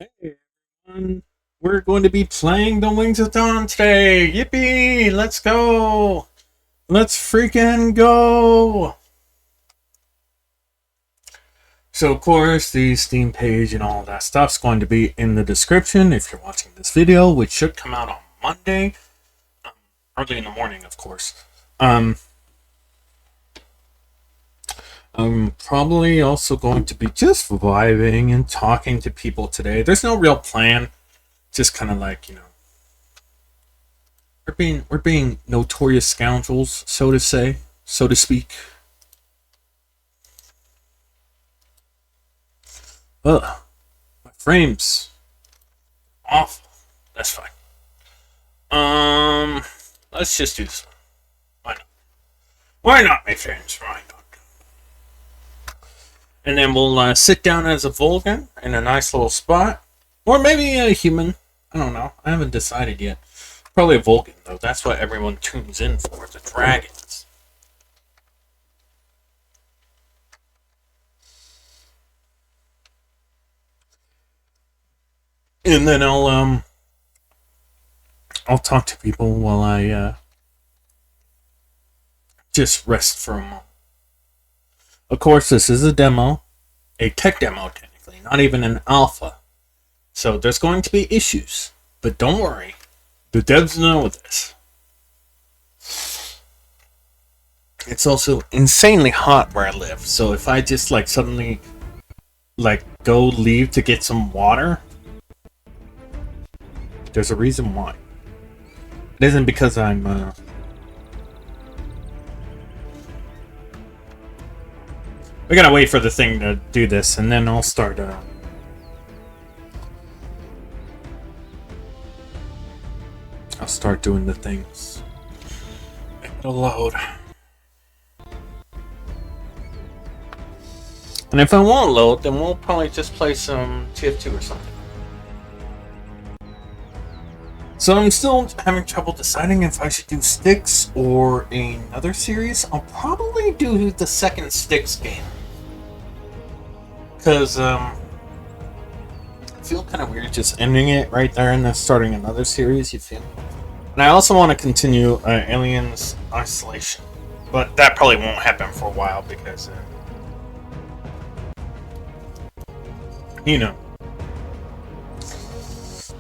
Hey everyone, we're going to be playing the Wings of Dawn today. Yippee! Let's go! Let's freaking go! So of course, the Steam page and all that stuff's going to be in the description if you're watching this video, which should come out on Monday, early in the morning, of course. I'm probably also going to be just vibing and talking to people today. There's no real plan. Just kind of like, we're being notorious scoundrels, so to say, so to speak. Ugh, my frame's awful. That's fine. Let's just do this one. Why not? Why not, my friends? Why not? And then we'll sit down as a Vulcan in a nice little spot. Or maybe a human. I don't know. I haven't decided yet. Probably a Vulcan, though. That's what everyone tunes in for. The dragons. And then I'll talk to people while I just rest for a moment. Of course, this is a demo. A tech demo, technically. Not even an alpha. So there's going to be issues. But don't worry. The devs know this. It's also insanely hot where I live. So if I just suddenly go leave to get some water, there's a reason why. It isn't because I'm we gotta wait for the thing to do this, and then I'll start I'll start doing the things. It'll load. And if I won't load, then we'll probably just play some TF2 or something. So I'm still having trouble deciding if I should do Styx or another series. I'll probably do the second Styx game. Because, I feel kind of weird just ending it right there and then starting another series, you feel? And I also want to continue Aliens Isolation. But that probably won't happen for a while because,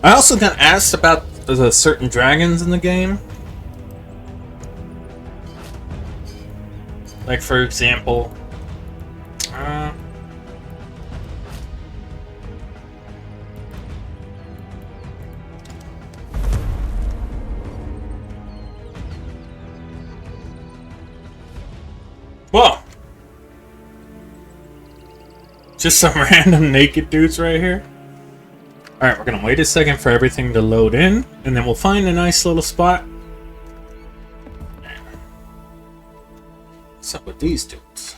I also got asked about the certain dragons in the game. Like, for example, whoa! Just some random naked dudes right here. Alright, we're gonna wait a second for everything to load in, and then we'll find a nice little spot. What's up with these dudes?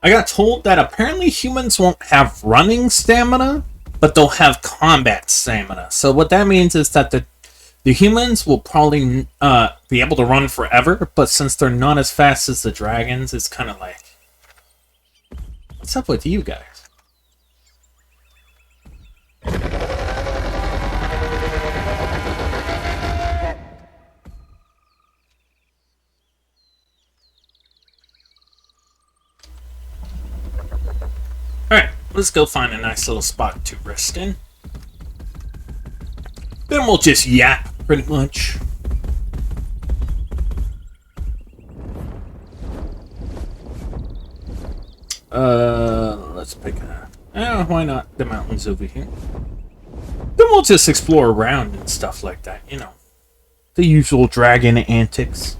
I got told that apparently humans won't have running stamina, but they'll have combat stamina. So what that means is that the humans will probably be able to run forever, but since they're not as fast as the dragons, it's kind of like, what's up with you guys? Alright, let's go find a nice little spot to rest in. Then we'll just yap, pretty much. Let's pick why not the mountains over here? Then we'll just explore around and stuff like that, The usual dragon antics.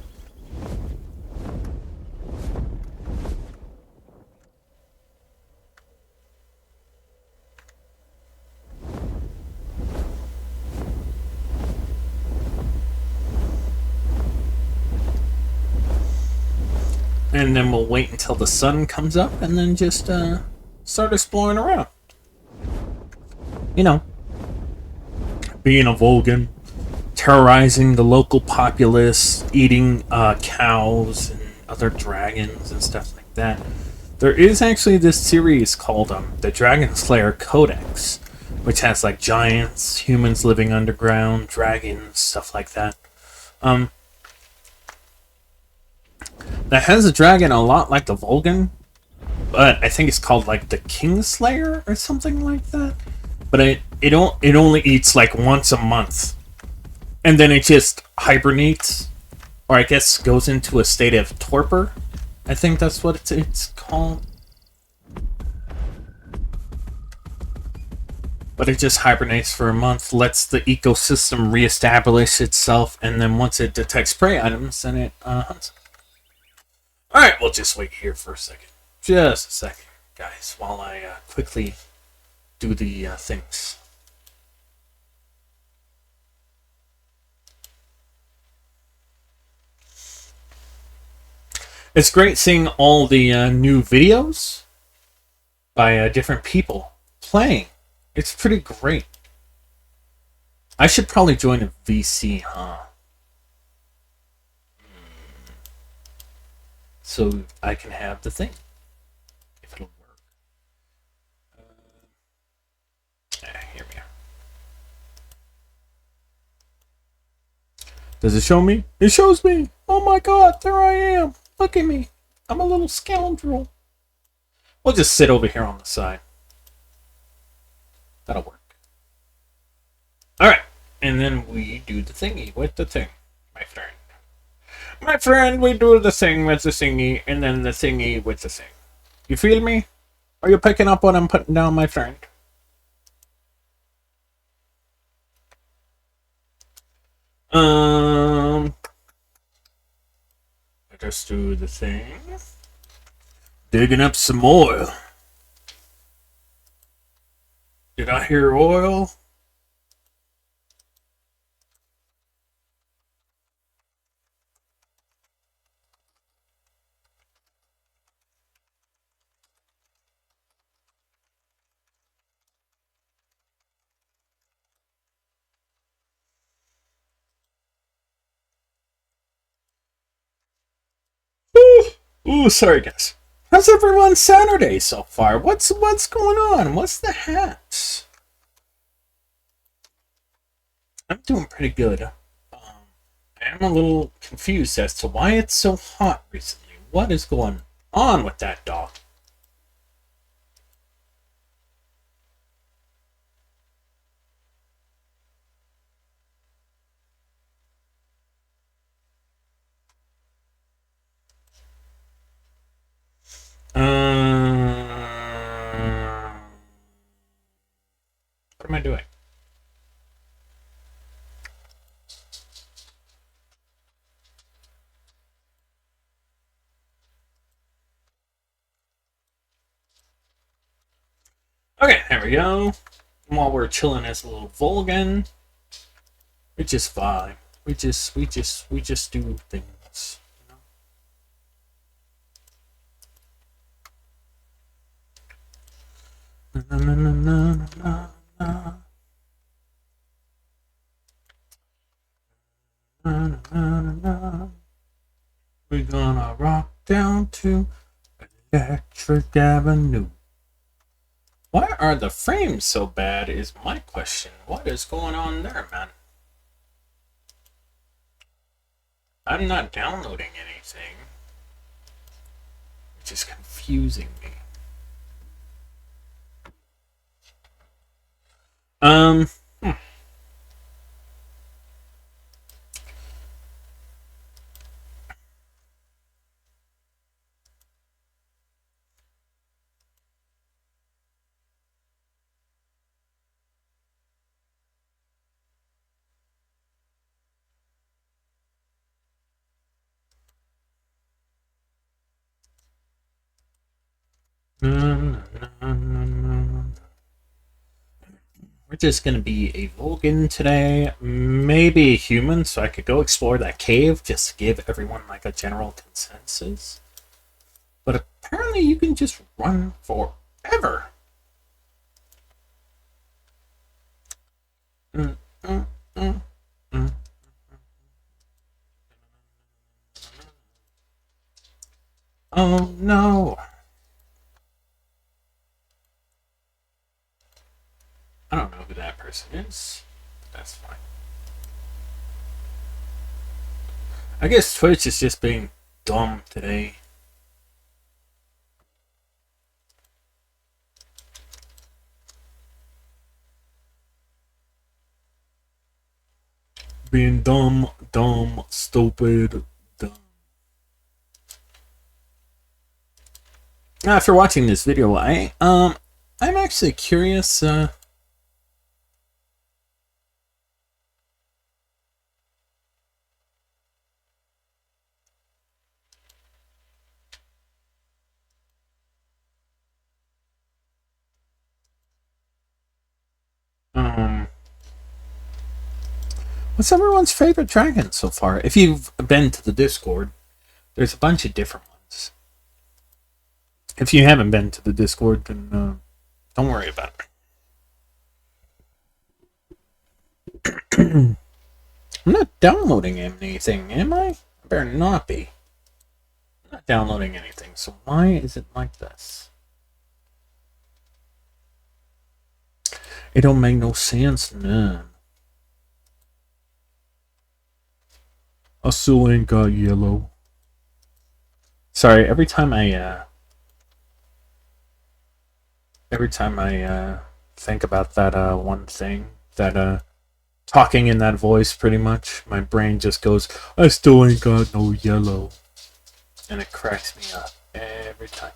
And then we'll wait until the sun comes up and then just start exploring around. Being a Vulcan, terrorizing the local populace, eating cows and other dragons and stuff like that. There is actually this series called the Dragon Slayer Codex, which has like giants, humans living underground, dragons, stuff like that. That has a dragon a lot like the Vulcan, but I think it's called like the Kingslayer or something like that. But it only eats like once a month, and then it just hibernates, or I guess goes into a state of torpor. I think that's what it's called. But it just hibernates for a month, lets the ecosystem reestablish itself, and then once it detects prey items, then it hunts. Alright, we'll just wait here for a second. Just a second, guys, while I quickly do the things. It's great seeing all the new videos by different people playing. It's pretty great. I should probably join a VC, huh? So I can have the thing. If it'll work. Here we are. Does it show me? It shows me! Oh my god, there I am! Look at me! I'm a little scoundrel. We'll just sit over here on the side. That'll work. Alright, and then we do the thingy with the thing, my friend. My friend, we do the thing with the thingy, and then the thingy with the thing. You feel me? Are you picking up what I'm putting down, my friend? Just do the thing. Digging up some oil. Did I hear oil? Ooh, sorry guys. How's everyone's Saturday so far? What's going on? What's the hat? I'm doing pretty good. I am a little confused as to why it's so hot recently. What is going on with that dog? What am I doing? Okay, there we go. While we're chilling as a little Vulcan, we just vibe. We just do things. Na, na, na, na, na, na. Na, na, na, na. We're gonna rock down to Electric Avenue. Why are the frames so bad is my question. What is going on there, man? I'm not downloading anything, which is confusing me. Hmm. We're just gonna be a Vulcan today, maybe a human, so I could go explore that cave just to give everyone like a general consensus. But apparently you can just run forever. Oh no. I don't know who that person is. That's fine. I guess Twitch is just being dumb today. Being dumb, stupid, dumb. After watching this video, I'm actually curious. What's everyone's favorite dragon so far? If you've been to the Discord, there's a bunch of different ones. If you haven't been to the Discord, then don't worry about it. I'm not downloading anything, am I? I better not be. I'm not downloading anything, so why is it like this? It don't make no sense, none. I still ain't got yellow. Sorry, every time I think about that one thing, that talking in that voice, pretty much, my brain just goes, I still ain't got no yellow. And it cracks me up every time.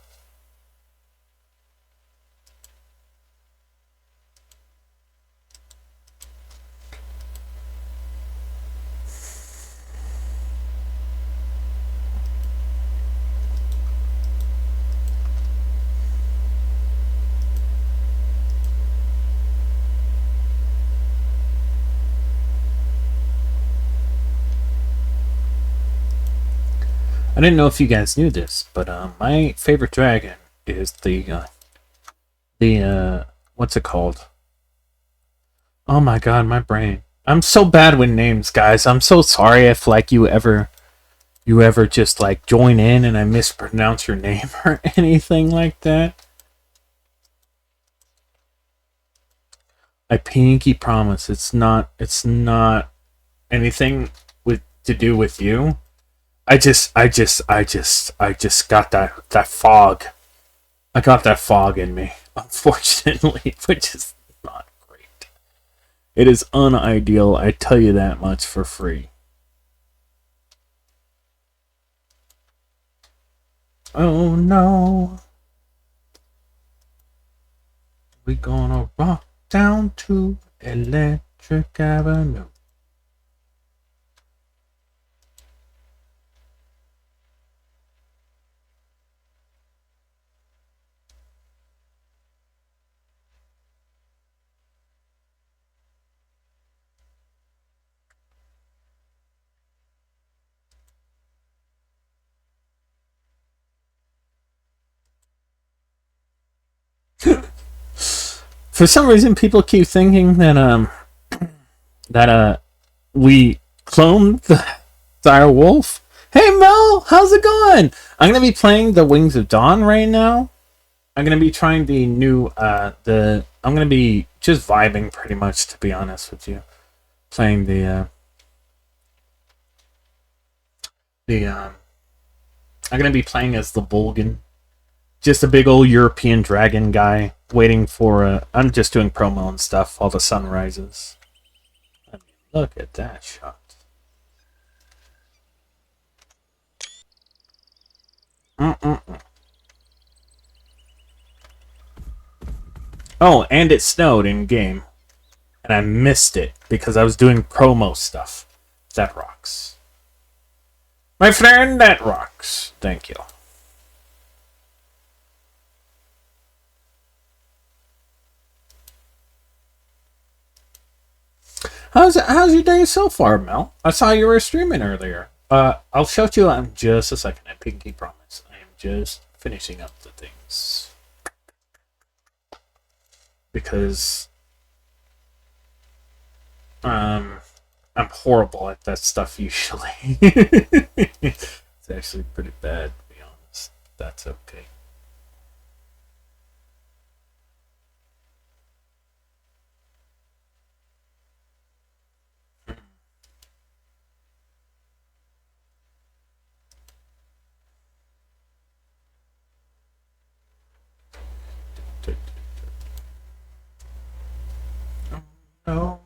I didn't know if you guys knew this, but my favorite dragon is the what's it called? Oh my god, my brain. I'm so bad with names, guys. I'm so sorry if like you ever just like join in and I mispronounce your name or anything like that. I pinky promise it's not anything to do with you. I just got that fog. I got that fog in me, unfortunately, which is not great. It is unideal, I tell you that much for free. Oh no. We gonna rock down to Electric Avenue. For some reason, people keep thinking that we cloned the dire wolf. Hey Mel, how's it going? I'm gonna be playing the Wings of Dawn right now. I'm gonna be trying the new I'm gonna be just vibing pretty much, to be honest with you. Playing I'm gonna be playing as the Volgan. Just a big old European dragon guy waiting for I'm just doing promo and stuff while the sun rises. I mean, look at that shot. Oh, and it snowed in game. And I missed it because I was doing promo stuff. That rocks. My friend, that rocks. Thank you. How's your day so far, Mel? I saw you were streaming earlier. I'll shout you out in just a second. I pinky promise. I am just finishing up the things because I'm horrible at that stuff usually. It's actually pretty bad, to be honest. That's okay. No.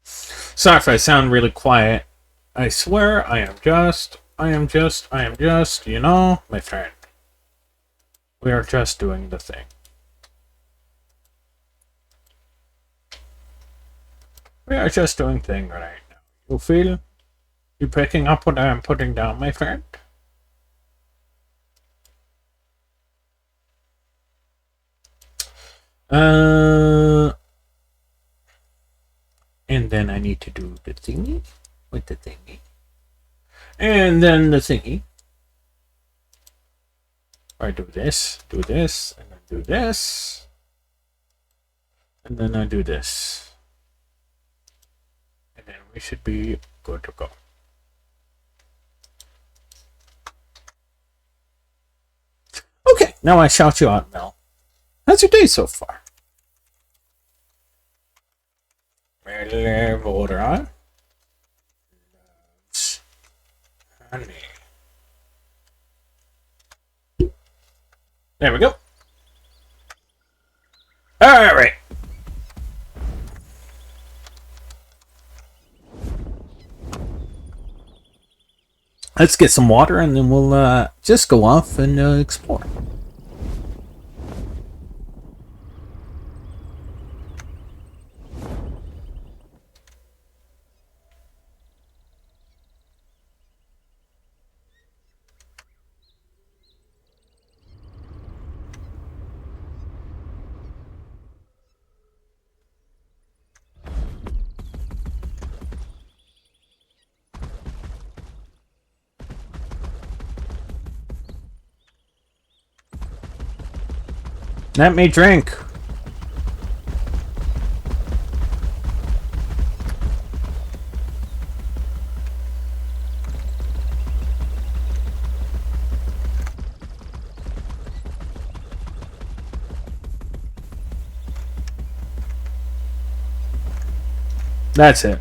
Sorry if I sound really quiet. I swear I am just, you know, my friend. We are just doing the thing. We are just doing thing right now. You feel? You picking up what I am putting down, my friend? And then I need to do the thingy with the thingy. And then the thingy. I do this, and then do this. And then I do this. And then we should be good to go. Okay, now I shout you out, Mel. How's your day so far? Water on. Honey. There we go. All right. Let's get some water and then we'll just go off and explore. Let me drink. That's it.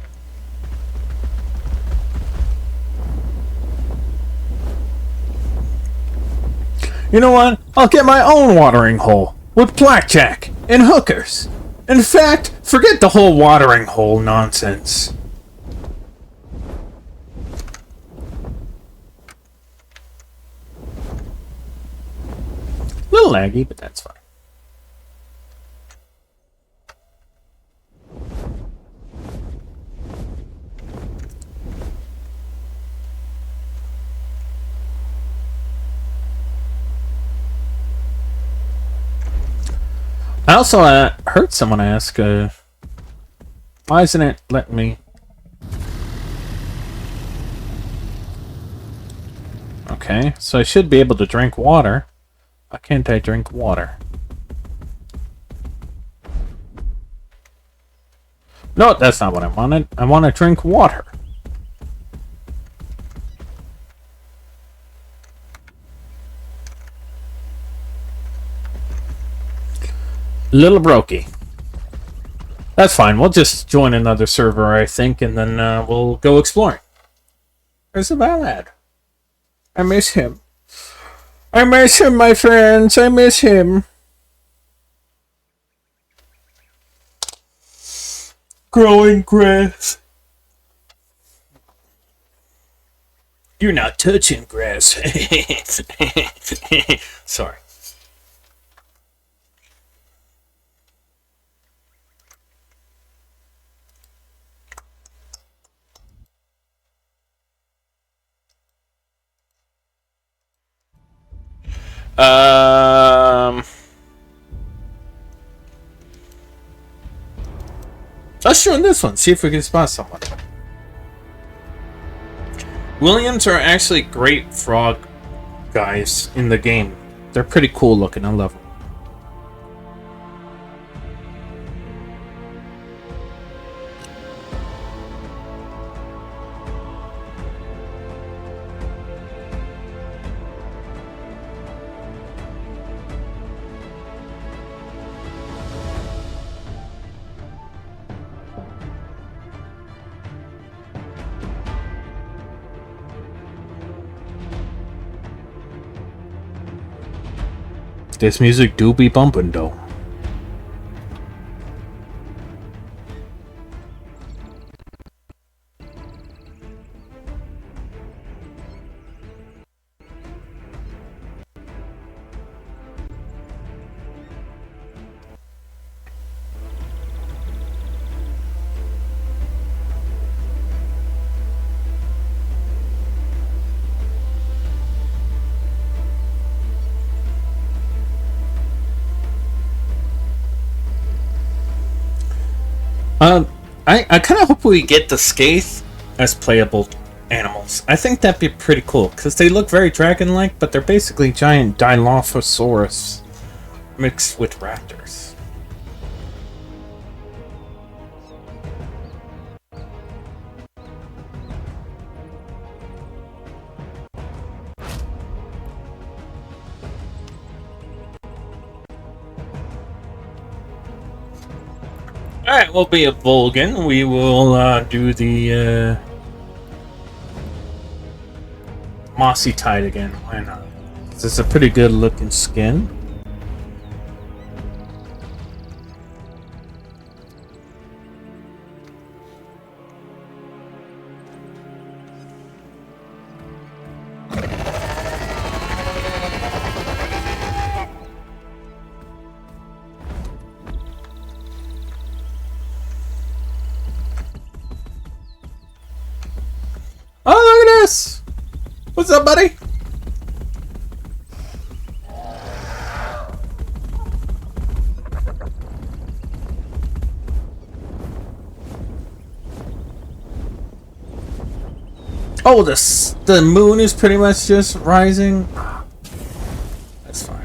You know what? I'll get my own watering hole. With blackjack and hookers. In fact, forget the whole watering hole nonsense. A little laggy, but that's fine. I also heard someone ask, why isn't it letting me... Okay, so I should be able to drink water. Why can't I drink water? No, that's not what I wanted. I want to drink water. Little brokey. That's fine. We'll just join another server, I think, and then we'll go exploring. Where's the ballad? I miss him. I miss him, my friends. I miss him. Growing grass. You're not touching grass. Sorry. Let's join this one. See if we can spot someone. Williams are actually great frog guys in the game. They're pretty cool looking. I love them. This music do be bumping though. I kind of hope we get the Scathe as playable animals. I think that'd be pretty cool, because they look very dragon-like, but they're basically giant Dilophosaurus mixed with raptors. Alright, we'll be a Volgan. We will do the Mossy Tide again. Why not? This is a pretty good looking skin. Oh, look at this! What's up, buddy? Oh, the moon is pretty much just rising. That's fine.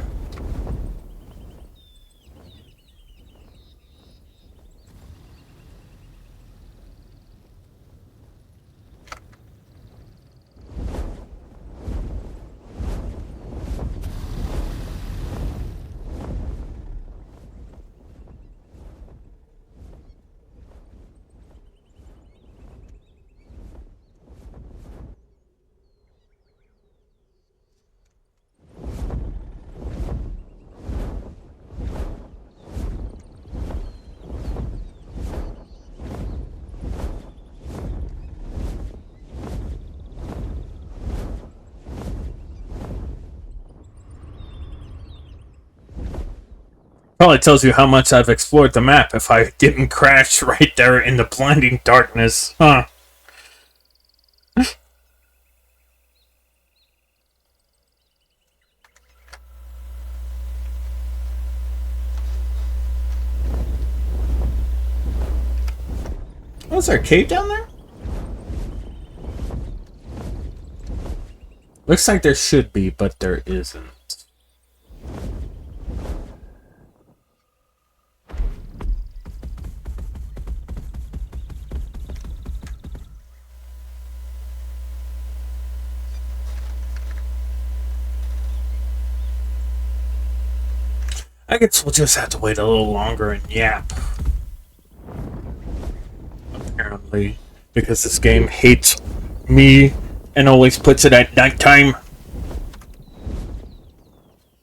Probably tells you how much I've explored the map if I didn't crash right there in the blinding darkness, huh? Oh, is there a cave down there? Looks like there should be, but there isn't. I guess we'll just have to wait a little longer and yap. Apparently, because this game hates me and always puts it at nighttime.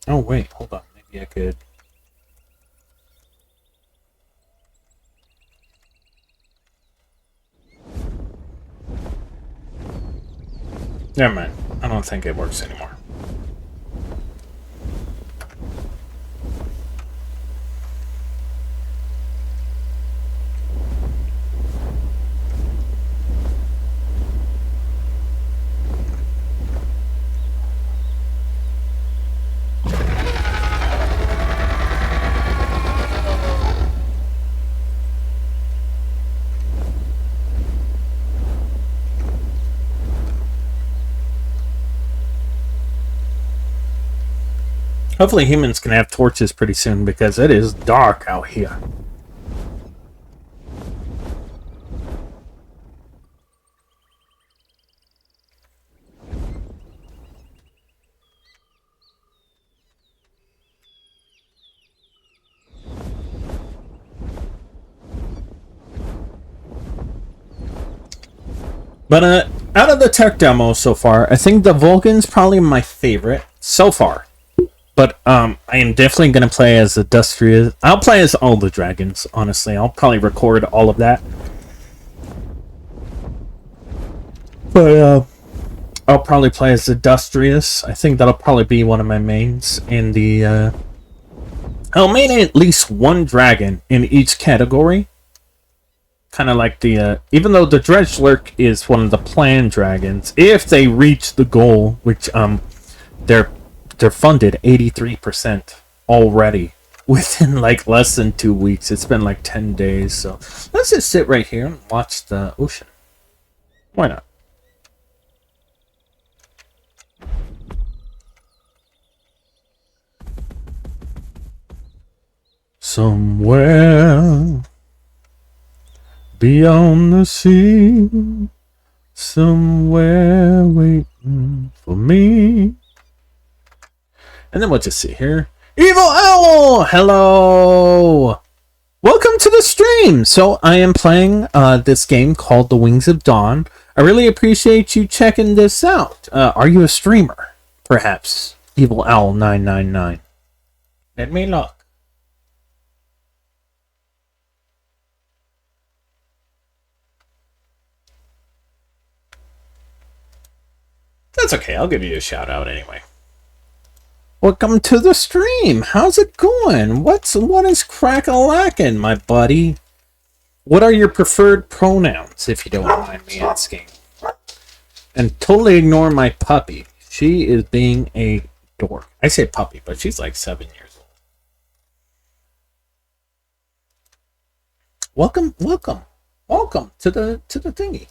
Oh wait, hold on. Maybe I could. Never mind. I don't think it works anymore. Hopefully humans can have torches pretty soon because it is dark out here. But out of the tech demo so far, I think the Vulcan's probably my favorite so far. But I am definitely going to play as Industrious. I'll play as all the dragons, honestly. I'll probably record all of that. But I'll probably play as Industrious. I think that'll probably be one of my mains in the... I'll main at least one dragon in each category. Kind of like the... even though the Dredgelurk is one of the planned dragons, if they reach the goal, which they're funded 83% already. within like less than 2 weeks. It's been like 10 days. So let's just sit right here and watch the ocean. Why not? Somewhere beyond the sea, somewhere waiting for me. And then we'll just sit here. Evil Owl! Hello! Welcome to the stream! So I am playing this game called The Wings of Dawn. I really appreciate you checking this out. Are you a streamer? Perhaps. Evil Owl 999. Let me look. That's okay, I'll give you a shout out anyway. Welcome to the stream. How's it going? What is crack-a-lackin', my buddy? What are your preferred pronouns, if you don't mind me asking? And totally ignore my puppy. She is being a dork. I say puppy, but she's like 7 years old. Welcome to the thingy.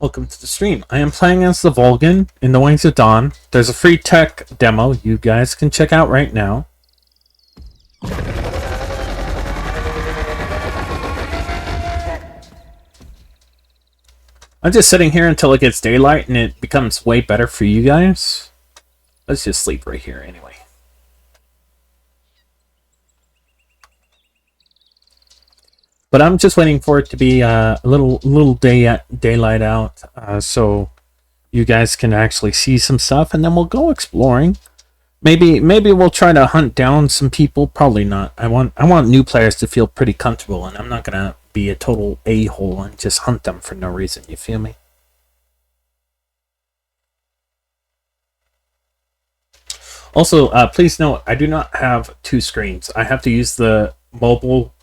Welcome to the stream. I am playing as the Vulcan in The Wings of Dawn. There's a free tech demo you guys can check out right now. I'm just sitting here until it gets daylight and it becomes way better for you guys. Let's just sleep right here anyway. But I'm just waiting for it to be a little daylight out, so you guys can actually see some stuff, and then we'll go exploring. Maybe we'll try to hunt down some people. Probably not. I want new players to feel pretty comfortable, and I'm not gonna be a total a-hole and just hunt them for no reason. You feel me? Also, please note, I do not have two screens. I have to use the mobile.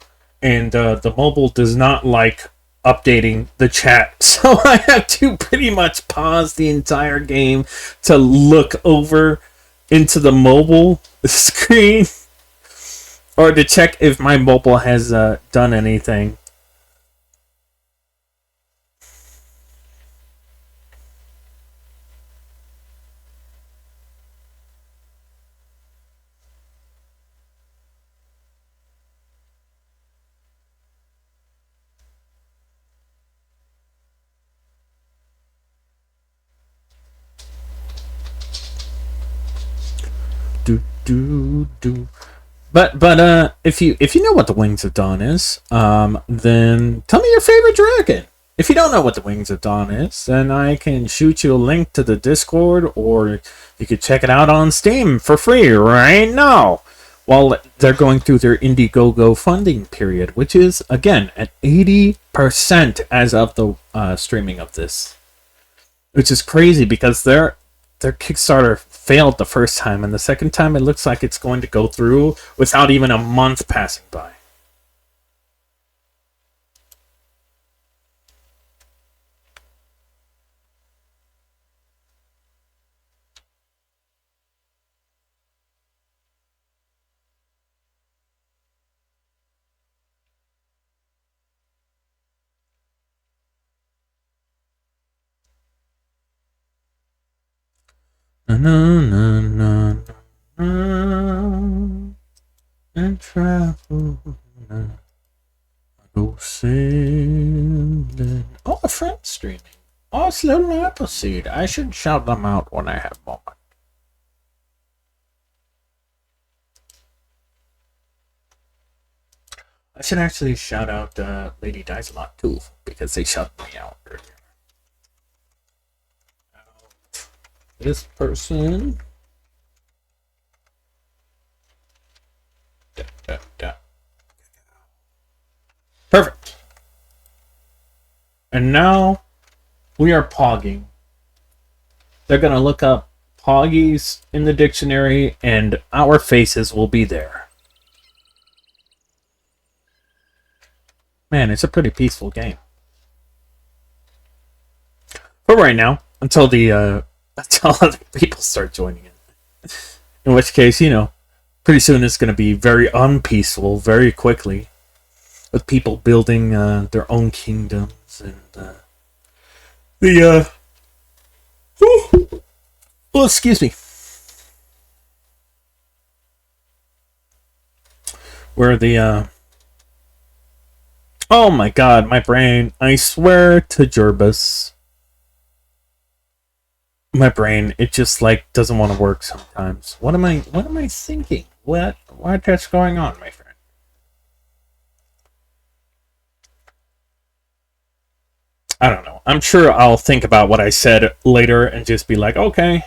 And the mobile does not like updating the chat. So I have to pretty much pause the entire game to look over into the mobile screen. Or to check if my mobile has done anything. But if you know what the Wings of Dawn is, then tell me your favorite dragon. If you don't know what the Wings of Dawn is, then I can shoot you a link to the Discord, or you could check it out on Steam for free right now, while they're going through their Indiegogo funding period, which is again at 80% as of the streaming of this, which is crazy because their Kickstarter failed the first time, and the second time it looks like it's going to go through without even a month passing by. And travel. Go sailing. Oh, a friend streaming. Oh, it's Little Appleseed. I should shout them out when I have a moment. I should actually shout out Lady Dies a Lot too, because they shouted me out earlier. This person. Perfect. And now we are pogging. They're going to look up poggies in the dictionary, and our faces will be there. Man, it's a pretty peaceful game. But right now, until the until other people start joining in. In which case, pretty soon it's going to be very unpeaceful very quickly, with people building their own kingdoms and the oh, excuse me. Where the oh my god, my brain! I swear to Jerbus, my brain, it just like doesn't want to work sometimes. What am I thinking? What's going on, my friend? I don't know. I'm sure I'll think about what I said later and just be like, okay.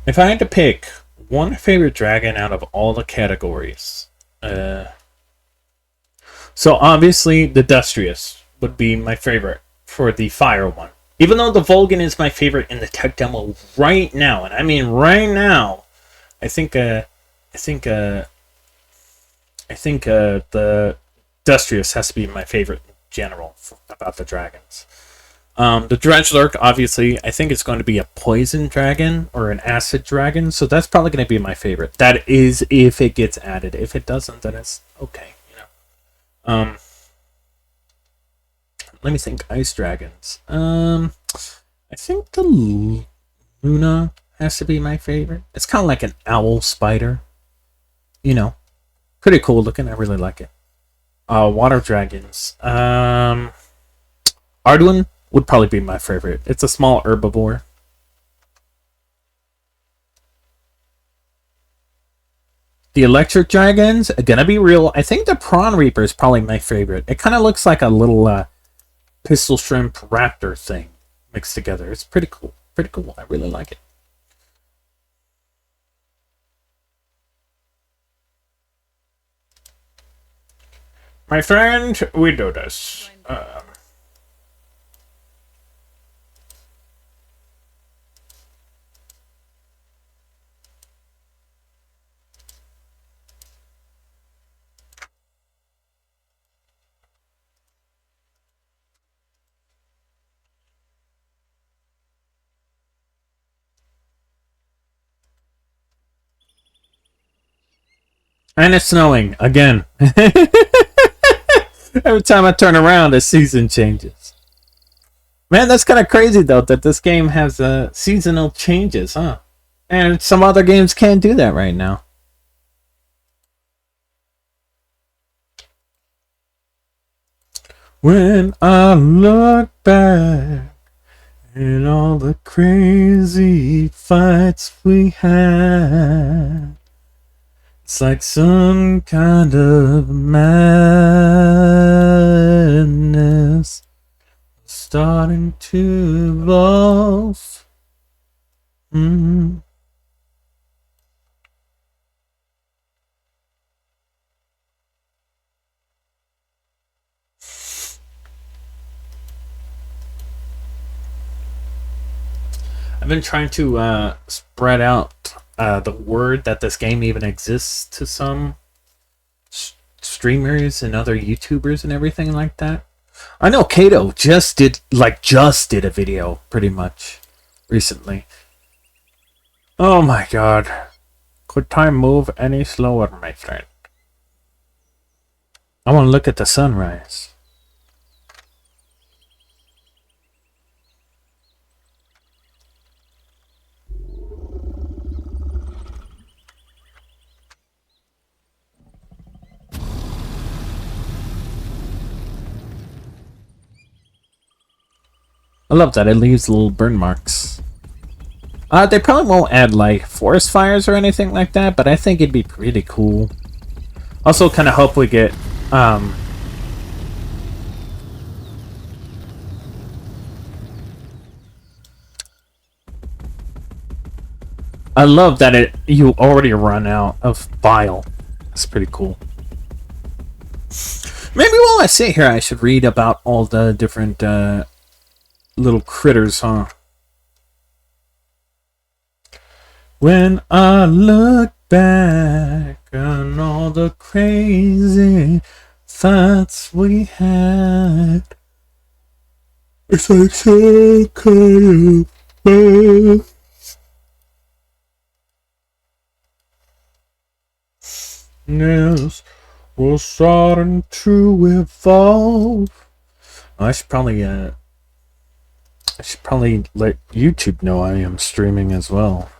If I had to pick one favorite dragon out of all the categories, so obviously the Dustrious would be my favorite for the fire one. Even though the Vulcan is my favorite in the tech demo right now, and I mean right now, I think the Dustrious has to be my favorite in general about the dragons. The Dredgelurk, obviously, I think it's going to be a poison dragon or an acid dragon, so that's probably going to be my favorite. That is if it gets added. If it doesn't, then it's okay, Let me think. Ice dragons. I think the Luna has to be my favorite. It's kind of like an owl spider. Pretty cool looking. I really like it. Water dragons. Arduin would probably be my favorite. It's a small herbivore. The electric dragons are gonna be real. I think the prawn reaper is probably my favorite. It kind of looks like a little pistol shrimp raptor thing mixed together. It's pretty cool. Pretty cool. I really like it. My friend, we do this. And it's snowing again. Every time I turn around, the season changes. Man, that's kind of crazy, though, that this game has seasonal changes, huh? And some other games can't do that right now. When I look back at all the crazy fights we had, it's like some kind of madness starting to evolve. I've been trying to spread out the word that this game even exists to some streamers and other YouTubers and everything like that. I know Kato just did a video pretty much recently. Oh my god. Could time move any slower, my friend? I want to look at the sunrise. I love that it leaves little burn marks. They probably won't add like forest fires or anything like that, but I think it'd be pretty cool. Also, kind of hope we get I love that you already run out of bile. That's pretty cool. Maybe while I sit here, I should read about all the different little critters, huh? When I look back on all the crazy thoughts we had, it's like some kind of yes, we're starting to evolve. I should probably let YouTube know I am streaming as well.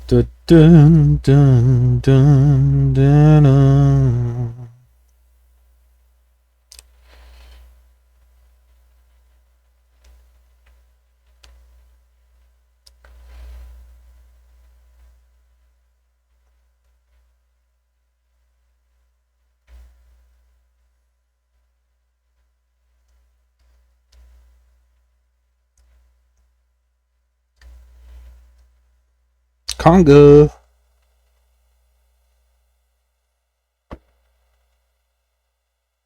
Dun, dun, dun, dun, dun, dun. Conga.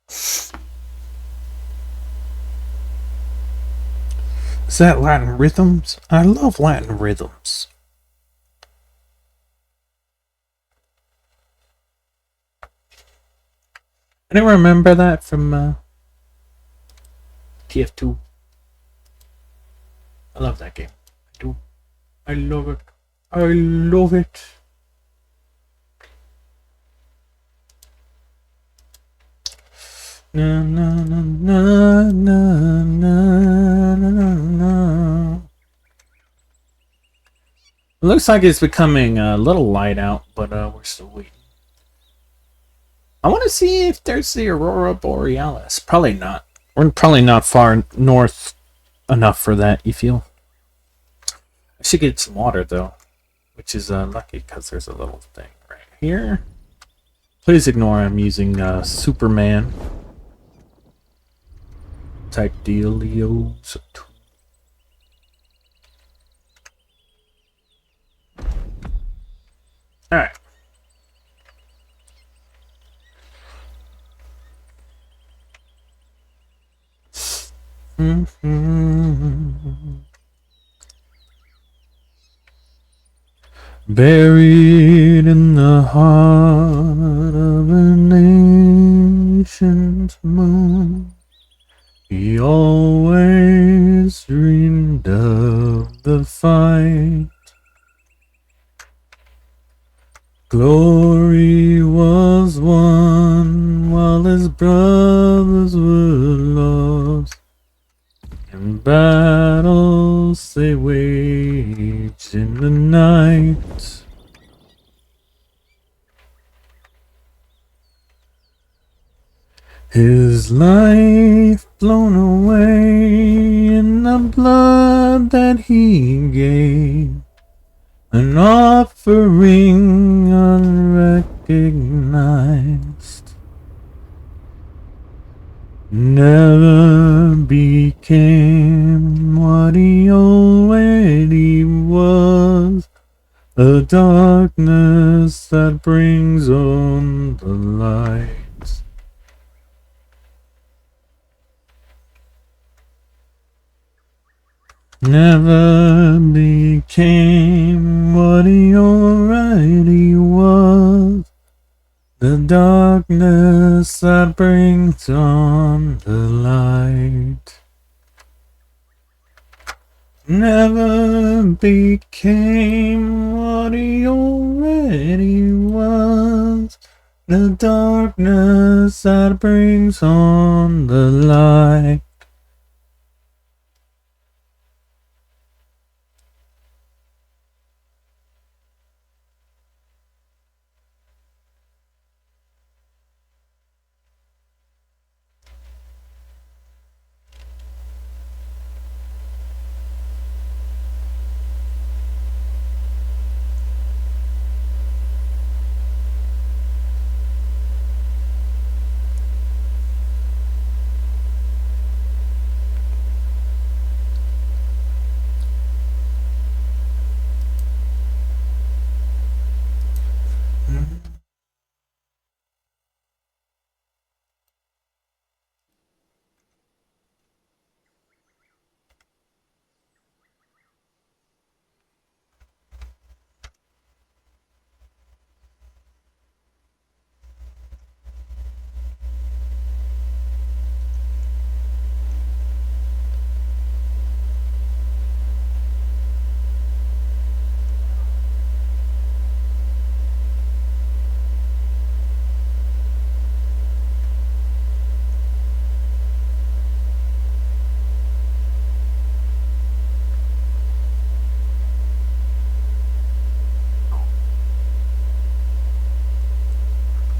Is that Latin rhythms? I love Latin rhythms. Anyone remember that from TF2? I love that game. I do. I love it. I love it. Na na na na na na na na. It looks like it's becoming a little light out, but we're still waiting. I want to see if there's the Aurora Borealis. Probably not. We're probably not far north enough for that, you feel? I should get some water, though. Which is lucky, because there's a little thing right here. Please ignore I'm using Superman type dealios. Alright. Buried in the heart of an ancient moon, he always dreamed of the fight. Glory was won while his brothers were lost. In battles they waged in the night. His life blown away in the blood that he gave, an offering unrecognized. Never became what he already was, a darkness that brings on the light. Never became what he already was, the darkness that brings on the light. Never became what he already was, the darkness that brings on the light.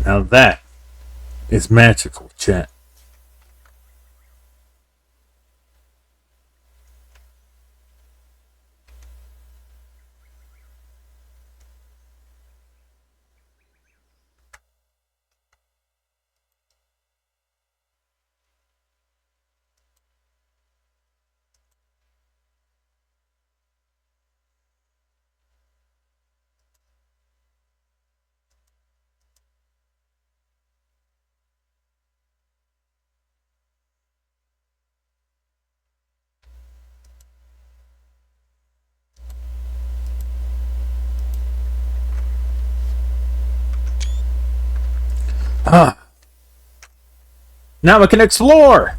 Now that is magical, chat. Ah. Now we can explore!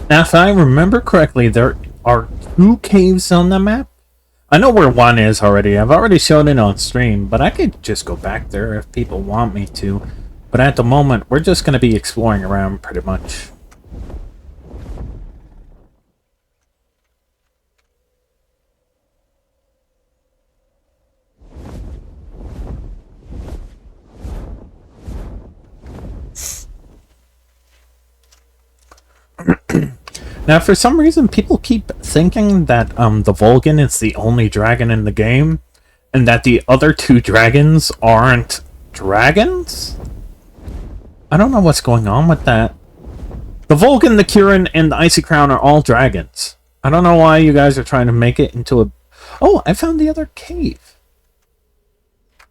Now, if I remember correctly, there are 2 caves on the map. I know where one is already. I've already shown it on stream, but I could just go back there if people want me to. But at the moment, we're just going to be exploring around pretty much. Now, for some reason, people keep thinking that the Vulcan is the only dragon in the game, and that the other 2 dragons aren't dragons? I don't know what's going on with that. The Vulcan, the Kirin, and the Icy Crown are all dragons. I don't know why you guys are trying to make it into a... Oh, I found the other cave.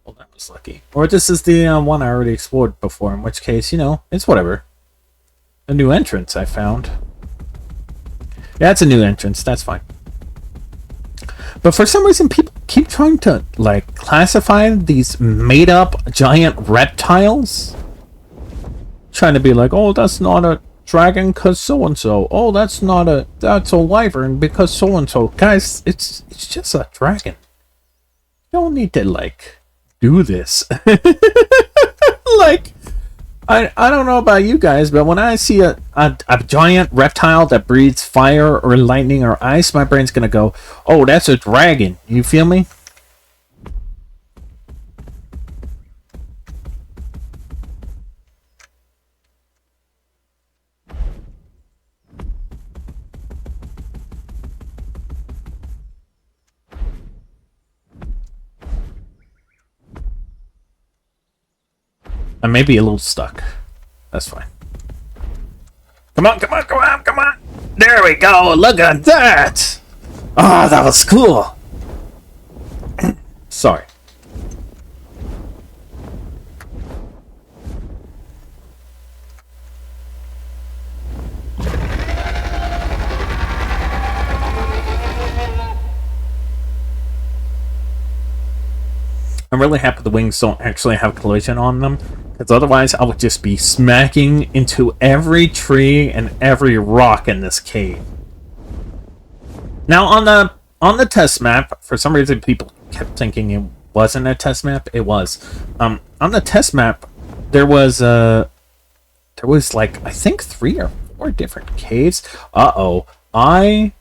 Well, that was lucky. Or this is the one I already explored before, in which case, you know, it's whatever. A new entrance I found. Yeah, it's a new entrance. That's fine. But for some reason, people keep trying to, like, classify these made-up giant reptiles. Trying to be like, oh, that's not a dragon because so-and-so. Oh, that's a wyvern because so-and-so. Guys, it's just a dragon. You don't need to, like, do this. Like... I don't know about you guys, but when I see a giant reptile that breathes fire or lightning or ice, my brain's gonna go, oh, that's a dragon. You feel me? I may be a little stuck. That's fine. Come on, come on, come on, come on! There we go! Look at that! Oh, that was cool! Sorry. I'm really happy the wings don't actually have collision on them, because otherwise I would just be smacking into every tree and every rock in this cave. Now on the test map, for some reason people kept thinking it wasn't a test map. It was. On the test map, there was like I think 3 or 4 different caves. Uh-oh. I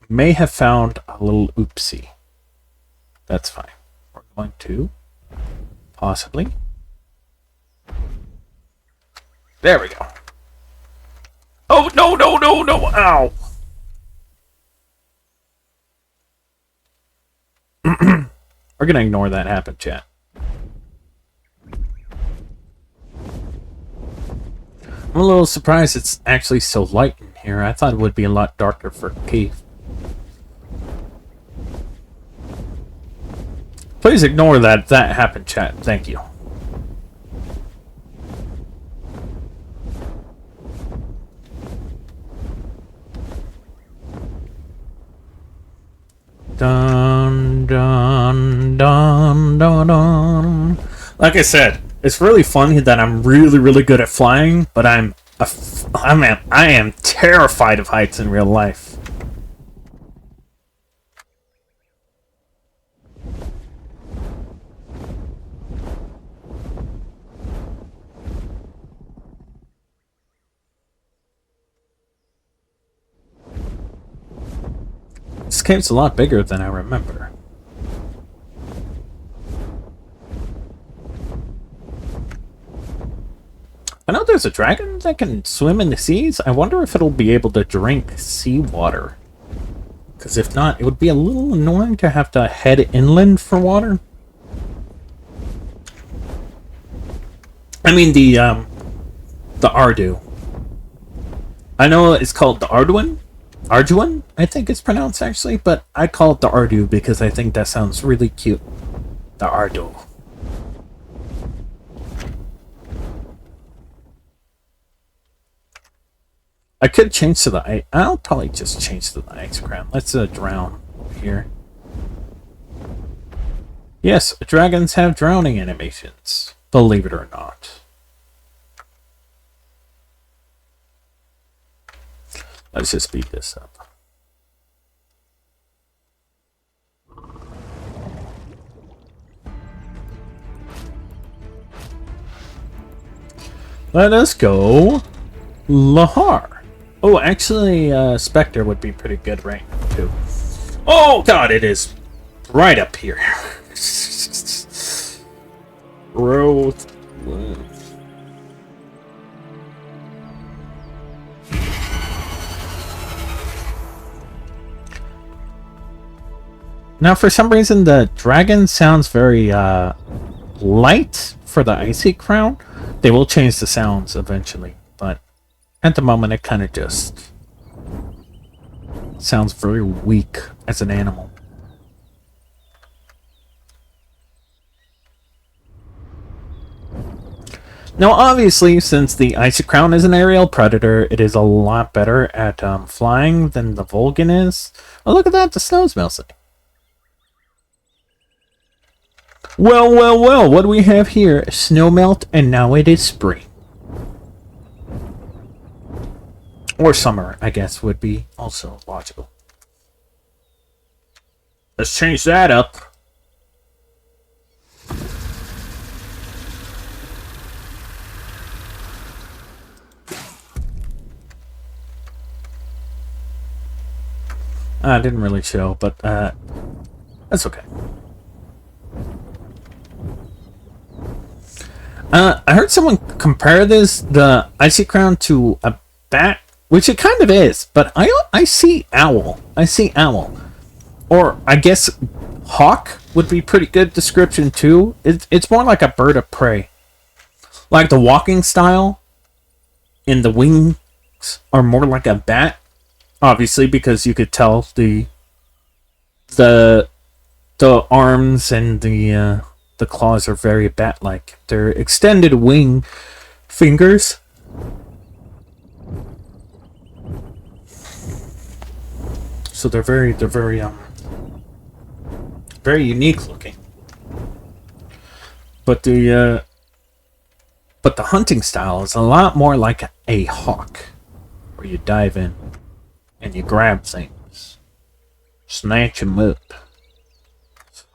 may have found a little oopsie. That's fine. We're going to possibly. There we go. Oh, no, no, no, no. Ow. We're going to ignore that happen, chat. I'm a little surprised it's actually so light in here. I thought it would be a lot darker for a cave. Please ignore that happened, chat. Thank you. Dun dun dun dun dun. Like I said, It's really funny that I'm really, really good at flying, but I am terrified of heights in real life. This cave's a lot bigger than I remember. I know there's a dragon that can swim in the seas. I wonder if it'll be able to drink seawater. Because if not, it would be a little annoying to have to head inland for water. I mean the Ardu. I know it's called the Arduin. Arduin, I think it's pronounced actually, but I call it the Ardu because I think that sounds really cute. The Ardu. I could change to the ice. I'll probably just change to the ice crown. Let's drown here. Yes, dragons have drowning animations. Believe it or not. Let's just speed this up. Let us go Lahar. Oh, actually, Spectre would be pretty good right too. Oh god, it is right up here. Growth. Now, for some reason, the dragon sounds very light for the icy crown. They will change the sounds eventually, but at the moment, it kind of just sounds very weak as an animal. Now, obviously, since the Icy Crown is an aerial predator, it is a lot better at flying than the Vulcan is. Oh, look at that, the snow's melting. Well, well, well, what do we have here? Snow melt, and now it is spring. Or summer, I guess, would be also logical. Let's change that up. Didn't really show, but that's okay. I heard someone compare the Icy Crown to a bat, which it kind of is, but I see owl. I see owl. Or I guess hawk would be pretty good description too. It's more like a bird of prey. Like the walking style and the wings are more like a bat. Obviously, because you could tell the arms and the claws are very bat-like. They're extended wing fingers. So they're very very unique looking. But the hunting style is a lot more like a hawk, where you dive in and you grab things, snatch them up.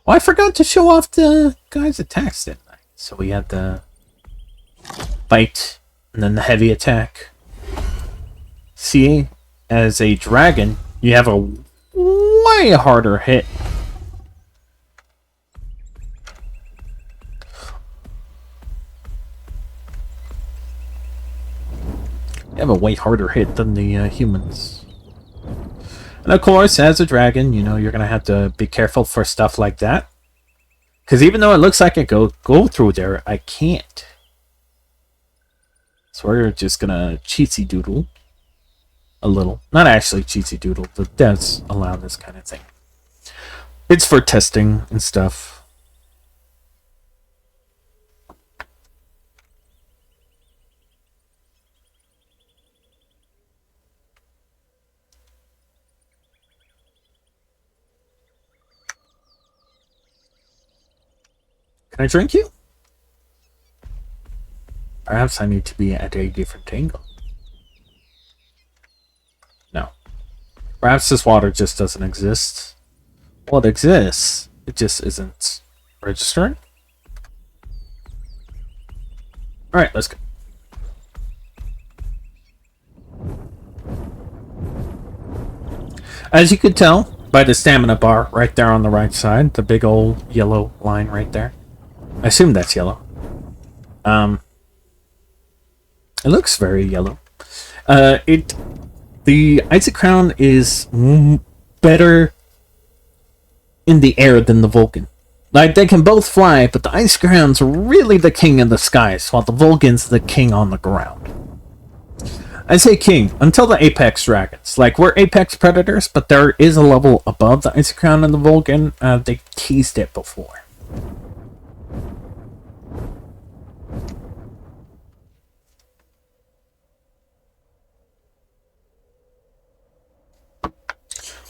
Well, I forgot to show off the guy's attacks, didn't I? So we had the bite and then the heavy attack. See, as a dragon, you have a way harder hit. You have a way harder hit than the humans. And of course, as a dragon, you know, you're going to have to be careful for stuff like that. Because even though it looks like I go through there, I can't. So we're just going to cheatsy doodle a little. Not actually cheatsy doodle. The devs allow this kind of thing. It's for testing and stuff. Can I drink you? Perhaps I need to be at a different angle. No. Perhaps this water just doesn't exist. Well, it exists. It just isn't registering. Alright, let's go. As you could tell by the stamina bar right there on the right side, the big old yellow line right there. I assume that's yellow. It looks very yellow. The Isaac Crown is better in the air than the Vulcan. Like, they can both fly, but the Ice Crown's really the king in the skies, while the Vulcan's the king on the ground. I say king until the Apex Dragons. Like, we're Apex Predators, but there is a level above the Ice Crown and the Vulcan. They teased it before.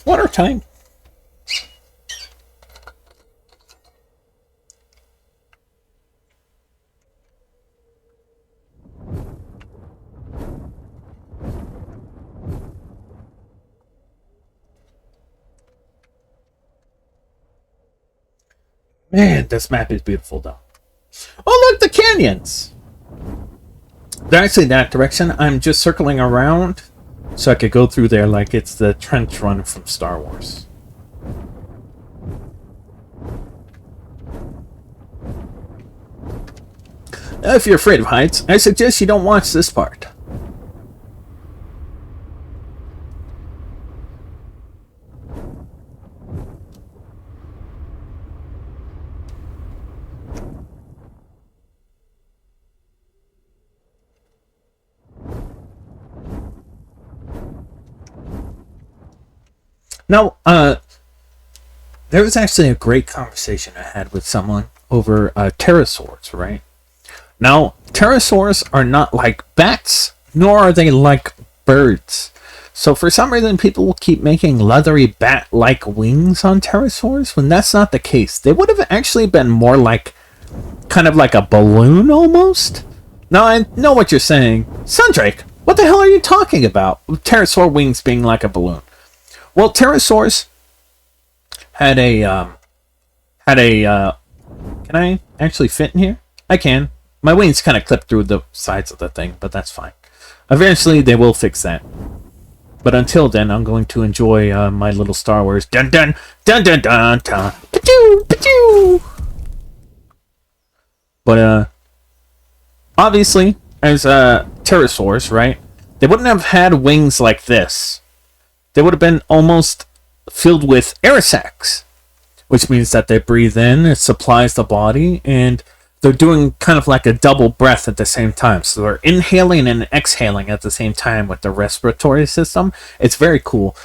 Water time. Man, this map is beautiful, though. Oh, look, the canyons! They're actually that direction. I'm just circling around so I could go through there like it's the trench run from Star Wars. If you're afraid of heights, I suggest you don't watch this part. Now, there was actually a great conversation I had with someone over pterosaurs, right? Now, pterosaurs are not like bats, nor are they like birds. So for some reason, people keep making leathery bat-like wings on pterosaurs, when that's not the case. They would have actually been more like, kind of like a balloon almost. Now, I know what you're saying. Sundrake, what the hell are you talking about? Pterosaur wings being like a balloon. Well, pterosaurs had a, can I actually fit in here? I can. My wings kind of clip through the sides of the thing, but that's fine. Eventually, they will fix that. But until then, I'm going to enjoy my little Star Wars. Dun dun dun dun dun dun. Pachoo pachoo. But obviously, as pterosaurs, right? They wouldn't have had wings like this. They would have been almost filled with air sacs, which means that they breathe in, it supplies the body, and they're doing kind of like a double breath at the same time. So they're inhaling and exhaling at the same time with their respiratory system. It's very cool.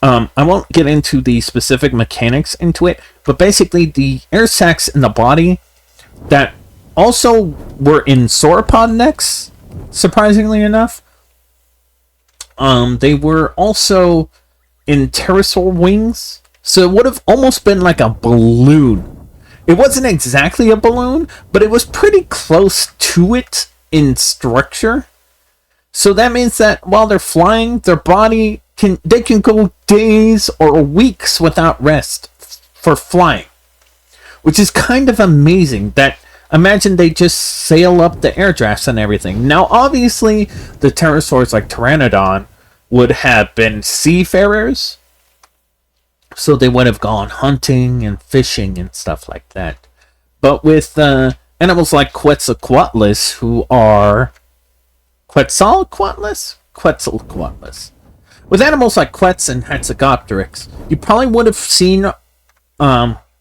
I won't get into the specific mechanics into it, but basically the air sacs in the body that also were in sauropod necks, surprisingly enough, they were also in pterosaur wings, so it would have almost been like a balloon. It wasn't exactly a balloon, but it was pretty close to it in structure. So that means that while they're flying, their body can go days or weeks without rest for flying, which is kind of amazing. That imagine they just sail up the air drafts and everything. Now, obviously, the pterosaurs like Pteranodon would have been seafarers, so they would have gone hunting and fishing and stuff like that. But with animals like Quetzalcoatlus, who are Quetzalcoatlus. With animals like Quetz and Hatzegopteryx, you probably would have seen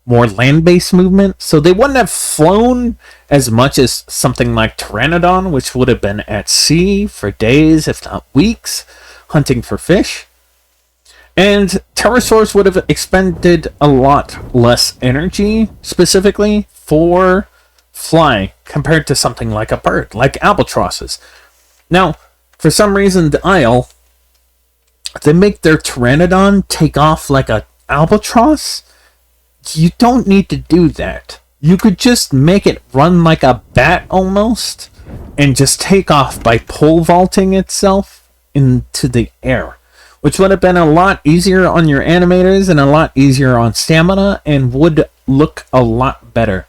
more land-based movement, so they wouldn't have flown as much as something like Pteranodon, which would have been at sea for days, if not weeks, hunting for fish. And pterosaurs would have expended a lot less energy, specifically, for flying, compared to something like a bird, like albatrosses. Now, for some reason, the Isle, they make their Pteranodon take off like an albatross. You don't need to do that. You could just make it run like a bat almost, and just take off by pole vaulting itself into the air, which would have been a lot easier on your animators and a lot easier on stamina and would look a lot better.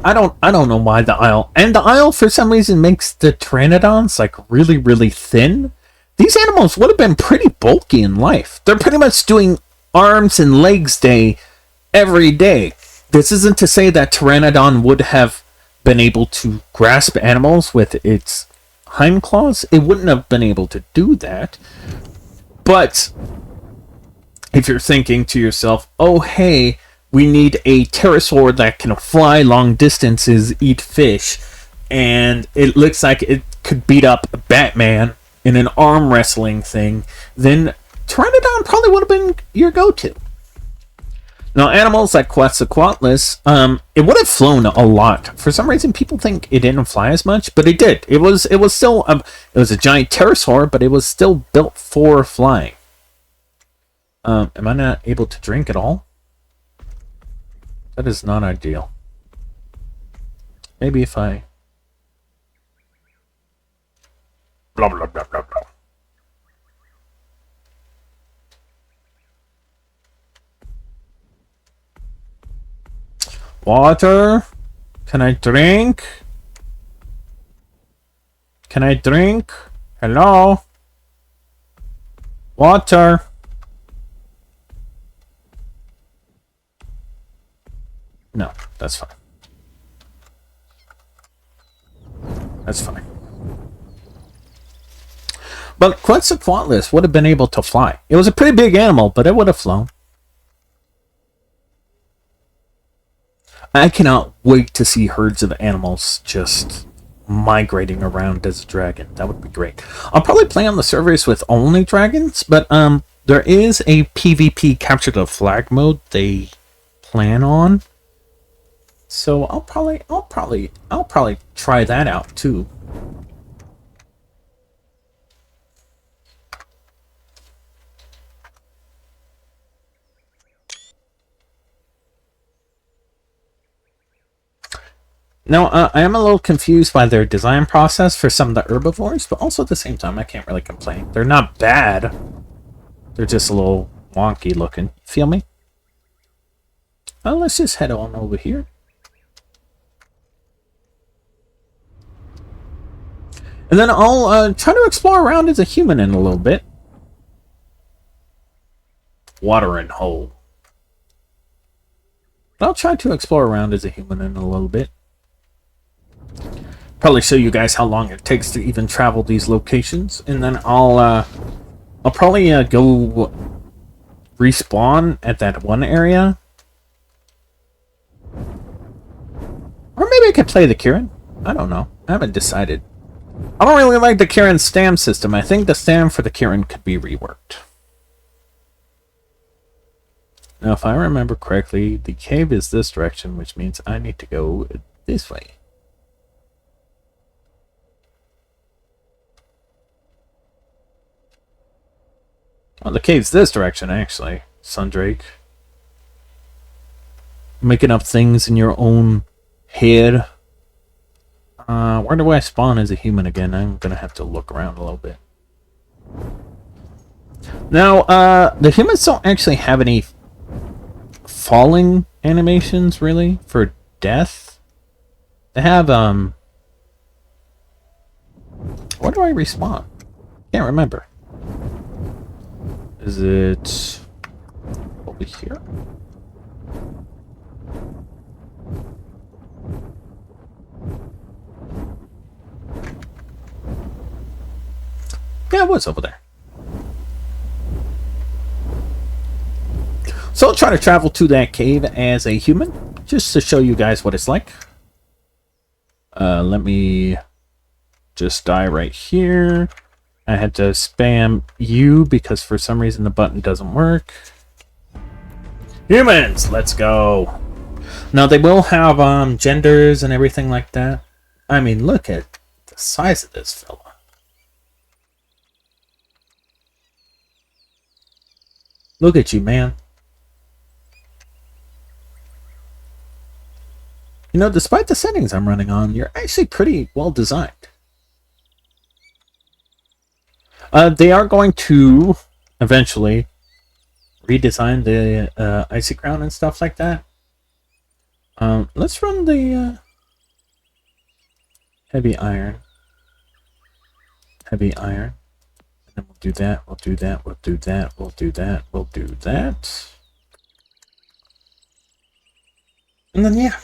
I don't know why the Isle for some reason makes the pteranodons like really thin. These animals would have been pretty bulky in life. They're pretty much doing arms and legs day every day. This isn't to say that pteranodon would have been able to grasp animals with its hind claws. It wouldn't have been able to do that. But if you're thinking to yourself, oh hey, we need a pterosaur that can fly long distances, eat fish, and it looks like it could beat up Batman in an arm wrestling thing, then Pteranodon probably would have been your go-to. Now, animals like Quetzalcoatlus, it would have flown a lot. For some reason, people think it didn't fly as much, but it did. It was still it was a giant pterosaur, but it was still built for flying. Am I not able to drink at all? That is not ideal. Maybe if I... Blah, blah, blah, blah, blah. Water? Can I drink? Can I drink? Hello? Water? No, that's fine. That's fine. But Quetzalcoatlus would have been able to fly. It was a pretty big animal, but it would have flown. I cannot wait to see herds of animals just migrating around as a dragon. That would be great. I'll probably play on the servers with only dragons, but there is a PvP capture the flag mode they plan on. So I'll probably try that out too. Now, I am a little confused by their design process for some of the herbivores, but also at the same time, I can't really complain. They're not bad. They're just a little wonky looking. Feel me? Well, let's just head on over here. And then I'll try to explore around as a human in a little bit. Watering hole. I'll try to explore around as a human in a little bit. Probably show you guys how long it takes to even travel these locations, and then I'll probably go respawn at that one area, or maybe I could play the Kirin. I don't know. I haven't decided. I don't really like the Kirin stam system. I think the stam for the Kirin could be reworked. Now, if I remember correctly, the cave is this direction, which means I need to go this way. Oh, the cave's this direction, actually, Sundrake. Making up things in your own head. Where do I spawn as a human again? I'm gonna have to look around a little bit. Now, the humans don't actually have any falling animations, really, for death. They have, where do I respawn? Can't remember. Is it over here? Yeah, it was over there. So I'll try to travel to that cave as a human, just to show you guys what it's like. Let me just die right here. I had to spam U because for some reason the button doesn't work. Humans, let's go. Now they will have genders and everything like that. I mean, look at the size of this fella. Look at you, man. You know, despite the settings I'm running on, you're actually pretty well designed. They are going to eventually redesign the icy crown and stuff like that. Let's run the heavy iron. Heavy iron. And then we'll do that, we'll do that, we'll do that, we'll do that, we'll do that. And then, yeah.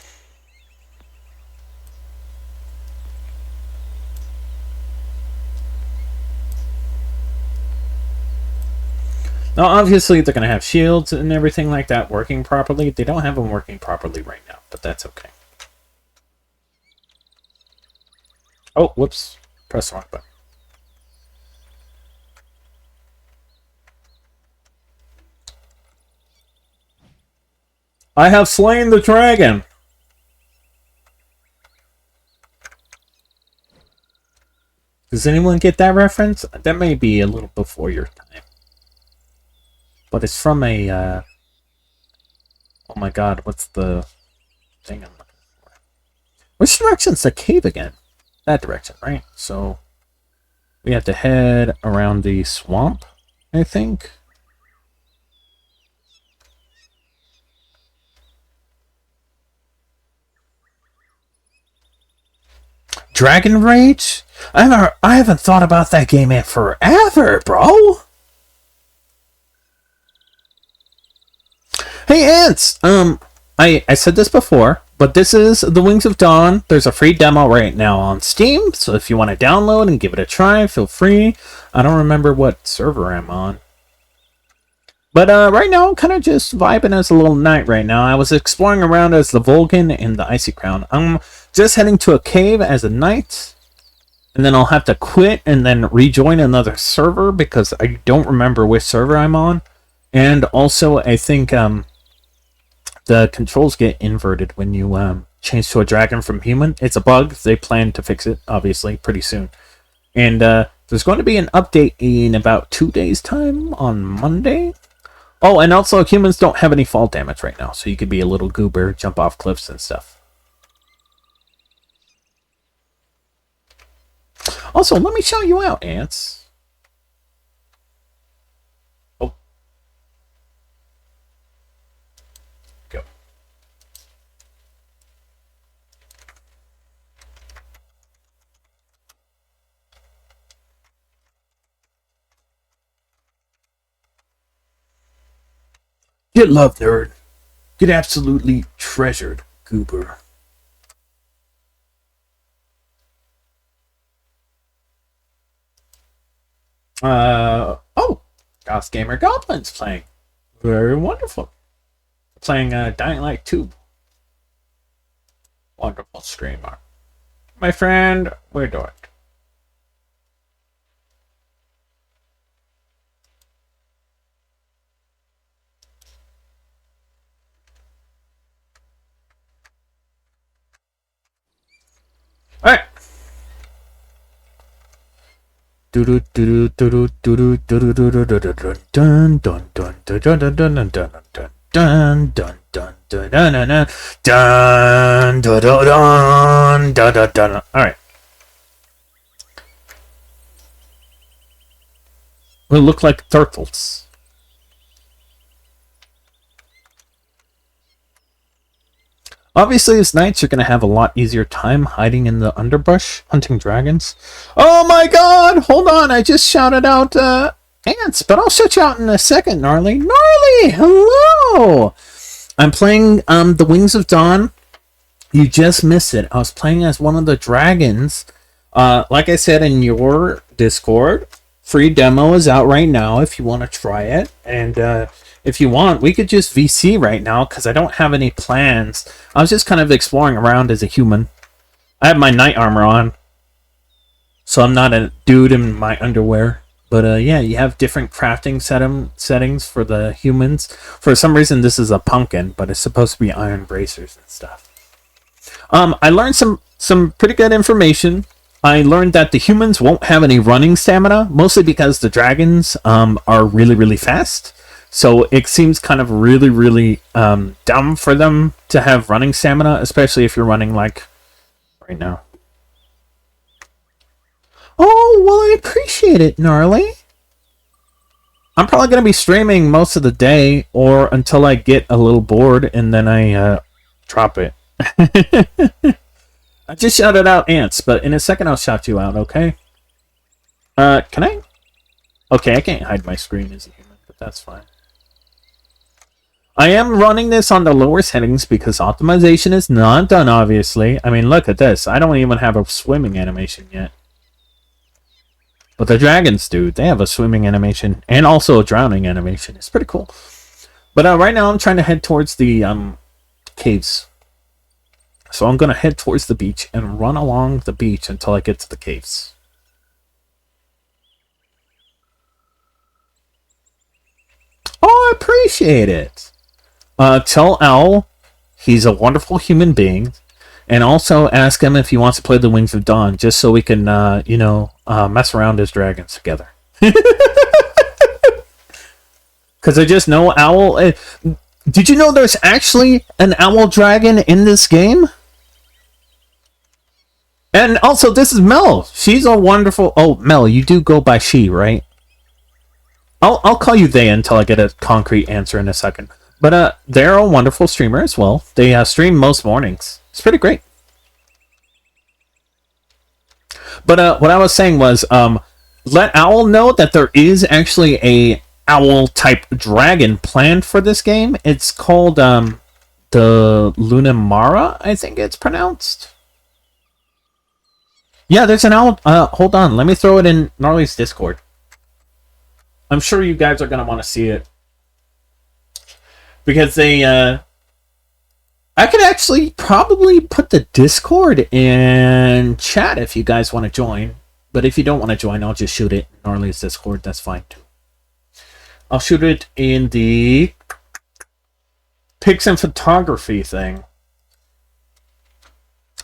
Now, obviously, they're going to have shields and everything like that working properly. They don't have them working properly right now, but that's okay. Oh, whoops. Press the wrong button. I have slain the dragon! Does anyone get that reference? That may be a little before your time. But it's from a, oh my god, what's the thing I'm looking for? Which direction's the cave again? That direction, right? So, we have to head around the swamp, I think. Dragon Rage? I haven't thought about that game in forever, bro! Hey, Ants! I said this before, but this is The Wings of Dawn. There's a free demo right now on Steam, so if you want to download and give it a try, feel free. I don't remember what server I'm on. But right now, I'm kind of just vibing as a little knight right now. I was exploring around as the Vulcan in the Icy Crown. I'm just heading to a cave as a knight, and then I'll have to quit and then rejoin another server because I don't remember which server I'm on. And also, I think the controls get inverted when you change to a dragon from human. It's a bug. They plan to fix it, obviously, pretty soon. And there's going to be an update in about 2 days' time on Monday. Oh, and also humans don't have any fall damage right now, so you could be a little goober, jump off cliffs and stuff. Also, let me show you out, Ants. Oh. Go. Get love, nerd. Get absolutely treasured, goober. Oh, Ghost Gamer Goblin's playing. Very wonderful. Playing Dying Light 2. Wonderful streamer. My friend, we do it. Alright. Alright. We look like turtles. Obviously, as knights, you're going to have a lot easier time hiding in the underbrush, hunting dragons. Oh my god! Hold on, I just shouted out ants, but I'll shout you out in a second, Gnarly. Gnarly! Hello! I'm playing The Wings of Dawn. You just missed it. I was playing as one of the dragons. Like I said in your Discord, free demo is out right now if you want to try it. And if you want, we could just VC right now because I don't have any plans. I was just kind of exploring around as a human. I have my knight armor on, so I'm not a dude in my underwear. But yeah, you have different crafting settings for the humans. For some reason, this is a pumpkin, but it's supposed to be iron bracers and stuff. I learned some pretty good information. I learned that the humans won't have any running stamina, mostly because the dragons are really, really fast. So it seems kind of really, really dumb for them to have running stamina, especially if you're running like right now. Oh, well, I appreciate it, Gnarly. I'm probably going to be streaming most of the day or until I get a little bored and then I drop it. I just shouted out Ants, but in a second I'll shout you out, okay? Can I? Okay, I can't hide my screen as a human, but that's fine. I am running this on the lower settings because optimization is not done, obviously. I mean, look at this. I don't even have a swimming animation yet. But the dragons do. They have a swimming animation and also a drowning animation. It's pretty cool. But right now I'm trying to head towards the caves. So I'm going to head towards the beach and run along the beach until I get to the caves. Oh, I appreciate it. Tell Owl he's a wonderful human being. And also ask him if he wants to play the Wings of Dawn, just so we can, mess around as dragons together. Because I just know Owl... did you know there's actually an owl dragon in this game? And also, this is Mel. She's a wonderful... Oh, Mel, you do go by she, right? I'll call you they until I get a concrete answer in a second. But they're a wonderful streamer as well. They stream most mornings. It's pretty great. But what I was saying was, let Owl know that there is actually a owl-type dragon planned for this game. It's called the Lunamara, I think it's pronounced. Yeah, there's an owl. Hold on, let me throw it in Gnarly's Discord. I'm sure you guys are going to want to see it. Because they... I could actually probably put the Discord in chat if you guys want to join. But if you don't want to join, I'll just shoot it in Gnarly's Discord. That's fine too. I'll shoot it in the pics and photography thing.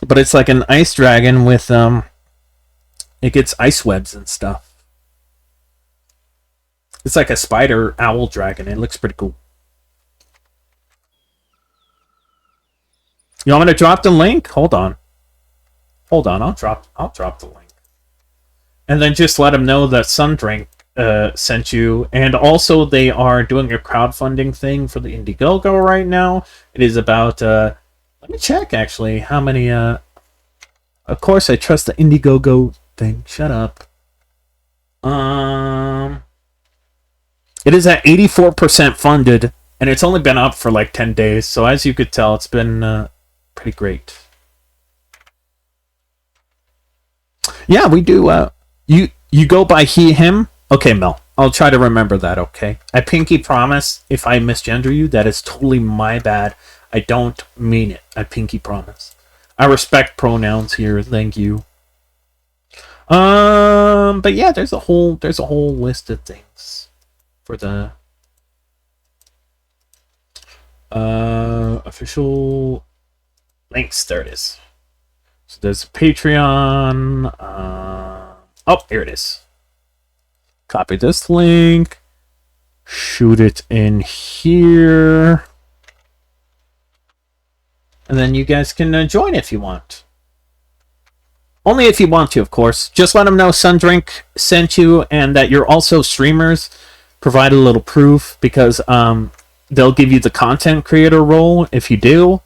But it's like an ice dragon with it gets ice webs and stuff. It's like a spider owl dragon. It looks pretty cool. You want me to drop the link? Hold on. Hold on, I'll drop the link. And then just let them know that Sundrink sent you. And also they are doing a crowdfunding thing for the Indiegogo right now. It is about let me check actually how many of course I trust the Indiegogo thing. Shut up. It is at 84% funded, and it's only been up for like 10 days. So as you could tell, it's been pretty great. Yeah, we do. You go by he, him? Okay, Mel. I'll try to remember that, okay? I pinky promise if I misgender you, that is totally my bad. I don't mean it. I pinky promise. I respect pronouns here, thank you. But yeah, there's a whole list of things for the official links. There it is. So there's Patreon. Oh, here it is. Copy this link. Shoot it in here. And then you guys can join if you want. Only if you want to, of course. Just let them know Sundrink sent you and that you're also streamers. Provide a little proof because they'll give you the content creator role if you do.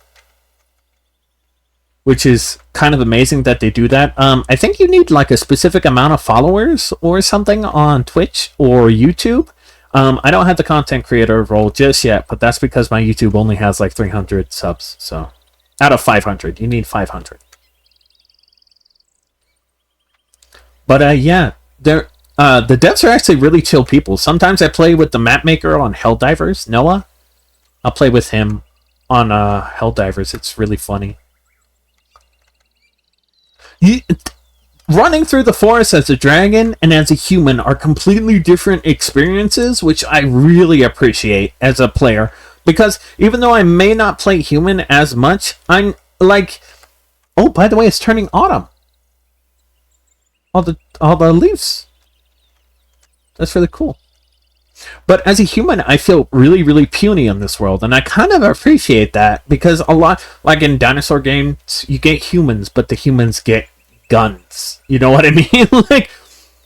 Which is kind of amazing that they do that. I think you need like a specific amount of followers or something on Twitch or YouTube. I don't have the content creator role just yet, but that's because my YouTube only has like 300 subs. So out of 500, you need 500. But yeah, the devs are actually really chill people. Sometimes I play with the map maker on Helldivers, Noah. I'll play with him on Helldivers. It's really funny. Running through the forest as a dragon and as a human are completely different experiences, which I really appreciate as a player. Because even though I may not play human as much, I'm like... Oh, by the way, it's turning autumn. All the leaves. That's really cool. But as a human, I feel really, really puny in this world, and I kind of appreciate that because a lot, like in dinosaur games, you get humans, but the humans get guns. You know what I mean? Like,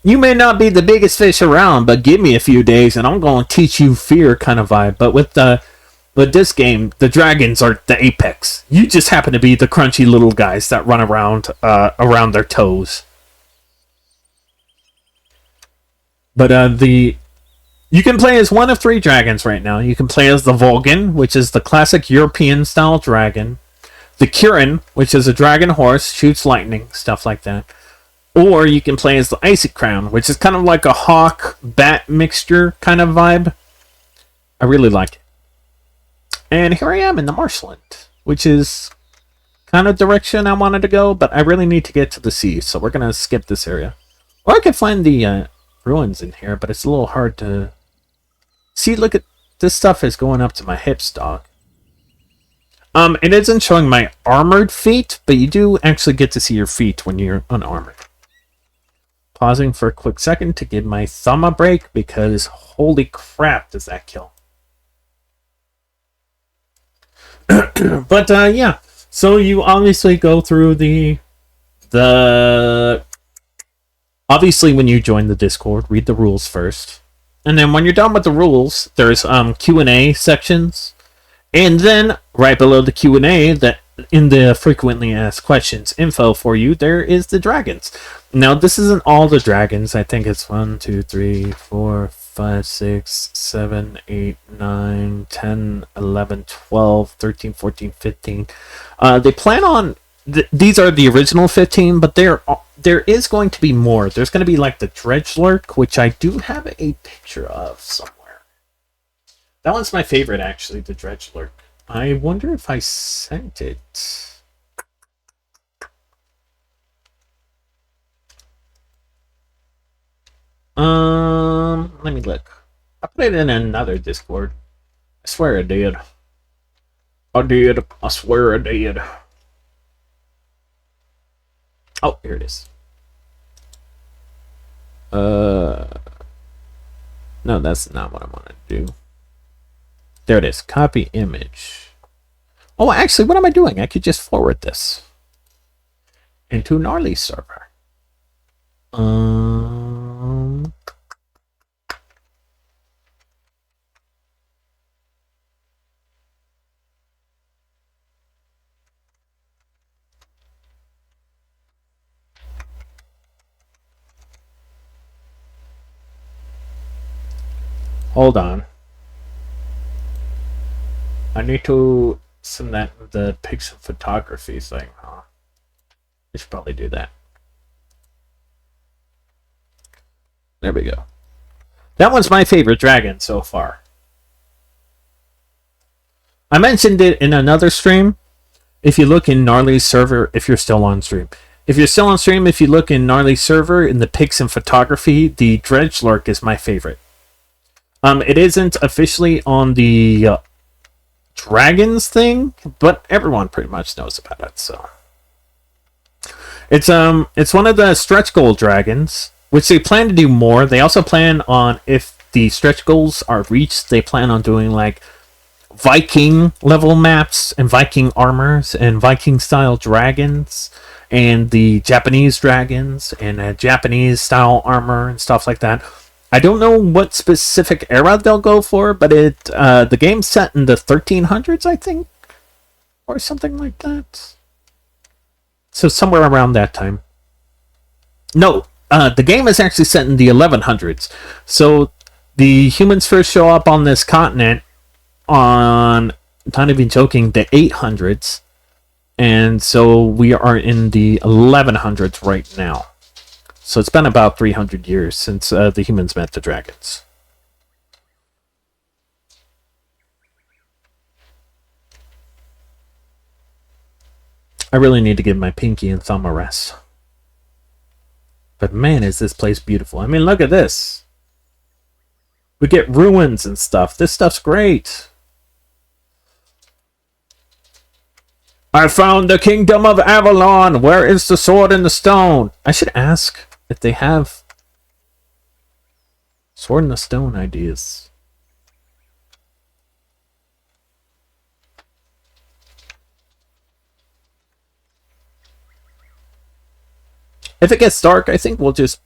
you may not be the biggest fish around, but give me a few days, and I'm going to teach you fear kind of vibe. But with this game, the dragons are the apex. You just happen to be the crunchy little guys that run around their toes. But you can play as one of three dragons right now. You can play as the Volgan, which is the classic European-style dragon. The Kirin, which is a dragon horse, shoots lightning, stuff like that. Or you can play as the Icy Crown, which is kind of like a hawk-bat mixture kind of vibe. I really like it. And here I am in the marshland, which is kind of direction I wanted to go, but I really need to get to the sea, so we're going to skip this area. Or I could find the ruins in here, but it's a little hard to... See, look at this stuff is going up to my hips, dog. It isn't showing my armored feet, but you do actually get to see your feet when you're unarmored. Pausing for a quick second to give my thumb a break, because holy crap does that kill. But, yeah. So you obviously go through the... Obviously, when you join the Discord, read the rules first. And then when you're done with the rules, there's Q&A sections. And then, right below the Q&A, that in the frequently asked questions info for you, there is the dragons. Now, this isn't all the dragons. I think it's 1, 2, 3, 4, 5, 6, 7, 8, 9, 10, 11, 12, 13, 14, 15. They plan on... these are the original 15, but there is going to be more. There's going to be like the Dredgelurk, which I do have a picture of somewhere. That one's my favorite, actually, the Dredgelurk. I wonder if I sent it. Let me look. I put it in another Discord. I swear I did. I swear I did. Oh, here it is. No, that's not what I want to do. There it is. Copy image. Oh, actually, what am I doing? I could just forward this into Gnarly server. Hold on. I need to send that the pixel photography thing, huh? I should probably do that. There we go. That one's my favorite dragon so far. I mentioned it in another stream. If you look in Gnarly's server, if you're still on stream. If you're still on stream, if you look in Gnarly's server, in the pics and photography, the Dredgelurk is my favorite. It isn't officially on the dragons thing, but everyone pretty much knows about it, so. It's one of the stretch goal dragons, which they plan to do more. They also plan on, if the stretch goals are reached, they plan on doing like Viking level maps and Viking armors and Viking style dragons and the Japanese dragons and Japanese style armor and stuff like that. I don't know what specific era they'll go for, but the game's set in the 1300s, I think, or something like that. So somewhere around that time. No, the game is actually set in the 1100s. So the humans first show up on this continent on, not even joking, the 800s. And so we are in the 1100s right now. So it's been about 300 years since the humans met the dragons. I really need to give my pinky and thumb a rest. But man, is this place beautiful. I mean, look at this. We get ruins and stuff. This stuff's great. I found the kingdom of Avalon. Where is the sword and the stone? I should ask if they have Sword in the Stone ideas. If it gets dark, I think we'll just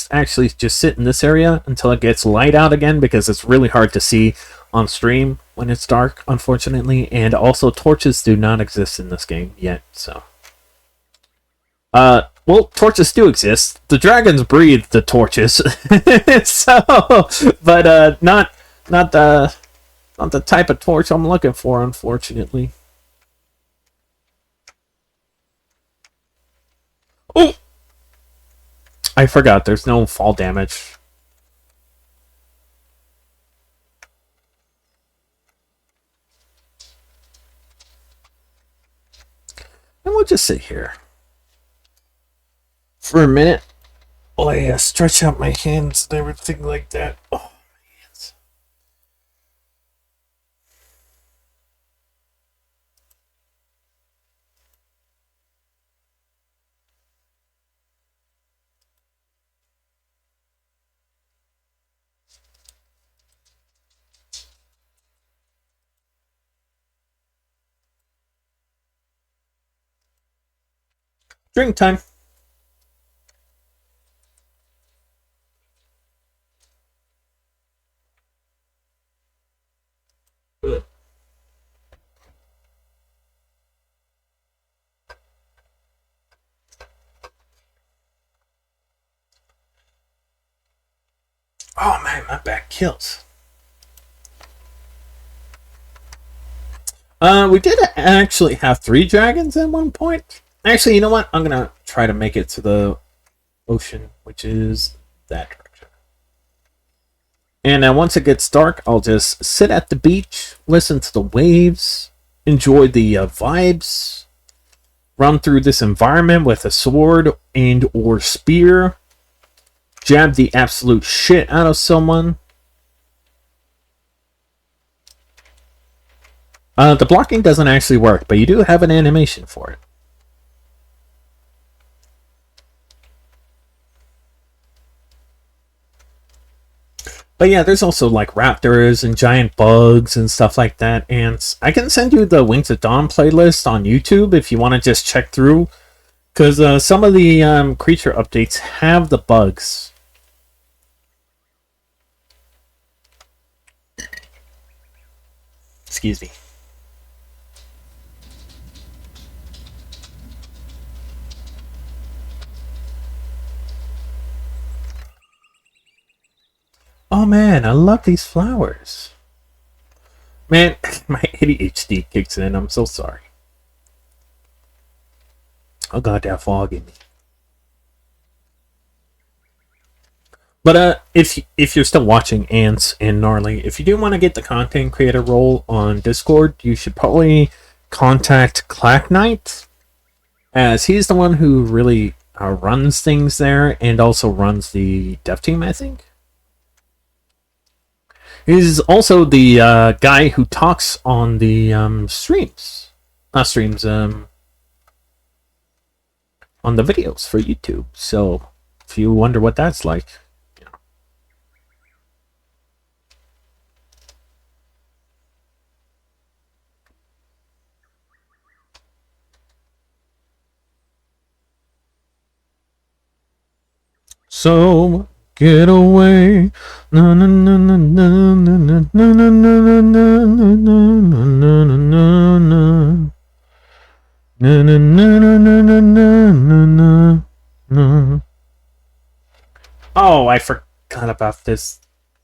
actually just sit in this area until it gets light out again, because it's really hard to see on stream when it's dark, unfortunately. And also, torches do not exist in this game yet, so. Well, torches do exist. The dragons breathe the torches, so, but not the type of torch I'm looking for, unfortunately. Oh, I forgot. There's no fall damage. And we'll just sit here for a minute while I stretch out my hands and everything like that. Oh, my hands. Drink time. Oh man, my back kills. We did actually have 3 dragons at one point. Actually, you know what? I'm gonna try to make it to the ocean, which is that direction. And then once it gets dark, I'll just sit at the beach, listen to the waves, enjoy the vibes, run through this environment with a sword and or spear, jab the absolute shit out of someone. The blocking doesn't actually work, but you do have an animation for it. But yeah, there's also like raptors and giant bugs and stuff like that. And I can send you the Wings of Dawn playlist on YouTube if you want to just check through. Because some of the creature updates have the bugs. Excuse me. Oh man, I love these flowers. Man, my ADHD kicks in. I'm so sorry. Oh god, that fog in me. But if you're still watching Ants and Gnarly, if you do want to get the content creator role on Discord, you should probably contact Clack Knight, as he's the one who really runs things there and also runs the dev team, I think. He's also the guy who talks on the streams. Not streams, on the videos for YouTube. So if you wonder what that's like, you know. So get away. No no no no no no no no no no no no no no no no. No no no no no no no no no. Oh, I forgot about this.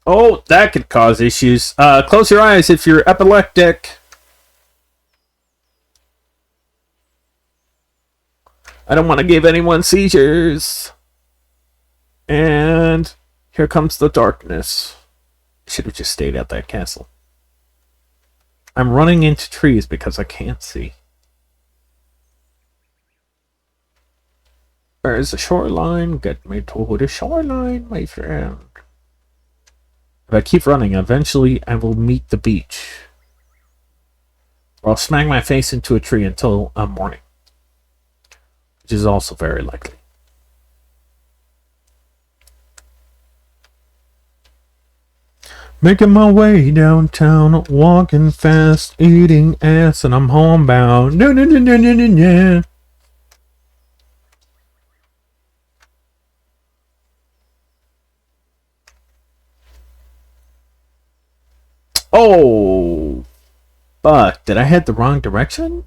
Oh, that could cause issues. Close your eyes if you're epileptic. I don't want to give anyone seizures. And here comes the darkness. Should have just stayed at that castle. I'm running into trees because I can't see. Where's the shoreline? Get me to the shoreline, my friend. If I keep running, eventually I will meet the beach. Or I'll smack my face into a tree until morning. Which is also very likely. Making my way downtown, walking fast, eating ass, and I'm homebound. No, no, no, no, no, no, no. Oh, fuck. Did I head the wrong direction?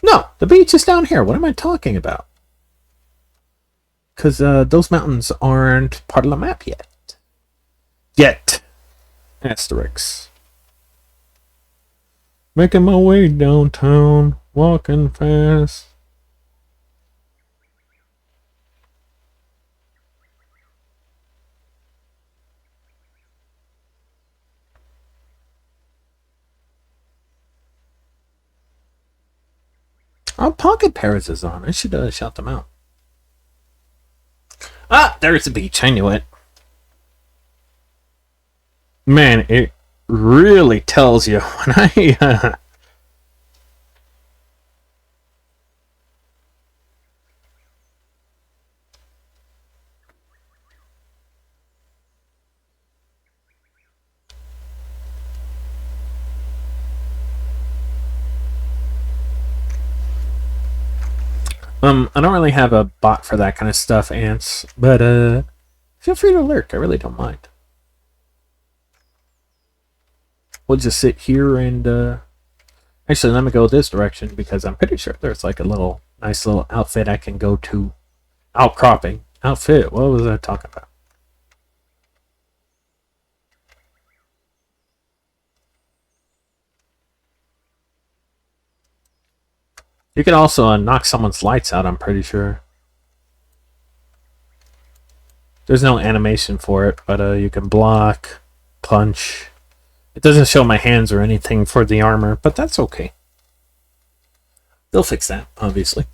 No, the beach is down here. What am I talking about? Because those mountains aren't part of the map yet. Asterix. Making my way downtown, walking fast. Oh, Pocket Paris is on. I should shout them out. Ah, there's the beach. I knew it. Man, it really tells you when I... I don't really have a bot for that kind of stuff, Ants, but feel free to lurk. I really don't mind. We'll just sit here and actually, let me go this direction because I'm pretty sure there's like a nice little outfit I can go to. Outcropping. Outfit. What was I talking about? You can also knock someone's lights out, I'm pretty sure. There's no animation for it, but you can block, punch. It doesn't show my hands or anything for the armor, but that's okay. They'll fix that, obviously.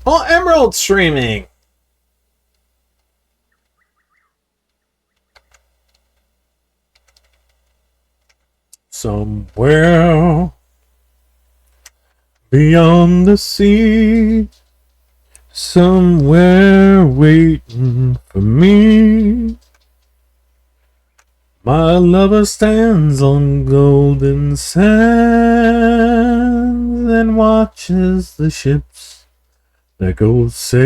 Oh, Emerald streaming! Somewhere beyond the sea, somewhere waiting for me, my lover stands on golden sands and watches the ships that go sailing.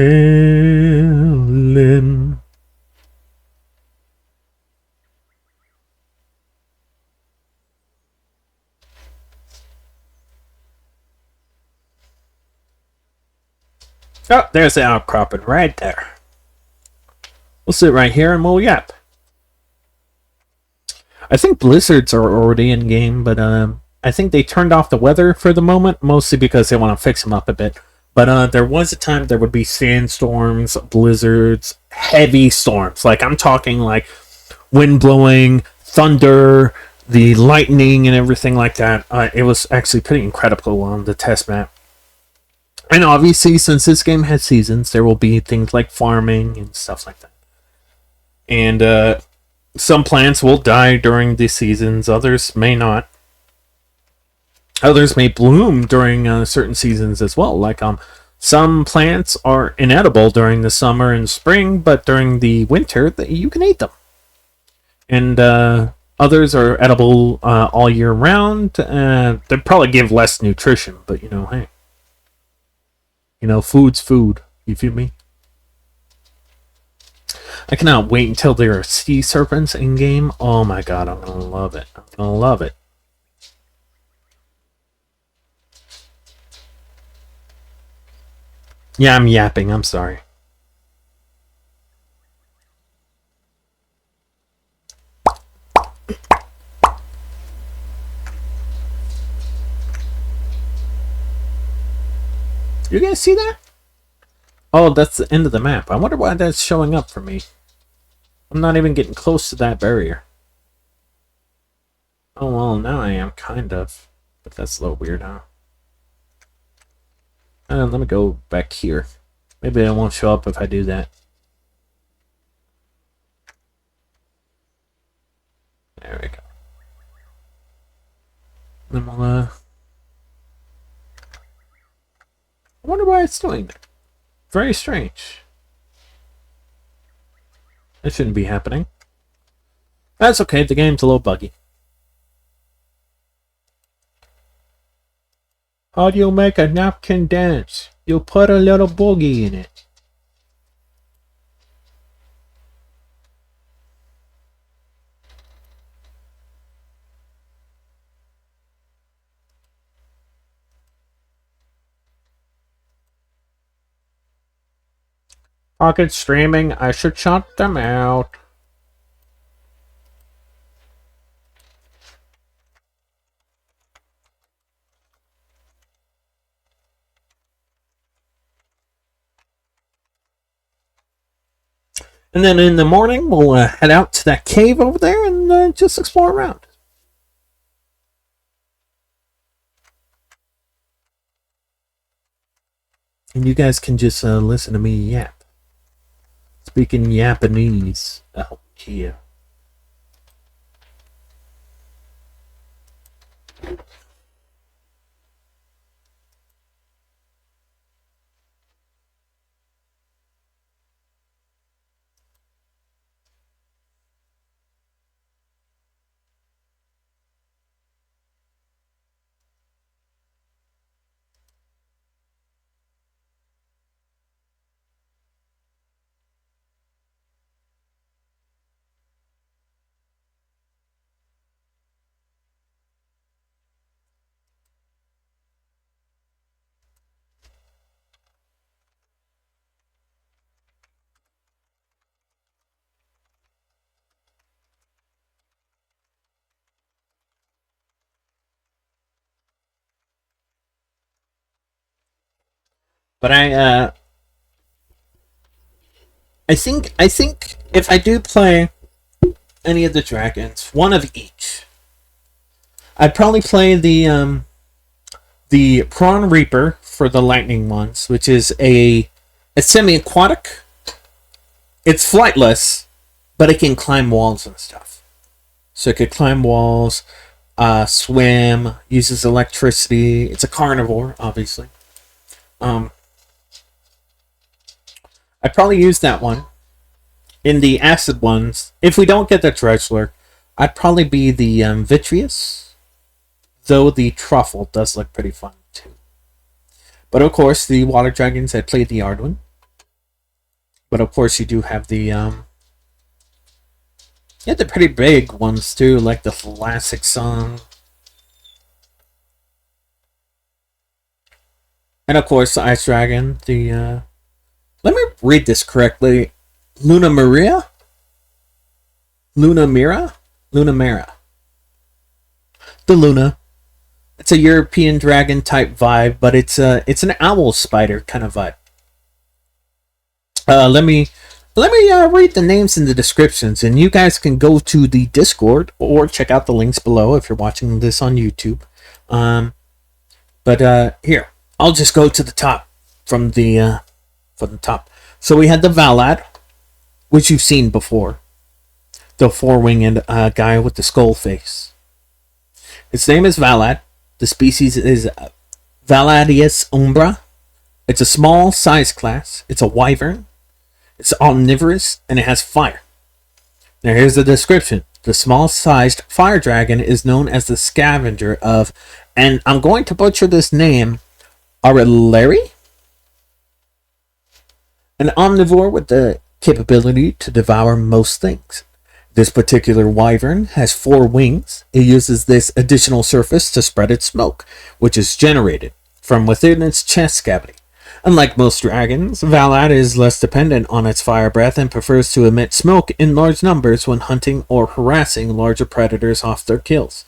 Oh, there's the outcropping right there. We'll sit right here and we'll yap. I think blizzards are already in game, but I think they turned off the weather for the moment, mostly because they want to fix them up a bit. But there was a time there would be sandstorms, blizzards, heavy storms. Like, I'm talking like wind blowing, thunder, the lightning, and everything like that. It was actually pretty incredible on the test map. And obviously, since this game has seasons, there will be things like farming and stuff like that. And some plants will die during the seasons, others may not. Others may bloom during certain seasons as well. Like some plants are inedible during the summer and spring, but during the winter, you can eat them. And others are edible all year round. They probably give less nutrition, but hey. Food's food. You feel me? I cannot wait until there are sea serpents in game. Oh my god, I'm gonna love it. I'm gonna love it. Yeah, I'm yapping. I'm sorry. You guys see that? Oh, that's the end of the map. I wonder why that's showing up for me. I'm not even getting close to that barrier. Oh, well, now I am, kind of. But that's a little weird, huh? Let me go back here. Maybe it won't show up if I do that. There we go. Then we'll, I wonder why it's doing that. Very strange. That shouldn't be happening. That's okay, the game's a little buggy. How do you make a napkin dance? You put a little boogie in it. Pocket streaming, I should shut them out. And then in the morning, we'll head out to that cave over there and just explore around. And you guys can just listen to me yap. Speaking Japanese. Oh, yeah. But I think if I do play any of the dragons, one of each, I'd probably play the Prawn Reaper for the lightning ones, which is a semi-aquatic. It's flightless, but it can climb walls and stuff. So it could climb walls, swim, uses electricity. It's a carnivore, obviously. I'd probably use that one. In the acid ones, if we don't get the Dredgeler, I'd probably be the Vitreous. Though the Truffle does look pretty fun too. But of course, the water dragons, I'd play the Arduin. But of course, you do have the the pretty big ones too, like the Thalassic Song. And of course, the Ice Dragon, the let me read this correctly. Luna Maria? Luna Mira? Luna Mara. The Luna. It's a European dragon type vibe, but it's an owl spider kind of vibe. Let me read the names in the descriptions, and you guys can go to the Discord or check out the links below if you're watching this on YouTube. But here, I'll just go to the top from the top. So we had the Valad, which you've seen before. The four-winged guy with the skull face. Its name is Valad. The species is Valadius umbra. It's a small size class. It's a wyvern. It's omnivorous, and it has fire. Now here's the description. The small-sized fire dragon is known as the scavenger of, and I'm going to butcher this name, Aurelari? An omnivore with the capability to devour most things. This particular wyvern has 4 wings. It uses this additional surface to spread its smoke, which is generated from within its chest cavity. Unlike most dragons, Valad is less dependent on its fire breath and prefers to emit smoke in large numbers when hunting or harassing larger predators off their kills.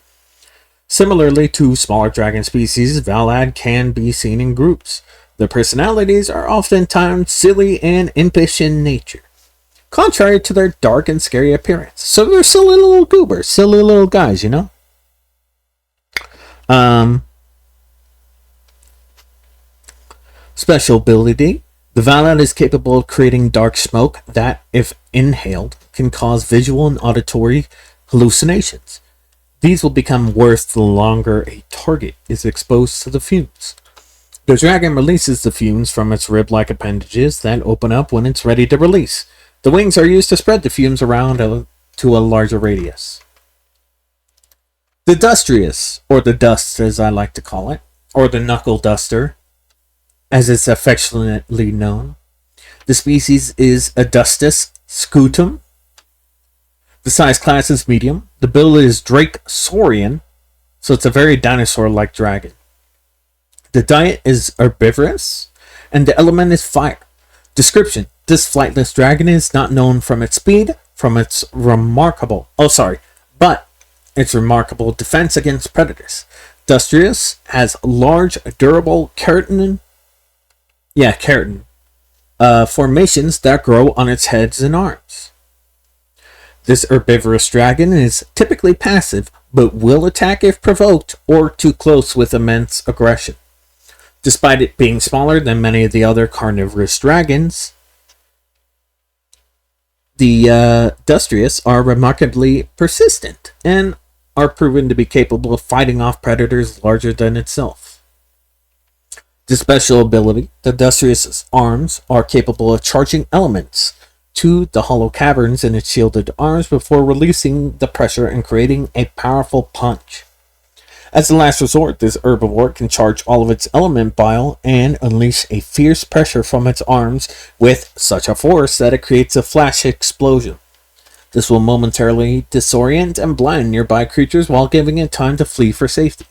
Similarly to smaller dragon species, Valad can be seen in groups. Their personalities are oftentimes silly and impish in nature, contrary to their dark and scary appearance. So they're silly little goobers, silly little guys, you know? Um, Special ability. The Valet is capable of creating dark smoke that, if inhaled, can cause visual and auditory hallucinations. These will become worse the longer a target is exposed to the fumes. The dragon releases the fumes from its rib-like appendages that open up when it's ready to release. The wings are used to spread the fumes around to a larger radius. The Dustrious, or the Dust as I like to call it, or the Knuckle Duster, as it's affectionately known. The species is Adustus scutum. The size class is medium. The build is Drakesaurian, so it's a very dinosaur-like dragon. The diet is herbivorous, and the element is fire. Description: this flightless dragon is not known from its speed, but its remarkable defense against predators. Dustrious has large, durable keratin formations that grow on its heads and arms. This herbivorous dragon is typically passive, but will attack if provoked or too close with immense aggression. Despite it being smaller than many of the other carnivorous dragons, the Dustrious are remarkably persistent and are proven to be capable of fighting off predators larger than itself. The special ability, the Dustrious's arms are capable of charging elements to the hollow caverns in its shielded arms before releasing the pressure and creating a powerful punch. As a last resort, this herbivore can charge all of its element bile and unleash a fierce pressure from its arms with such a force that it creates a flash explosion. This will momentarily disorient and blind nearby creatures while giving it time to flee for safety.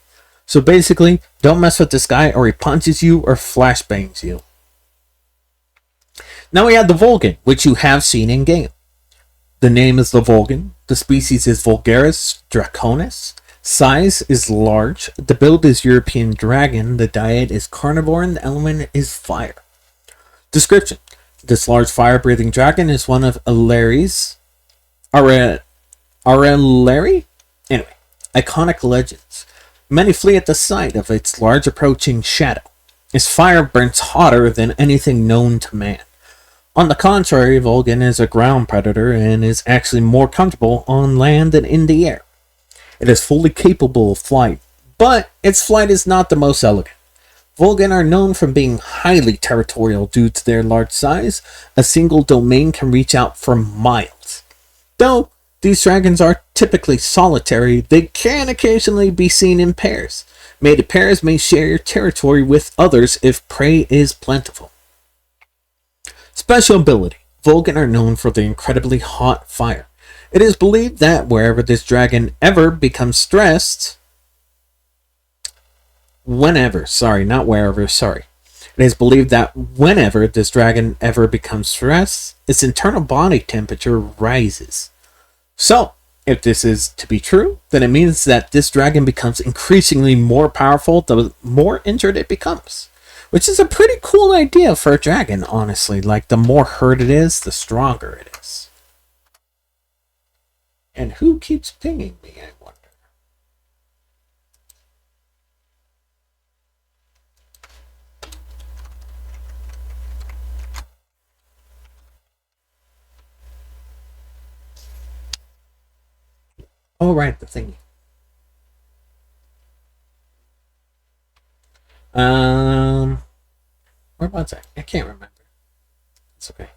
So basically, don't mess with this guy or he punches you or flashbangs you. Now we have the Volgan, which you have seen in game. The name is the Volgan. The species is Vulgaris draconis. Size is large. The build is European dragon. The diet is carnivore and the element is fire. Description: this large fire-breathing dragon is one of Aurelari's iconic legends. Many flee at the sight of its large approaching shadow. Its fire burns hotter than anything known to man. On the contrary, Volgan is a ground predator and is actually more comfortable on land than in the air. It is fully capable of flight, but its flight is not the most elegant. Volgan are known for being highly territorial due to their large size. A single domain can reach out for miles. Though these dragons are typically solitary, they can occasionally be seen in pairs. Mated pairs may share territory with others if prey is plentiful. Special ability: Volgan are known for their incredibly hot fire. It is believed that whenever this dragon ever becomes stressed, whenever this dragon ever becomes stressed, its internal body temperature rises. So, if this is to be true, then it means that this dragon becomes increasingly more powerful the more injured it becomes. Which is a pretty cool idea for a dragon, honestly. Like, the more hurt it is, the stronger it is. And who keeps pinging me, I wonder? Oh, right, the thingy. Where was I? I can't remember. It's okay.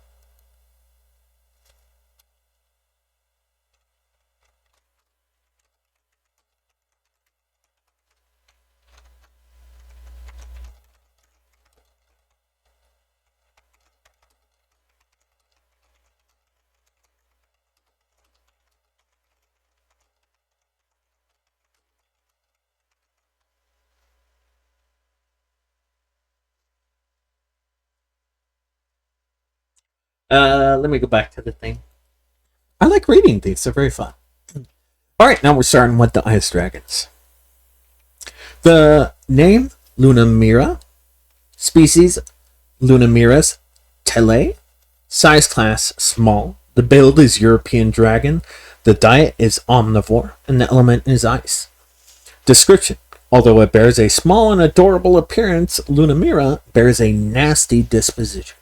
Let me go back to the thing. I like reading these, they're very fun. Alright, now we're starting with the ice dragons. The name, Lunamira. Species, Lunamiras tele. Size class, small. The build is European dragon. The diet is omnivore, and the element is ice. Description: Although it bears a small and adorable appearance, Lunamira bears a nasty disposition.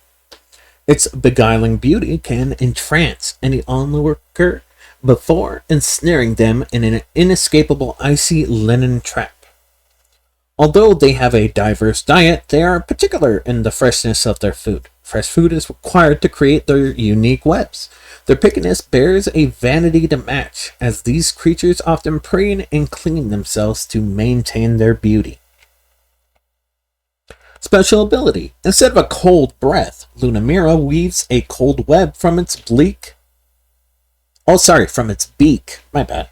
Its beguiling beauty can entrance any onlooker before ensnaring them in an inescapable icy linen trap. Although they have a diverse diet, they are particular in the freshness of their food. Fresh food is required to create their unique webs. Their pickiness bears a vanity to match, as these creatures often preen and clean themselves to maintain their beauty. Special ability. Instead of a cold breath, Lunamira weaves a cold web from its beak. My bad.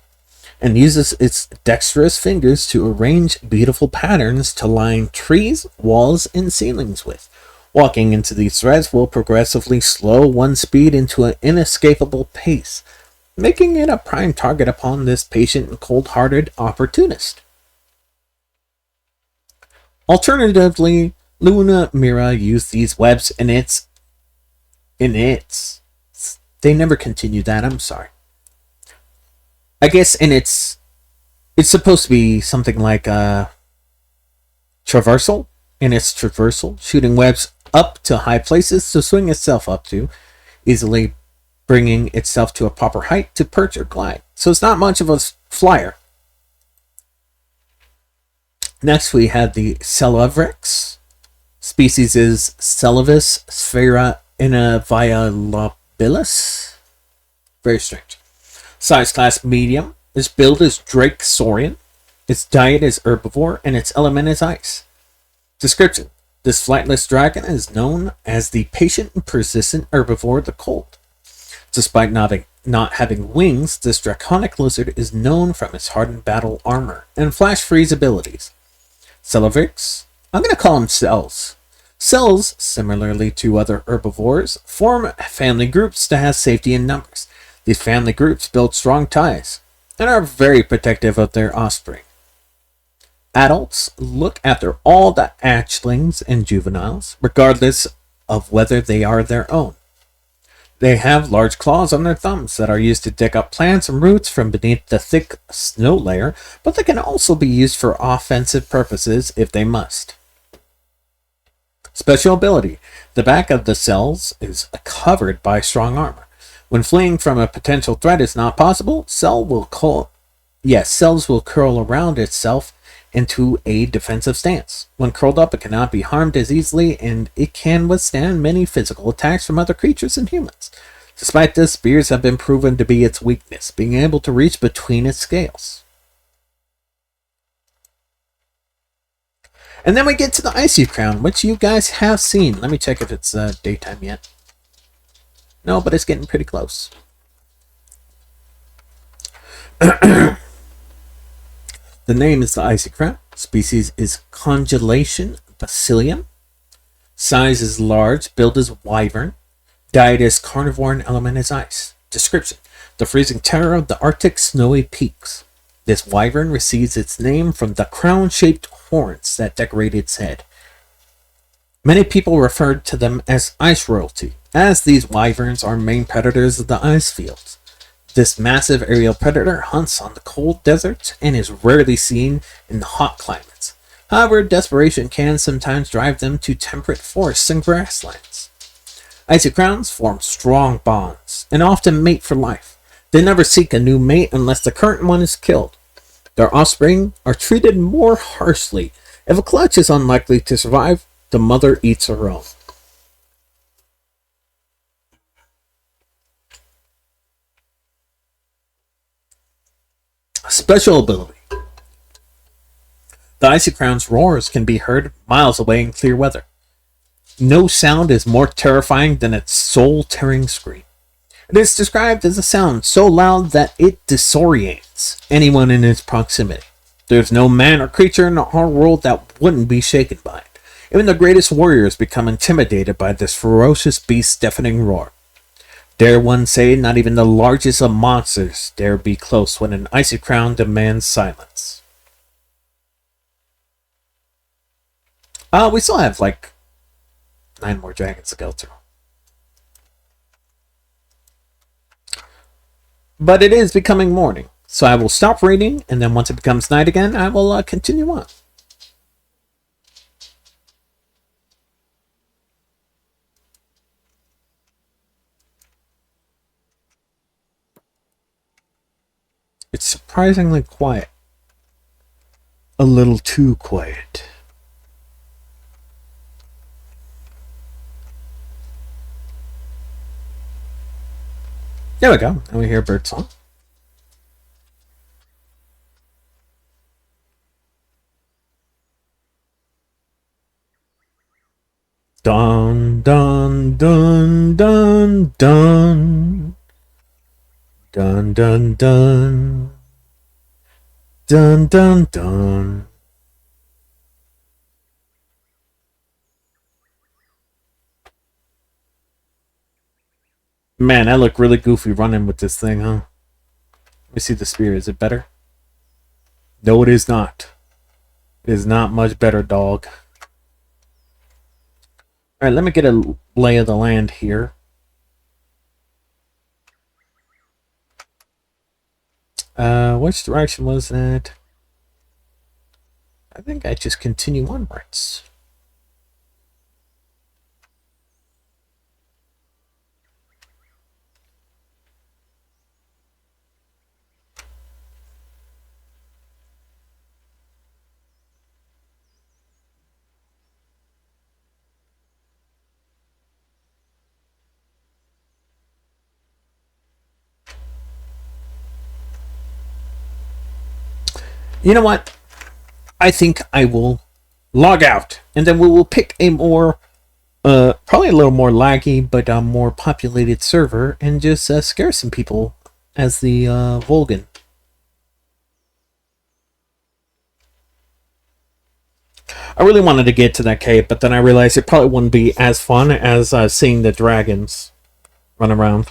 And uses its dexterous fingers to arrange beautiful patterns to line trees, walls, and ceilings with. Walking into these threads will progressively slow one's speed into an inescapable pace, making it a prime target upon this patient and cold-hearted opportunist. Alternatively, Lunamira used these webs in its... They never continued that, I'm sorry. I guess it's supposed to be something like traversal. In its traversal, shooting webs up to high places to swing itself up to, easily bringing itself to a proper height to perch or glide. So it's not much of a flyer. Next we have the Celovrix. Species is Celovis sphera inviolabilis. Very strange. Size class medium. Its build is Drake Saurian. Its diet is herbivore, and its element is ice. Description. This flightless dragon is known as the patient and persistent herbivore of the cold. Despite not having wings, this draconic lizard is known from its hardened battle armor and flash freeze abilities. Celovrix. I'm going to call them cells. Cells, similarly to other herbivores, form family groups to have safety in numbers. These family groups build strong ties and are very protective of their offspring. Adults look after all the hatchlings and juveniles, regardless of whether they are their own. They have large claws on their thumbs that are used to dig up plants and roots from beneath the thick snow layer, but they can also be used for offensive purposes if they must. Special ability. The back of the cells is covered by strong armor. When fleeing from a potential threat is not possible, cells will curl around itself into a defensive stance. When curled up, it cannot be harmed as easily, and it can withstand many physical attacks from other creatures and humans. Despite this, spears have been proven to be its weakness, being able to reach between its scales. And then we get to the Icy Crown, which you guys have seen. Let me check if it's daytime yet. No, but it's getting pretty close. The name is the Icy Crown. Species is Congelation Bacillium. Size is large. Build is wyvern. Diet is carnivore and element is ice. Description. The freezing terror of the Arctic snowy peaks. This wyvern receives its name from the crown-shaped horns that decorate its head. Many people referred to them as ice royalty, as these wyverns are main predators of the ice fields. This massive aerial predator hunts on the cold deserts and is rarely seen in the hot climates. However, desperation can sometimes drive them to temperate forests and grasslands. Icy crowns form strong bonds and often mate for life. They never seek a new mate unless the current one is killed. Their offspring are treated more harshly. If a clutch is unlikely to survive, the mother eats her own. Special ability. The Icy Crown's roars can be heard miles away in clear weather. No sound is more terrifying than its soul-tearing scream. It is described as a sound so loud that it disorients anyone in its proximity. There's no man or creature in our world that wouldn't be shaken by it. Even the greatest warriors become intimidated by this ferocious beast's deafening roar. Dare one say not even the largest of monsters dare be close when an Icy Crown demands silence. We still have like 9 more dragons to go through. But it is becoming morning. So I will stop reading, and then once it becomes night again, I will continue on. It's surprisingly quiet. A little too quiet. There we go. And we hear a bird song. Dun dun dun dun dun. Dun dun dun. Dun dun dun. Man, I look really goofy running with this thing, huh? Let me see the spear. Is it better? No, it is not. It is not much better, dog. Alright, let me get a lay of the land here. Which direction was that? I think I just continue onwards. You know what? I think I will log out, and then we will pick a more, probably a little more laggy, but a more populated server, and just scare some people as the Volgan. I really wanted to get to that cave, but then I realized it probably wouldn't be as fun as seeing the dragons run around.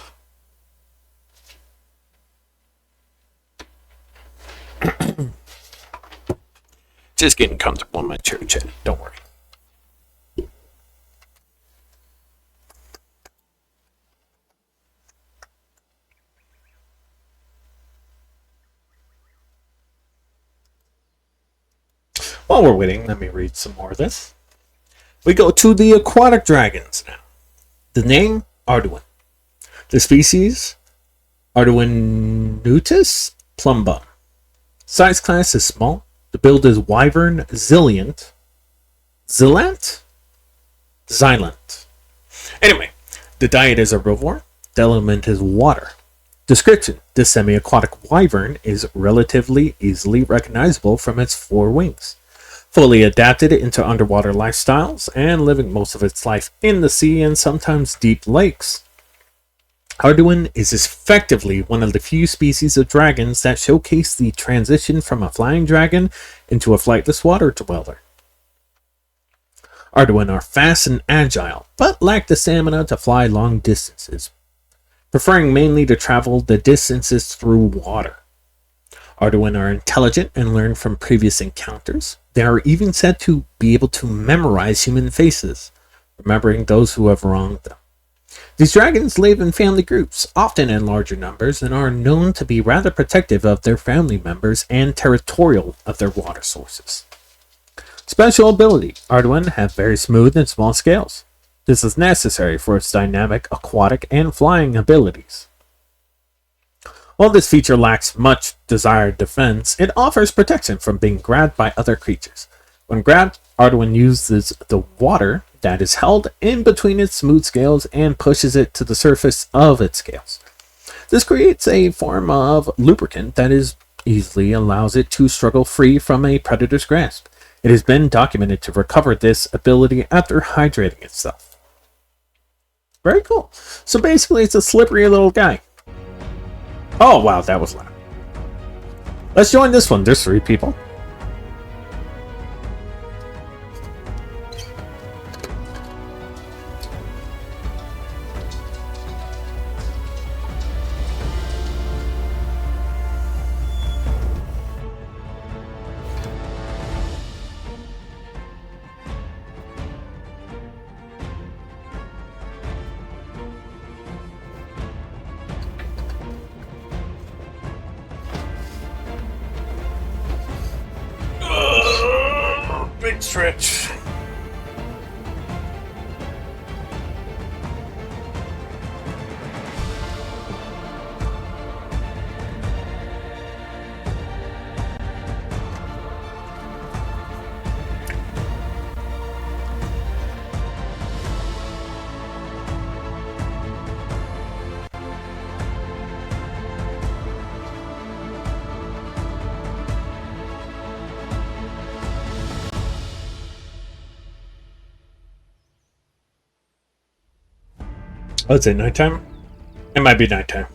Just getting comfortable in my chair, chat. Don't worry. While we're waiting, let me read some more of this. We go to the aquatic dragons now. The name, Arduin. The species, Arduinutus plumbum. Size class is small. The build is Wyvern Zilliant. Zillant? Xylent. Anyway, the diet is herbivore. The element is water. Description. This semi-aquatic wyvern is relatively easily recognizable from its 4 wings. Fully adapted into underwater lifestyles and living most of its life in the sea and sometimes deep lakes. Arduin is effectively one of the few species of dragons that showcase the transition from a flying dragon into a flightless water dweller. Arduin are fast and agile, but lack the stamina to fly long distances, preferring mainly to travel the distances through water. Arduin are intelligent and learn from previous encounters. They are even said to be able to memorize human faces, remembering those who have wronged them. These dragons live in family groups, often in larger numbers, and are known to be rather protective of their family members and territorial of their water sources. Special ability. Arduin have very smooth and small scales. This is necessary for its dynamic, aquatic, and flying abilities. While this feature lacks much desired defense, it offers protection from being grabbed by other creatures. When grabbed, Arduin uses the water that is held in between its smooth scales and pushes it to the surface of its scales. This creates a form of lubricant that easily allows it to struggle free from a predator's grasp. It has been documented to recover this ability after hydrating itself. Very cool. So basically it's a slippery little guy. Oh wow, that was loud. Let's join this one. There's 3 people. big stretch. Oh, is it nighttime? It might be nighttime.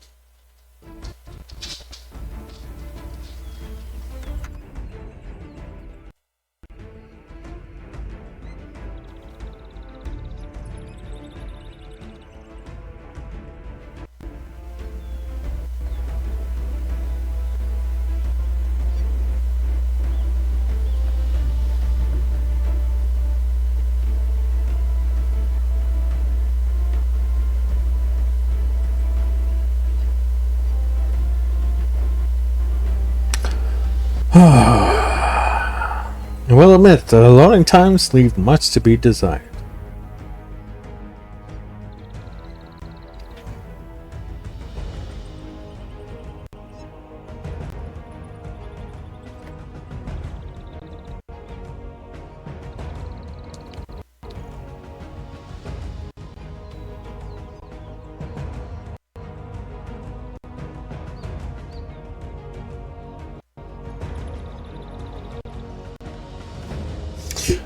I will admit, the loading times leave much to be desired.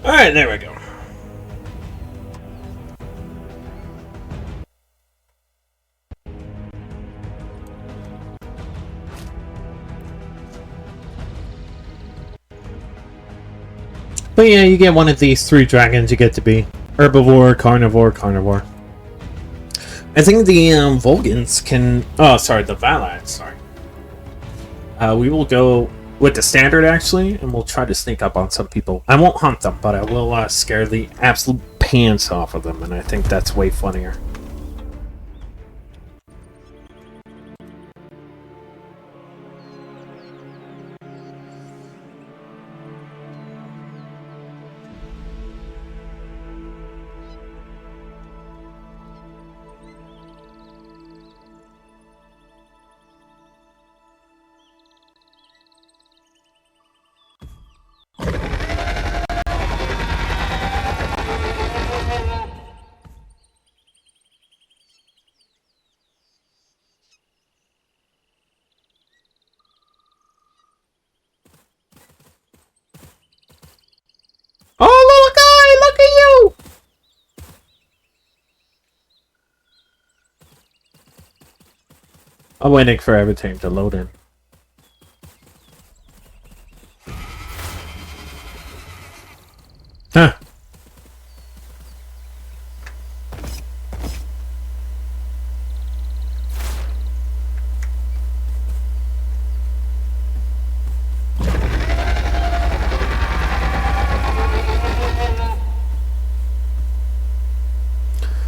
Alright, there we go. But yeah, you get one of these 3 dragons. You get to be herbivore, carnivore, carnivore. I think the Volgans can... Oh, sorry, the Valads, sorry. We will go with the standard, actually, and we'll try to sneak up on some people. I won't hunt them, but I will scare the absolute pants off of them, and I think that's way funnier. Oh, little guy, look at you! I'm waiting for everything to load in. Huh.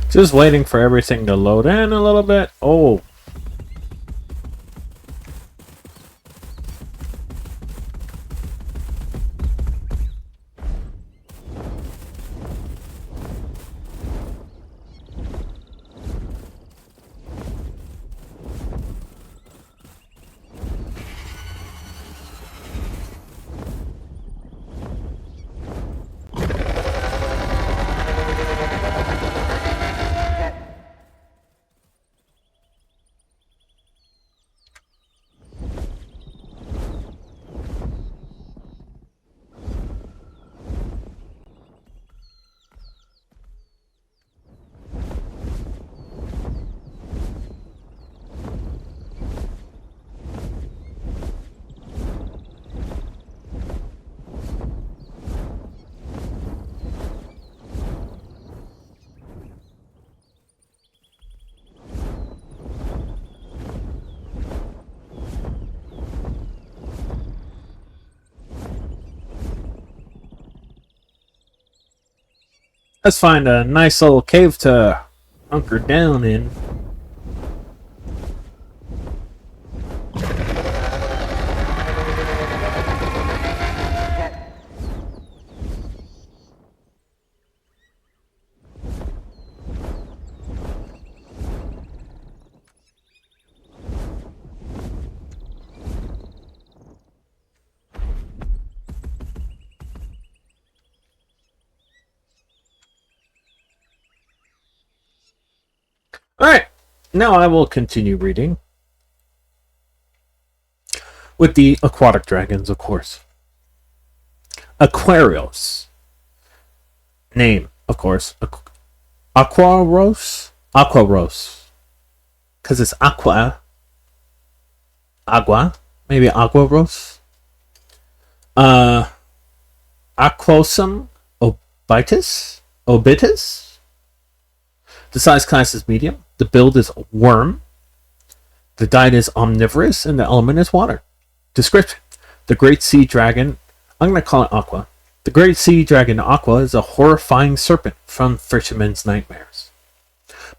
Just waiting for everything to load in a little bit. Oh. Let's find a nice little cave to hunker down in. Now I will continue reading with the aquatic dragons, of course. Aquarios. Name, of course. Aquaros. Aquaros. Because it's agua. Maybe Aquaros. Aquosum obitus. The size class is medium. The build is worm. The diet is omnivorous, and the element is water. Description. The Great Sea Dragon. I'm going to call it Aqua. The Great Sea Dragon Aqua is a horrifying serpent from fishermen's nightmares.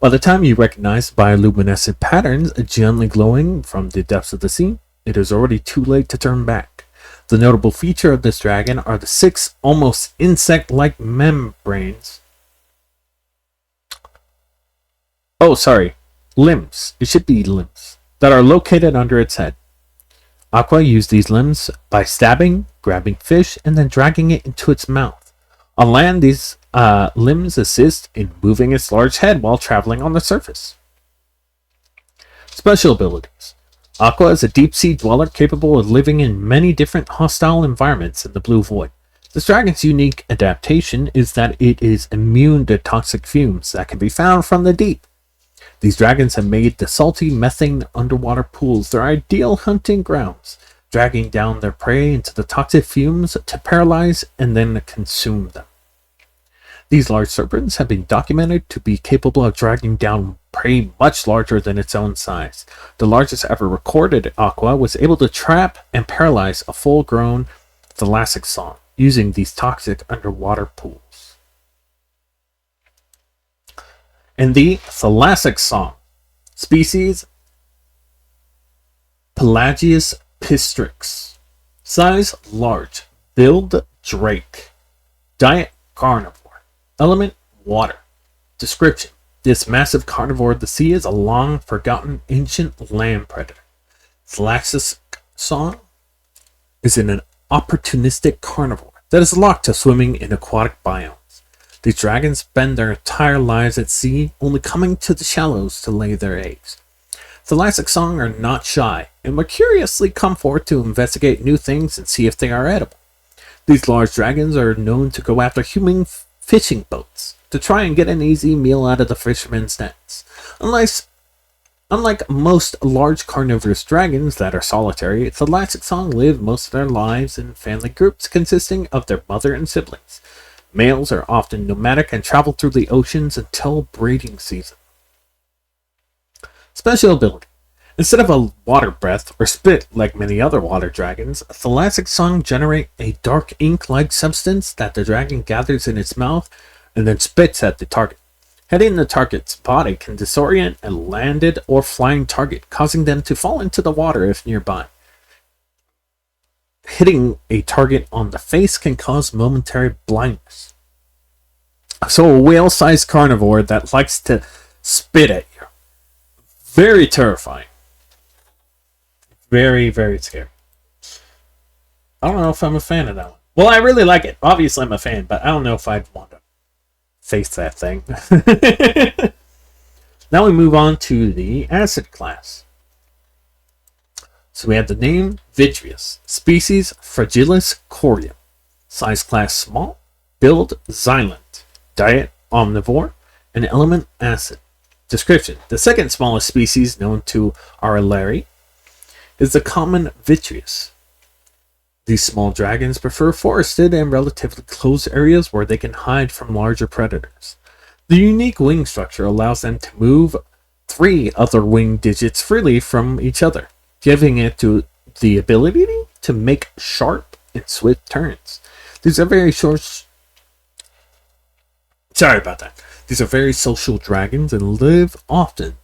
By the time you recognize bioluminescent patterns gently glowing from the depths of the sea, it is already too late to turn back. The notable feature of this dragon are the 6 almost insect-like membranes. Limbs. It should be limbs. That are located under its head. Aqua used these limbs by stabbing, grabbing fish, and then dragging it into its mouth. On land, these limbs assist in moving its large head while traveling on the surface. Special abilities. Aqua is a deep-sea dweller capable of living in many different hostile environments in the blue void. This dragon's unique adaptation is that it is immune to toxic fumes that can be found from the deep. These dragons have made the salty methane underwater pools their ideal hunting grounds, dragging down their prey into the toxic fumes to paralyze and then consume them. These large serpents have been documented to be capable of dragging down prey much larger than its own size. The largest ever recorded Aqua was able to trap and paralyze a full-grown thalassic song using these toxic underwater pools. And the thalassic song, species Pelagius pistrix, size large, build drake, diet carnivore, element water. Description: this massive carnivore of the sea is a long forgotten ancient land predator. Thalassic song is an opportunistic carnivore that is locked to swimming in aquatic biomes. These dragons spend their entire lives at sea, only coming to the shallows to lay their eggs. Thalassic song are not shy, and will curiously come forth to investigate new things and see if they are edible. These large dragons are known to go after human fishing boats, to try and get an easy meal out of the fishermen's nets. Unlike most large carnivorous dragons that are solitary, Thalassic song live most of their lives in family groups consisting of their mother and siblings. Males are often nomadic and travel through the oceans until breeding season. Special ability. Instead of a water breath or spit like many other water dragons, Thalassic song generate a dark ink-like substance that the dragon gathers in its mouth and then spits at the target. Hitting the target's body can disorient a landed or flying target, causing them to fall into the water if nearby. Hitting a target on the face can cause momentary blindness. So a whale-sized carnivore that likes to spit at you. Very terrifying. Very, very scary. I don't know if I'm a fan of that one. Well, I really like it. Obviously, I'm a fan, but I don't know if I'd want to face that thing. Now we move on to the acid class. So we have the name Vitreous, species Fragilis corium, size class small, build xylem, diet omnivore, and element acid. Description: the second smallest species known to Arillary is the common Vitreous. These small dragons prefer forested and relatively closed areas where they can hide from larger predators. The unique wing structure allows them to move 3 other wing digits freely from each other, giving it to the ability to make sharp and swift turns. These are very These are very social dragons and live often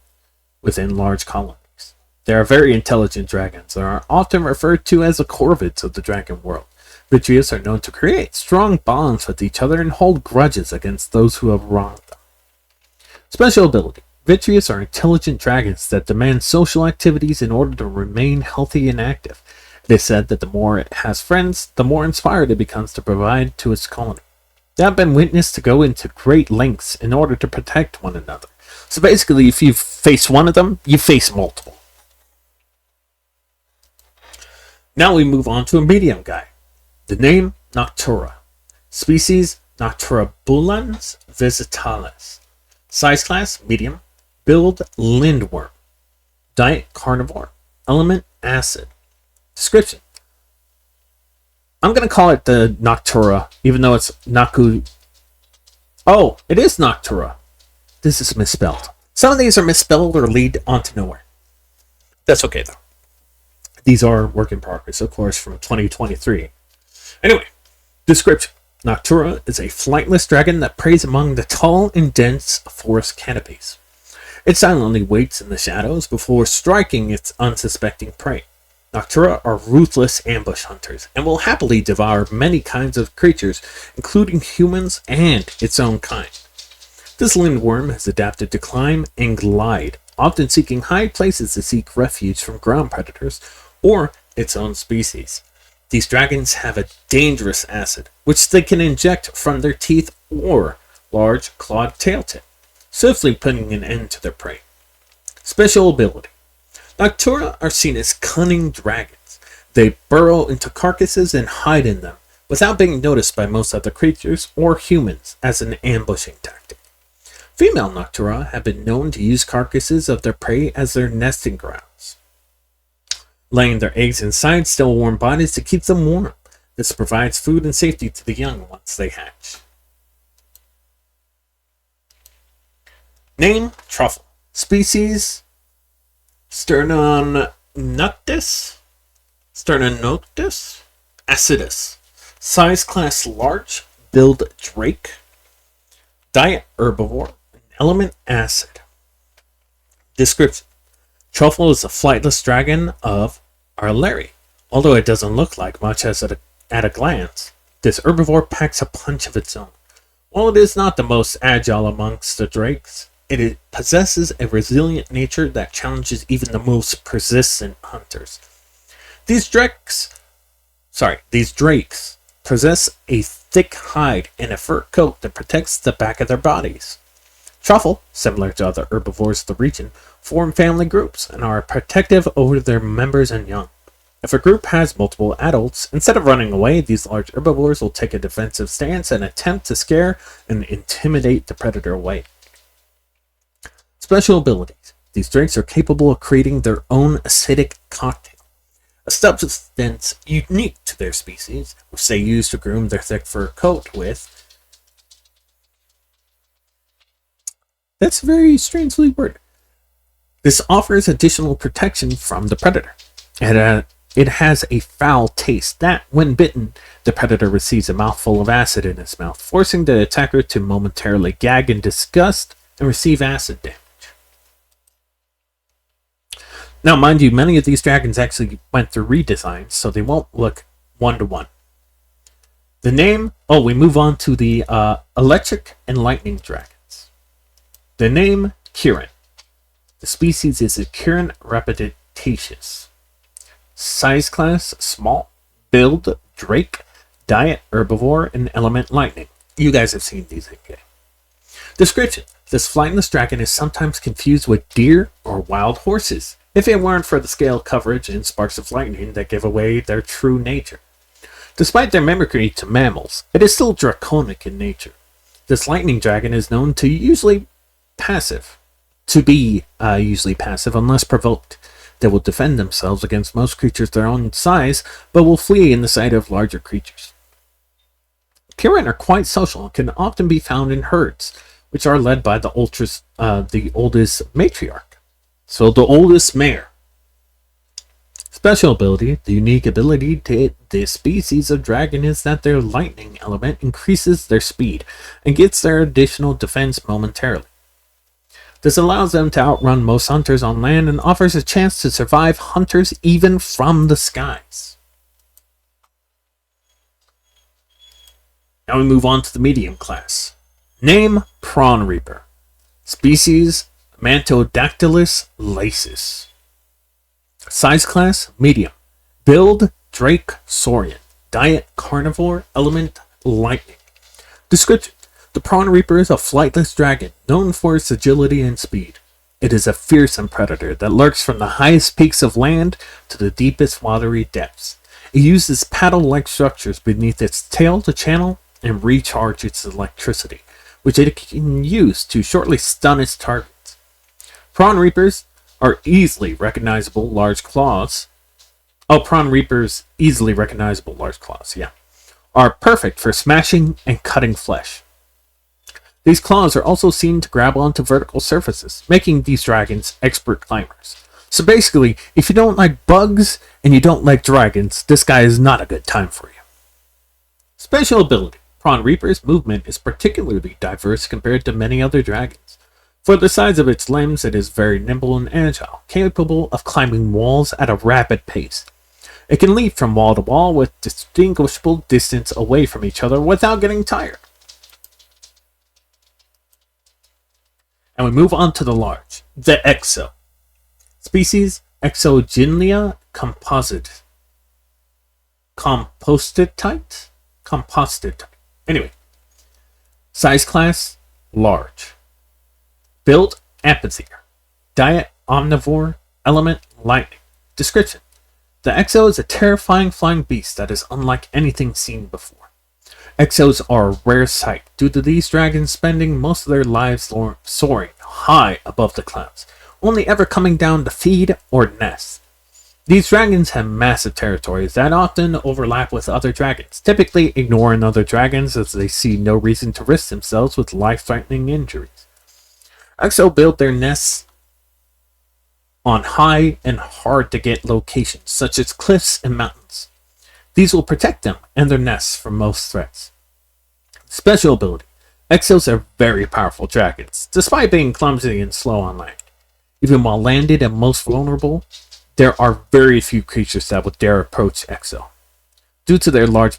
within large colonies. They are very intelligent dragons and are often referred to as the corvids of the dragon world. Vitreous are known to create strong bonds with each other and hold grudges against those who have wronged them. Special ability. Vitreous are intelligent dragons that demand social activities in order to remain healthy and active. It is said that the more it has friends, the more inspired it becomes to provide to its colony. They have been witnessed to go into great lengths in order to protect one another. So basically, if you face one of them, you face multiple. Now we move on to a medium guy. The name, Noctura. Species, Nocturabulans visitalis. Size class, medium. Build, lindworm. Diet, carnivore. Element, acid. Description. I'm going to call it the Noctura, even though it's Naku. Oh, it is Noctura. This is misspelled. Some of these are misspelled or lead onto nowhere. That's okay, though. These are work in progress, of course, from 2023. Anyway, description. Noctura is a flightless dragon that preys among the tall and dense forest canopies. It silently waits in the shadows before striking its unsuspecting prey. Noctura are ruthless ambush hunters and will happily devour many kinds of creatures, including humans and its own kind. This lindworm has adapted to climb and glide, often seeking high places to seek refuge from ground predators or its own species. These dragons have a dangerous acid, which they can inject from their teeth or large clawed tail tip, swiftly putting an end to their prey. Special ability. Noctura are seen as cunning dragons. They burrow into carcasses and hide in them, without being noticed by most other creatures or humans as an ambushing tactic. Female Noctura have been known to use carcasses of their prey as their nesting grounds, laying their eggs inside still warm bodies to keep them warm. This provides food and safety to the young once they hatch. Name, Truffle. Species, Sternonoctus, acidus. Size class large. Build drake. Diet herbivore. Element acid. Description. Truffle is a flightless dragon of Arleri. Although it doesn't look like much at a glance, this herbivore packs a punch of its own. While it is not the most agile amongst the drakes, it possesses a resilient nature that challenges even the most persistent hunters. These drakes possess a thick hide and a fur coat that protects the back of their bodies. Truffle, similar to other herbivores of the region, form family groups and are protective over their members and young. If a group has multiple adults, instead of running away, these large herbivores will take a defensive stance and attempt to scare and intimidate the predator away. Special abilities. These drakes are capable of creating their own acidic cocktail, a substance unique to their species, which they use to groom their thick fur coat with. That's very strangely worded. This offers additional protection from the predator. It has a foul taste that, when bitten, the predator receives a mouthful of acid in its mouth, forcing the attacker to momentarily gag in disgust and receive acid damage. Now, mind you, many of these dragons actually went through redesigns, so they won't look one-to-one. The name... Oh, we move on to the electric and lightning dragons. The name, Kirin. The species is a Kirin rapiditaceus. Size class, small. Build, drake. Diet, herbivore, and element, lightning. You guys have seen these in game. Description. This flightless dragon is sometimes confused with deer or wild horses, if it weren't for the scale coverage and sparks of lightning that give away their true nature. Despite their mimicry to mammals, it is still draconic in nature. This lightning dragon is known to be usually passive unless provoked. They will defend themselves against most creatures their own size, but will flee in the sight of larger creatures. Kirin are quite social and can often be found in herds, which are led by the oldest matriarch. So the oldest mare. Special ability. The unique ability to this species of dragon is that their lightning element increases their speed and gets their additional defense momentarily. This allows them to outrun most hunters on land and offers a chance to survive hunters even from the skies. Now we move on to the medium class. Name, Prawn Reaper. Species, Mantodactylus lacis. Size class, medium. Build, drake, saurian. Diet, carnivore. Element, lightning. Description: the Prawn Reaper is a flightless dragon known for its agility and speed. It is a fearsome predator that lurks from the highest peaks of land to the deepest watery depths. It uses paddle-like structures beneath its tail to channel and recharge its electricity, which it can use to shortly stun its targets. Prawn Reapers are easily recognizable large claws. Prawn Reapers easily recognizable large claws, are perfect for smashing and cutting flesh. These claws are also seen to grab onto vertical surfaces, making these dragons expert climbers. So basically, if you don't like bugs and you don't like dragons, this guy is not a good time for you. Special ability: Prawn Reaper's movement is particularly diverse compared to many other dragons. For the size of its limbs, it is very nimble and agile, capable of climbing walls at a rapid pace. It can leap from wall to wall with distinguishable distance away from each other without getting tired. And we move on to the large, the Exo. Species: Exogynia compositite. Anyway. Size class: large. Build: amphitheater. Diet: omnivore. Element: lightning. Description: the Exo is a terrifying flying beast that is unlike anything seen before. Exos are a rare sight due to these dragons spending most of their lives soaring high above the clouds, only ever coming down to feed or nest. These dragons have massive territories that often overlap with other dragons, typically ignoring other dragons as they see no reason to risk themselves with life-threatening injuries. Exo build their nests on high and hard-to-get locations, such as cliffs and mountains. These will protect them and their nests from most threats. Special ability: Exos are very powerful dragons, despite being clumsy and slow on land. Even while landed and most vulnerable, there are very few creatures that would dare approach Exo. Due to their large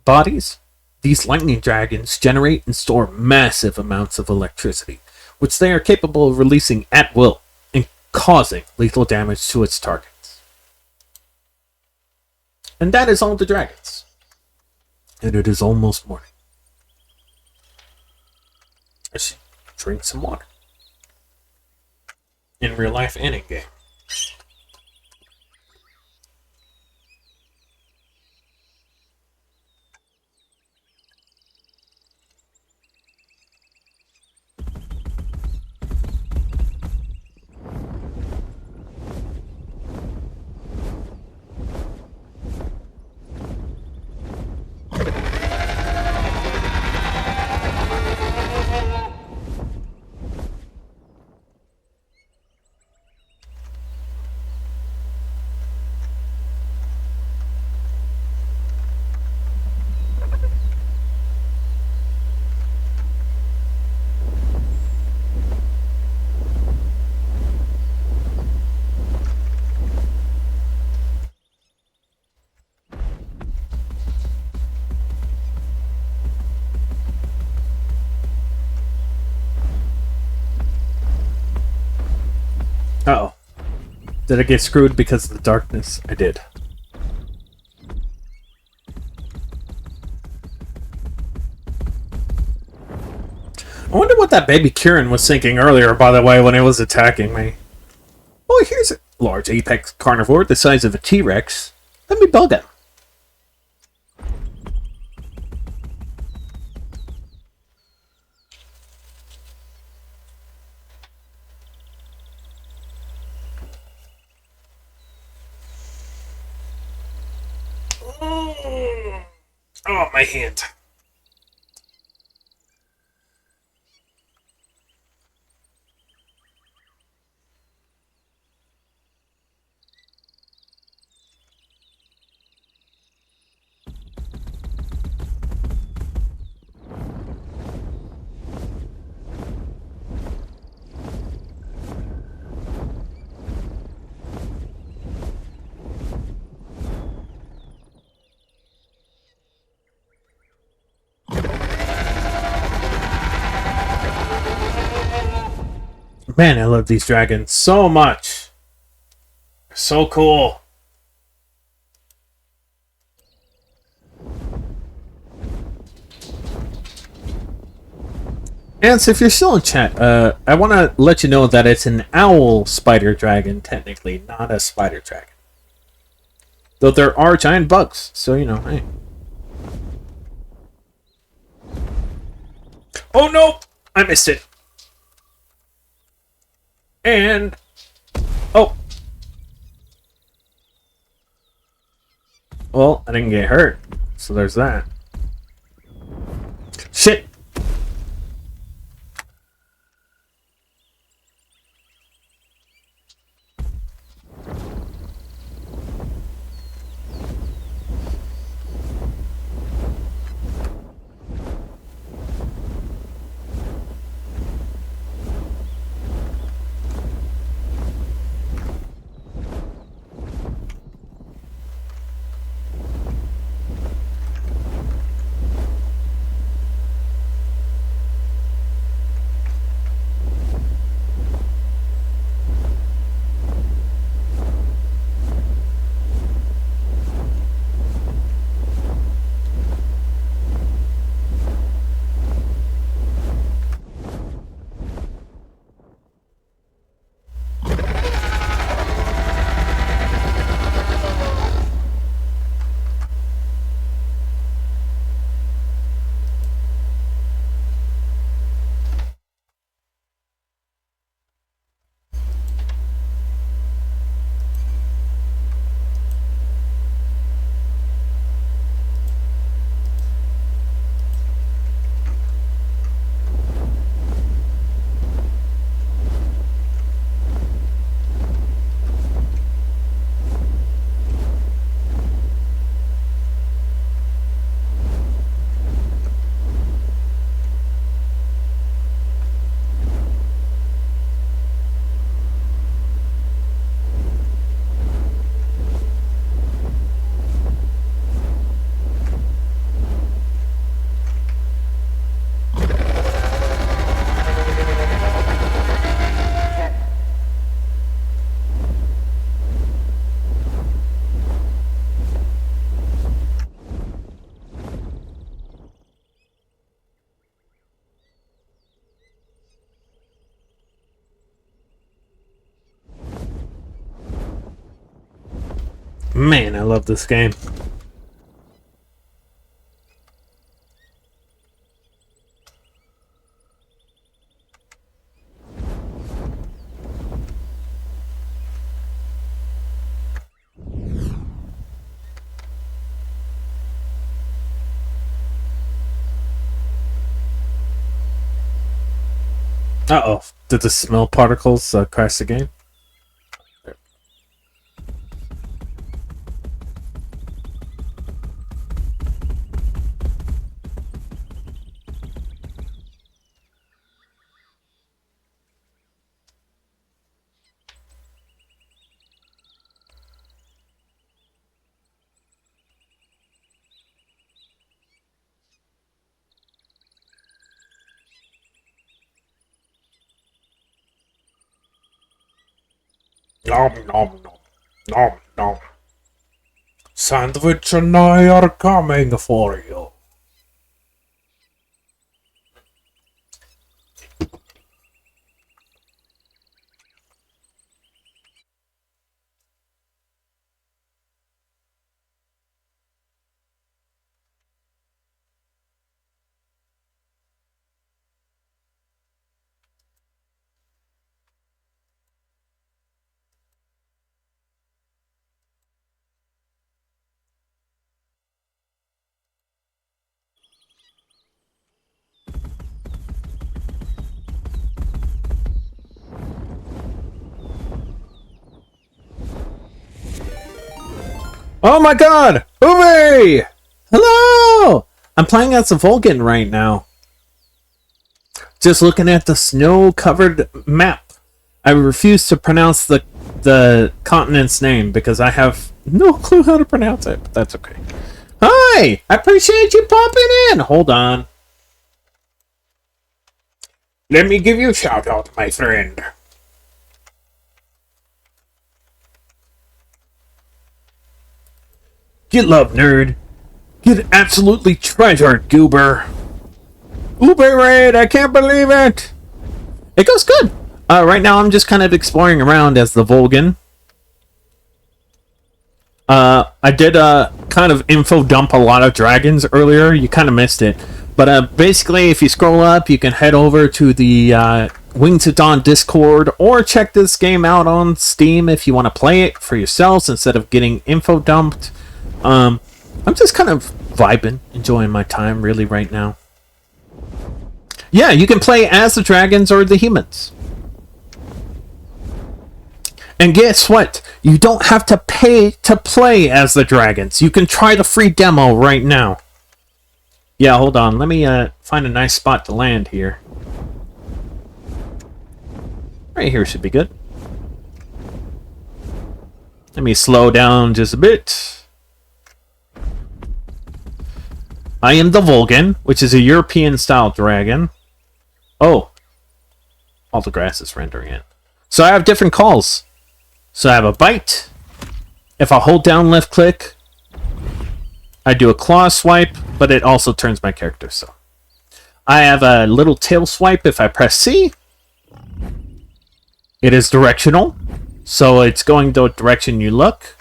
bodies, these lightning dragons generate and store massive amounts of electricity, which they are capable of releasing at will and causing lethal damage to its targets. And that is all the dragons. And it is almost morning. I should drink some water. In real life and in game. Uh-oh. Did I get screwed because of the darkness? I did. I wonder what that baby Kieran was thinking earlier, by the way, when it was attacking me. Oh, here's a large apex carnivore the size of a T-Rex. Let me bug him. Oh, my hand. Man, I love these dragons so much. They're so cool. And so if you're still in chat, I want to let you know that it's an owl spider dragon, technically, not a spider dragon. Though there are giant bugs, so you know, hey. Oh no! I missed it. And... oh. Well, I didn't get hurt, so there's that. Shit! Man, I love this game. Uh-oh. Did the smell particles crash the game? Nom nom nom. Nom nom. Sandwich and I are coming for you. Oh my god! Hooray! Hello! I'm playing as a Vulcan right now. Just looking at the snow-covered map. I refuse to pronounce the continent's name because I have no clue how to pronounce it, but that's okay. Hi! I appreciate you popping in! Hold on. Let me give you a shout-out, my friend. Get love, nerd. Get absolutely treasured, goober. Uber raid! I can't believe it! It goes good! Right now I'm just kind of exploring around as the Volgan. I did kind of info dump a lot of dragons earlier. You kind of missed it. But basically, if you scroll up, you can head over to the Yapping Til Dawn Discord, or check this game out on Steam if you want to play it for yourselves instead of getting info dumped. I'm just kind of vibing, enjoying my time really right now. Yeah, you can play as the dragons or the humans. And guess what? You don't have to pay to play as the dragons. You can try the free demo right now. Yeah, hold on. Let me find a nice spot to land here. Right here should be good. Let me slow down just a bit. I am the Volgan, which is a European-style dragon. Oh. All the grass is rendering in. So I have different calls. So I have a bite. If I hold down left click, I do a claw swipe, but it also turns my character. So I have a little tail swipe if I press C. It is directional, so it's going the direction you look.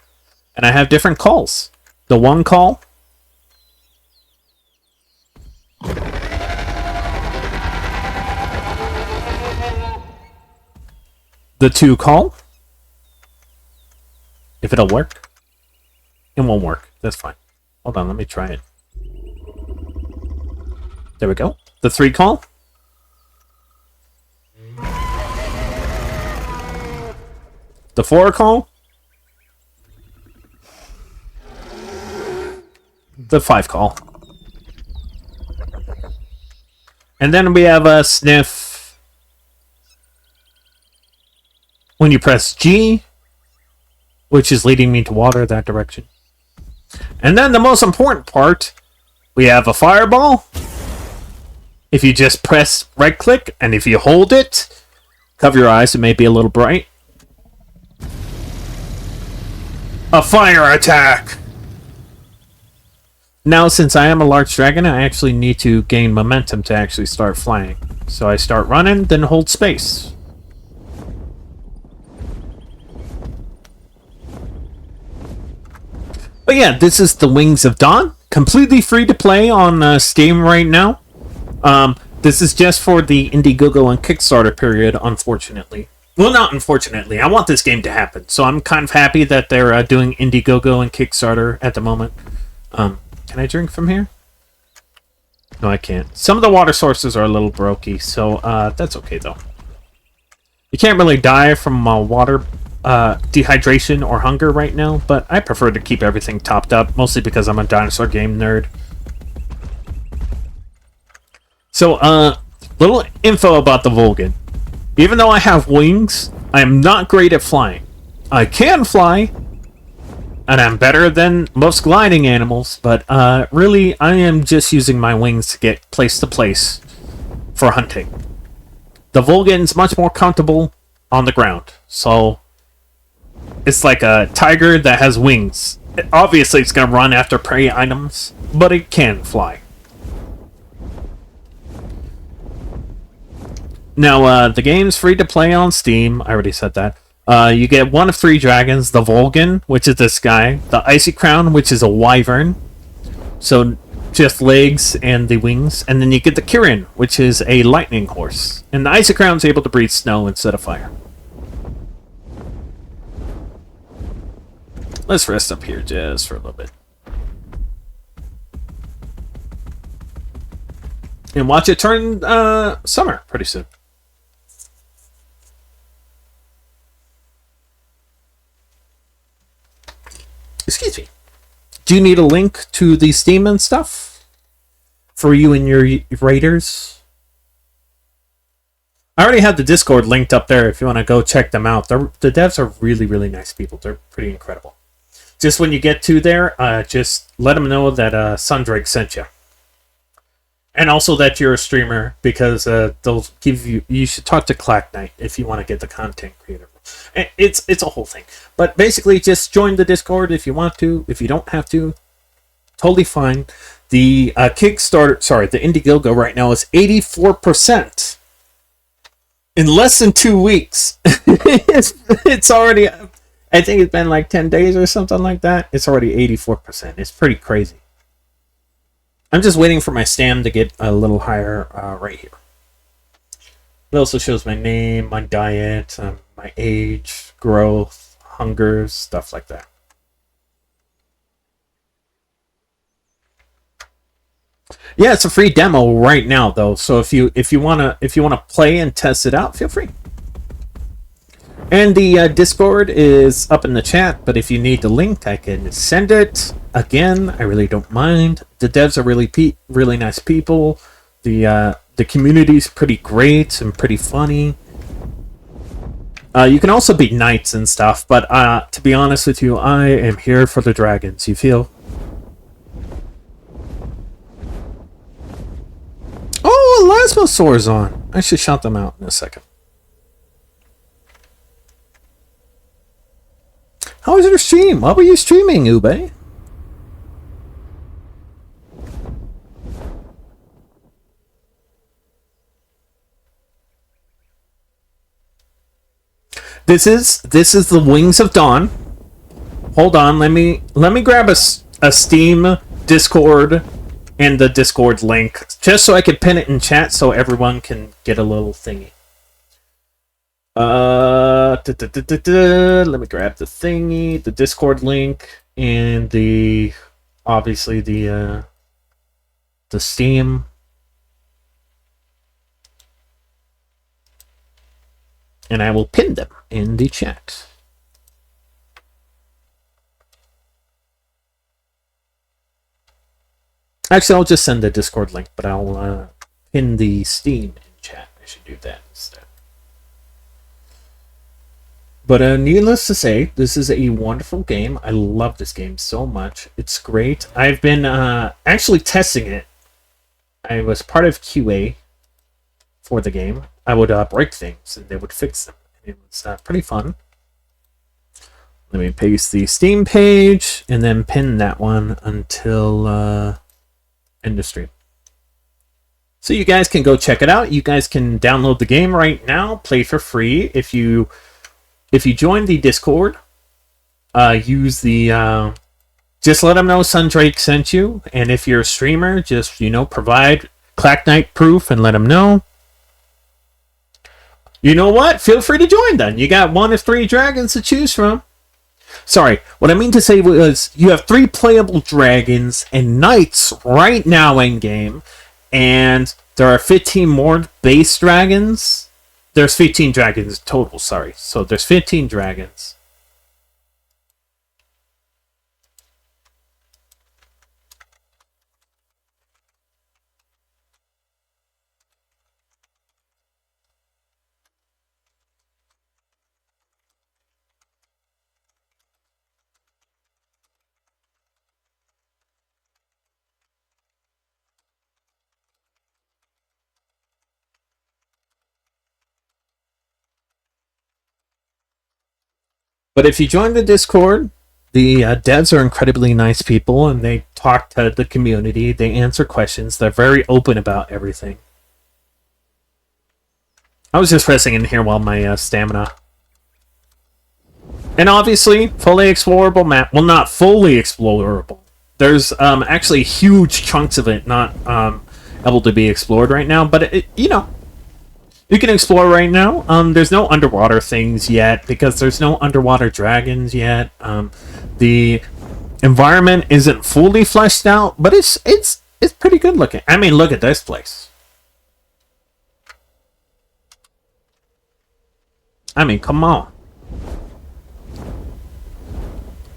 And I have different calls. The one call. The two call. If it'll work. It won't work. That's fine. Hold on, let me try it. There we go. The three call. The four call. The five call. And then we have a sniff. When you press G, which is leading me to water that direction. And then the most important part, we have a fireball. If you just press right click, and if you hold it, cover your eyes, it may be a little bright. A fire attack! Now, since I am a large dragon, I actually need to gain momentum to actually start flying. So I start running, then hold space. But yeah, this is the Wings of Dawn. Completely free to play on Steam right now. This is just for the Indiegogo and Kickstarter period, unfortunately. Well, not unfortunately. I want this game to happen. So I'm kind of happy that they're doing Indiegogo and Kickstarter at the moment. Can I drink from here? No, I can't. Some of the water sources are a little brokey, so that's okay, though. You can't really die from water dehydration or hunger right now, but I prefer to keep everything topped up, mostly because I'm a dinosaur game nerd. So, little info about the Volgan. Even though I have wings, I am not great at flying. I can fly, and I'm better than most gliding animals, but really, I am just using my wings to get place to place for hunting. The Volgan's much more comfortable on the ground, so it's like a tiger that has wings. Obviously, it's going to run after prey items, but it can fly. Now, the game's free to play on Steam. I already said that. You get one of three dragons. The Volgan, which is this guy. The Icy Crown, which is a wyvern. So, just legs and the wings. And then you get the Kirin, which is a lightning horse. And the Icy Crown's able to breathe snow instead of fire. Let's rest up here just for a little bit. And watch it turn summer pretty soon. Excuse me. Do you need a link to the Steam and stuff? For you and your raiders? I already have the Discord linked up there if you want to go check them out. The devs are really, really nice people. They're pretty incredible. Just when you get to there, just let them know that Sundrake sent you. And also that you're a streamer, because they'll give you... You should talk to Clack Knight if you want to get the content creator. It's a whole thing. But basically, just join the Discord if you want to. If you don't have to, totally fine. The Kickstarter, sorry, the Indiegogo right now is 84%. In less than 2 weeks. it's already, I think it's been like 10 days or something like that. It's already 84%. It's pretty crazy. I'm just waiting for my stam to get a little higher right here. It also shows my name, my diet, my age, growth, hunger, stuff like that. Yeah, it's a free demo right now though. So if you wanna play and test it out, feel free. And the Discord is up in the chat, but if you need the link, I can send it. Again, I really don't mind. The devs are really nice people. The community's pretty great and pretty funny. You can also be knights and stuff, but to be honest with you, I am here for the dragons. You feel? Oh, Elasmosaur's on. I should shout them out in a second. How was your stream? What were you streaming, Ube? This is the Wings of Dawn. Hold on, let me grab a Steam Discord and the Discord link just so I can pin it in chat so everyone can get a little thingy. Let me grab the thingy, the Discord link, and obviously the Steam. And I will pin them in the chat. Actually, I'll just send the Discord link, but I'll pin the Steam in chat. I should do that instead. But needless to say, this is a wonderful game. I love this game so much. It's great. I've been actually testing it. I was part of QA for the game. I would break things and they would fix them. It was pretty fun. Let me paste the Steam page and then pin that one until end of stream. So you guys can go check it out. You guys can download the game right now, play for free. If you join the Discord, use the just let them know Sundrake sent you, and if you're a streamer, just provide Clack Knight proof and let them know. You know what? Feel free to join then. You got 1 of 3 dragons to choose from. Sorry, what I mean to say was you have 3 playable dragons and knights right now in game, and there are 15 more base dragons. There's 15 dragons total, sorry. So there's 15 dragons. But if you join the Discord, the devs are incredibly nice people, and they talk to the community. They answer questions. They're very open about everything. I was just resting in here while my stamina. And obviously, fully explorable map. Well, not fully explorable. There's actually huge chunks of it not able to be explored right now. But, you can explore right now. There's no underwater things yet because there's no underwater dragons yet. The environment isn't fully fleshed out, but it's pretty good looking. I mean, look at this place. I mean, come on.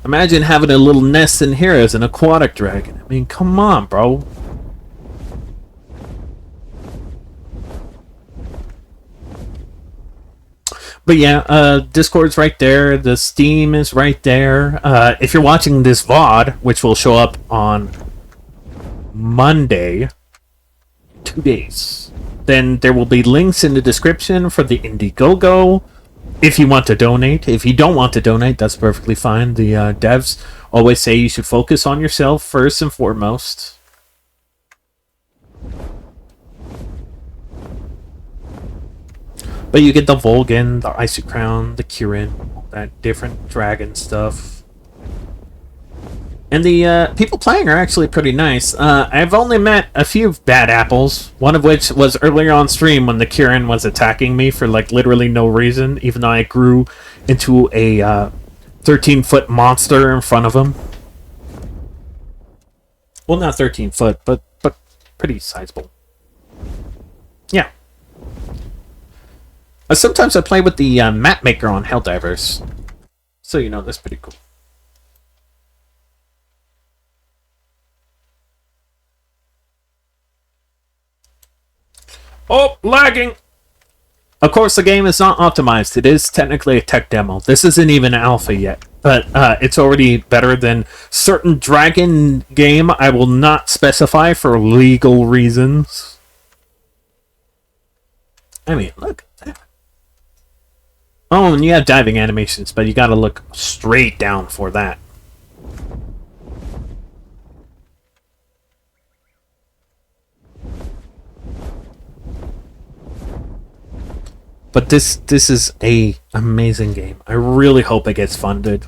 Imagine having a little nest in here as an aquatic dragon. I mean, come on, bro. But yeah, Discord's right there. The Steam is right there. If you're watching this VOD, which will show up on Monday, 2 days, then there will be links in the description for the Indiegogo if you want to donate. If you don't want to donate, that's perfectly fine. The devs always say you should focus on yourself first and foremost. But you get the Volgan, the Icy Crown, the Kirin, all that different dragon stuff. And the people playing are actually pretty nice. I've only met a few bad apples, one of which was earlier on stream when the Kirin was attacking me for like literally no reason, even though I grew into a 13-foot monster in front of him. Well, not 13 foot, but pretty sizable. Yeah. Sometimes I play with the map maker on Helldivers. So, you know, that's pretty cool. Oh, lagging! Of course, the game is not optimized. It is technically a tech demo. This isn't even alpha yet. But it's already better than certain dragon game I will not specify for legal reasons. I mean, look at that. Oh, and you have diving animations, but you gotta look straight down for that. But this is a amazing game. I really hope it gets funded.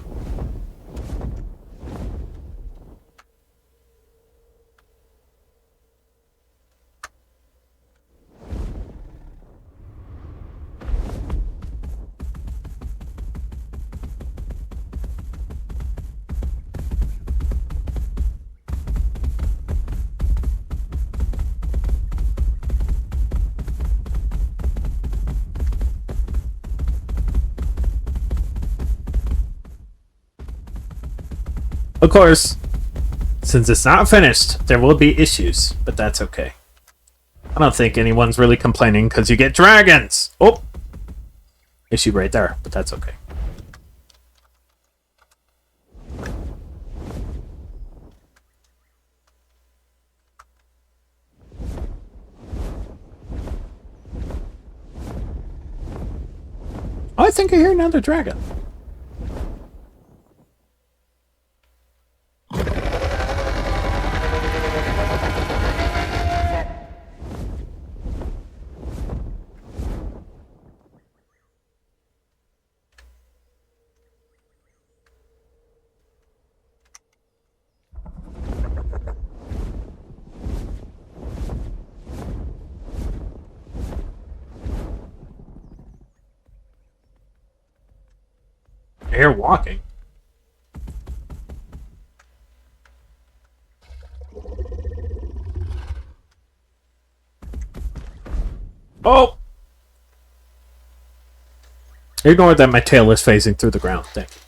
Of course, since it's not finished, there will be issues, but that's okay. I don't think anyone's really complaining because you get dragons! Oh! Issue right there, but that's okay. Oh, I think I hear another dragon. Air walking. Oh! Ignore that my tail is phasing through the ground. Thank you.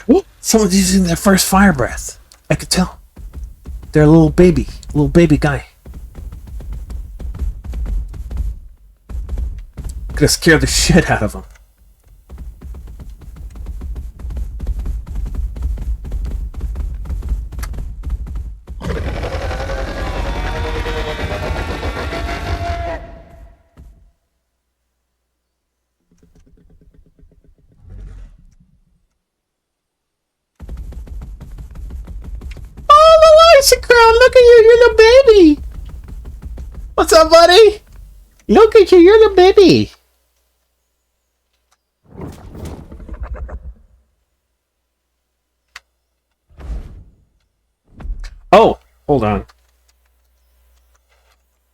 Oh, someone's using their first fire breath. I could tell. They're a little baby guy. Gonna scare the shit out of them. Look at you, you're the baby. What's up, buddy? Look at you, you're the baby. Oh, hold on.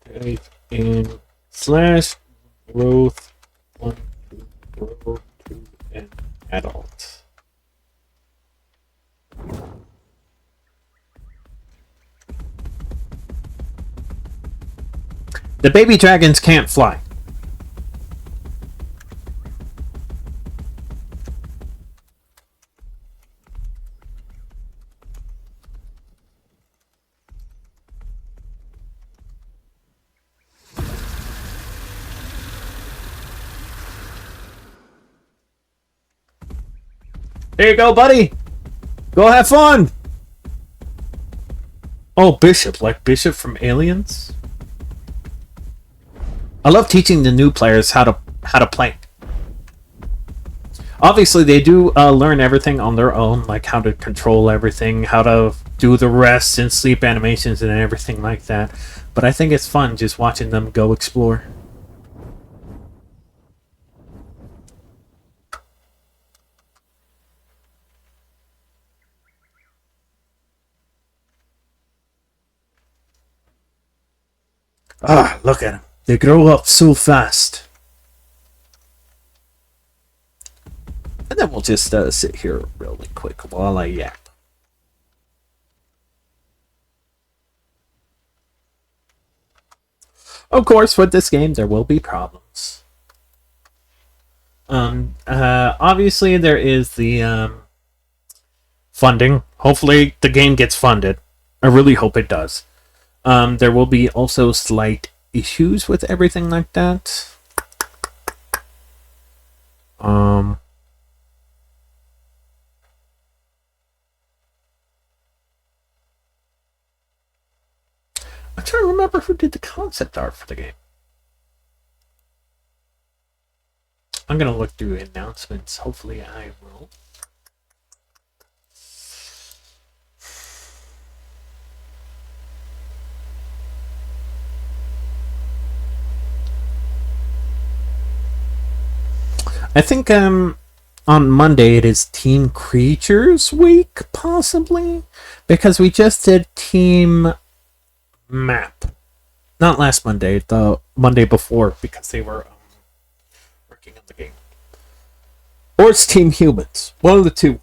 Type in slash growth 1 to grow to an adult. The baby dragons can't fly. Here you go, buddy. Go have fun. Oh, Bishop, like Bishop from Aliens. I love teaching the new players how to play. Obviously, they do learn everything on their own, like how to control everything, how to do the rest and sleep animations and everything like that. But I think it's fun just watching them go explore. Ah, look at them. They grow up so fast. And then we'll just sit here really quick while I yap. Of course, with this game, there will be problems. Obviously, there is the funding. Hopefully, the game gets funded. I really hope it does. There will be also slight issues with everything like that. I'm trying to remember who did the concept art for the game. I'm gonna look through announcements. Hopefully, I will. I think on Monday it is Team Creatures Week, possibly, because we just did Team Map. Not last Monday, the Monday before, because they were working on the game. Or it's Team Humans. One of the two.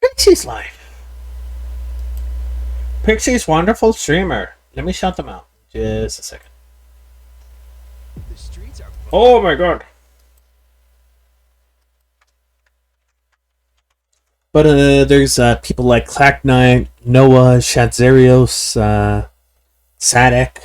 Pixie's live. Pixie's wonderful streamer. Let me shout them out. Just a second. Oh my god. But there's people like Clack Knight, Noah, Shadzerios, Sadek.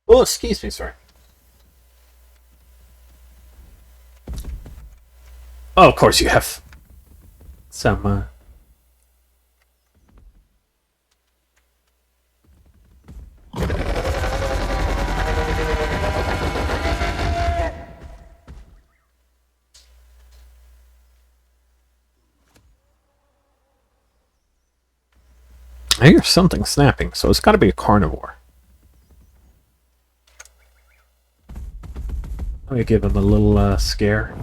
Oh, excuse me, sorry. Oh, of course you have some. I hear something snapping, so it's got to be a carnivore. Let me give him a little scare.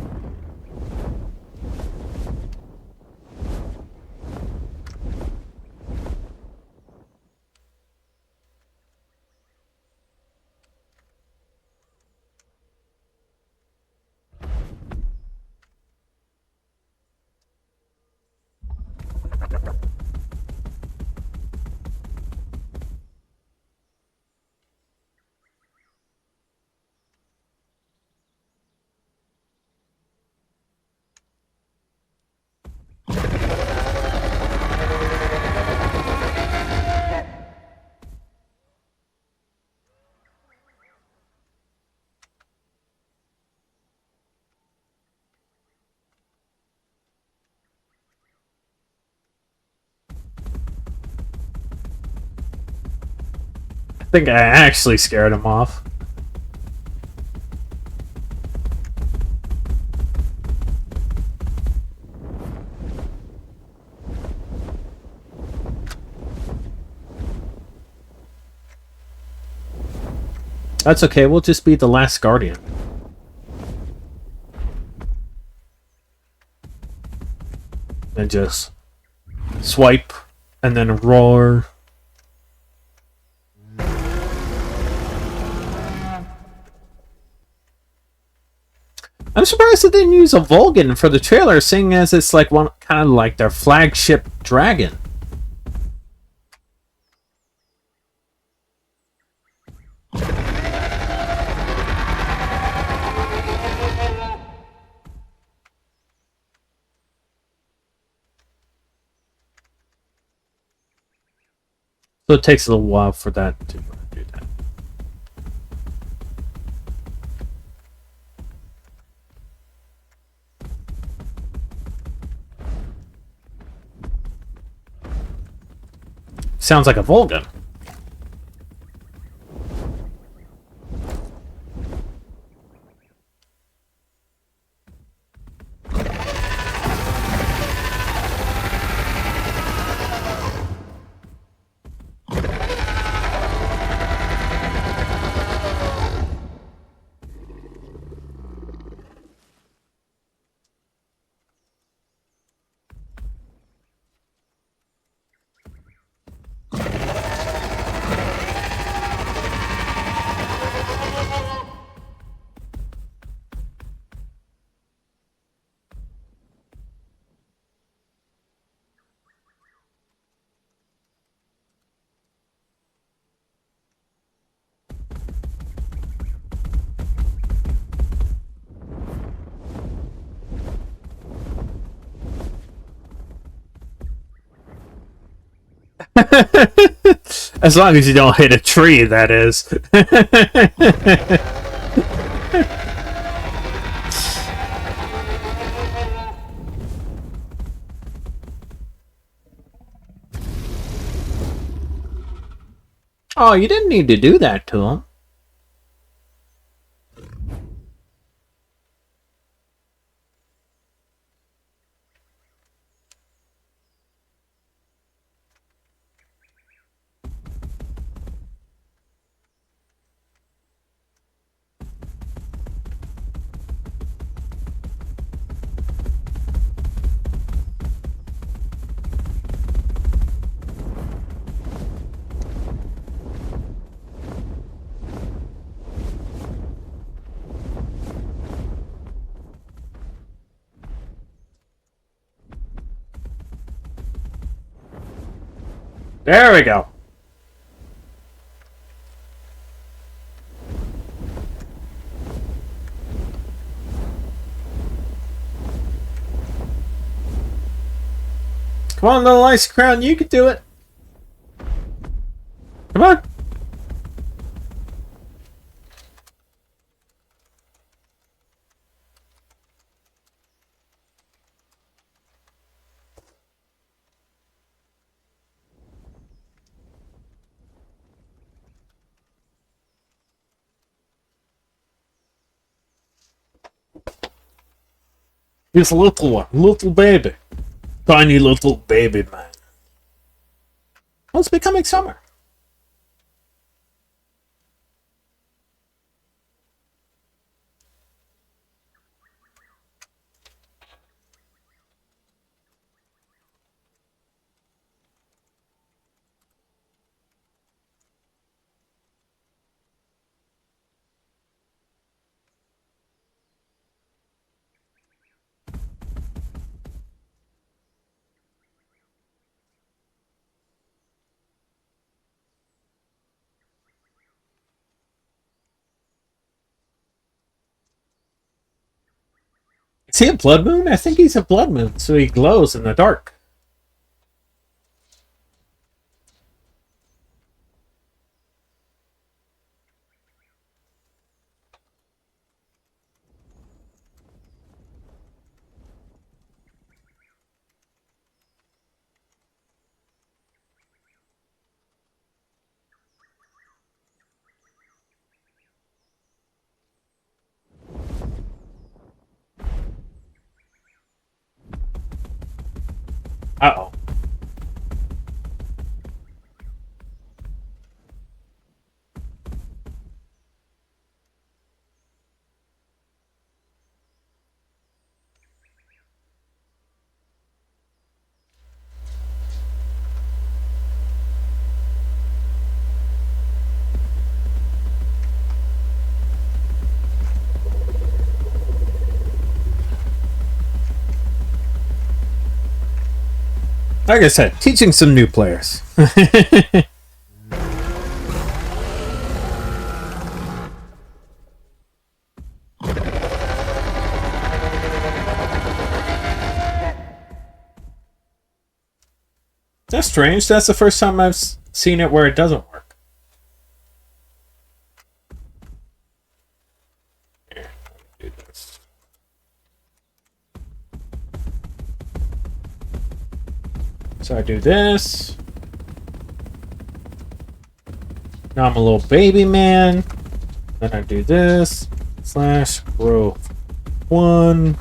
think I actually scared him off. That's okay, we'll just be the last guardian. And just swipe and then roar. I'm surprised they didn't use a Vulcan for the trailer, seeing as it's like one kind of like their flagship dragon. So it takes a little while for that to do that. Sounds like a Vulcan. As long as you don't hit a tree, that is. Oh, you didn't need to do that to him. There we go. Come on, little ice crown, you can do it. Come on. He's a little one, little baby. Tiny little baby man. Well, it's becoming summer. Is he a blood moon? I think he's a blood moon, so he glows in the dark. Uh-oh. Like I said, teaching some new players. That's strange. That's the first time I've seen it where it doesn't work. Here, let me do this. So I do this. Now I'm a little baby man. Then I do this. / growth 1.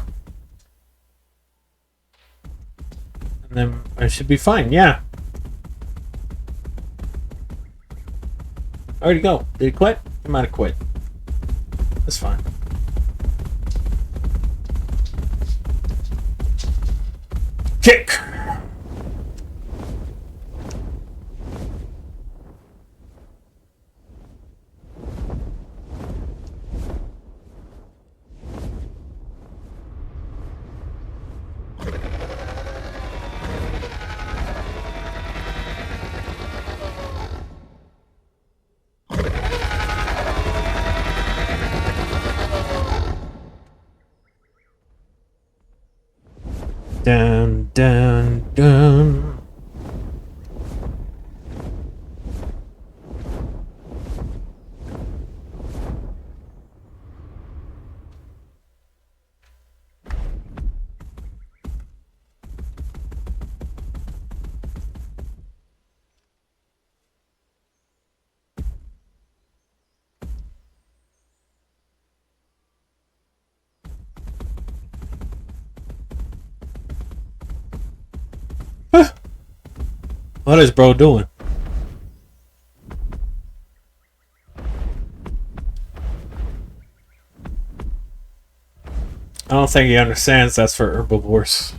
And then I should be fine, yeah. Already go. Did he quit? He might have quit. That's fine. Kick! Down, down, down. What is bro doing? I don't think he understands that's for herbivores.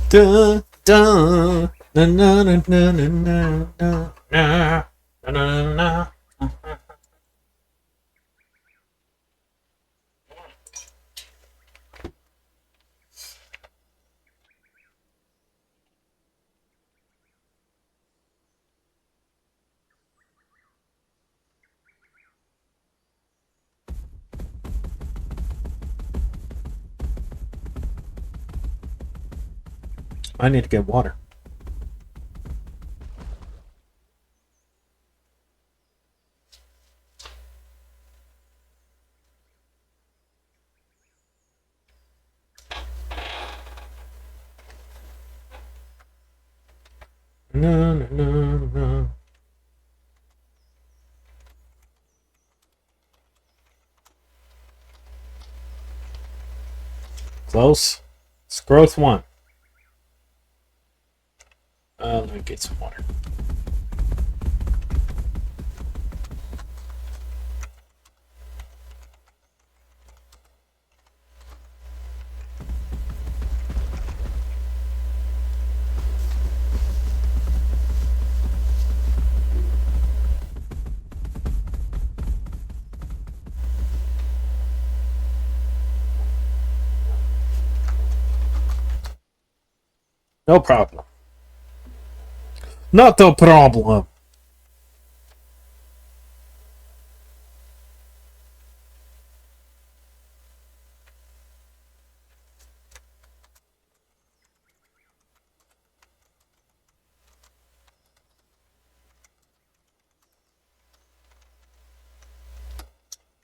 Dun, dun, na, na, na, na, na, na, na, na, na, na. I need to get water. No, no, no, no. Close. It's growth 1. Let me get some water. No problem. Not a problem.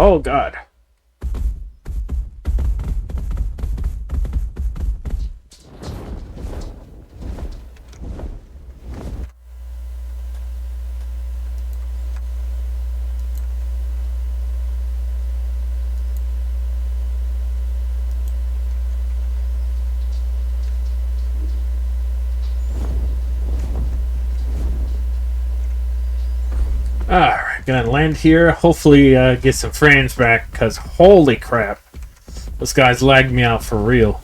Oh god. Alright, gonna land here. Hopefully get some frames back, because holy crap. Those guys lagged me out for real.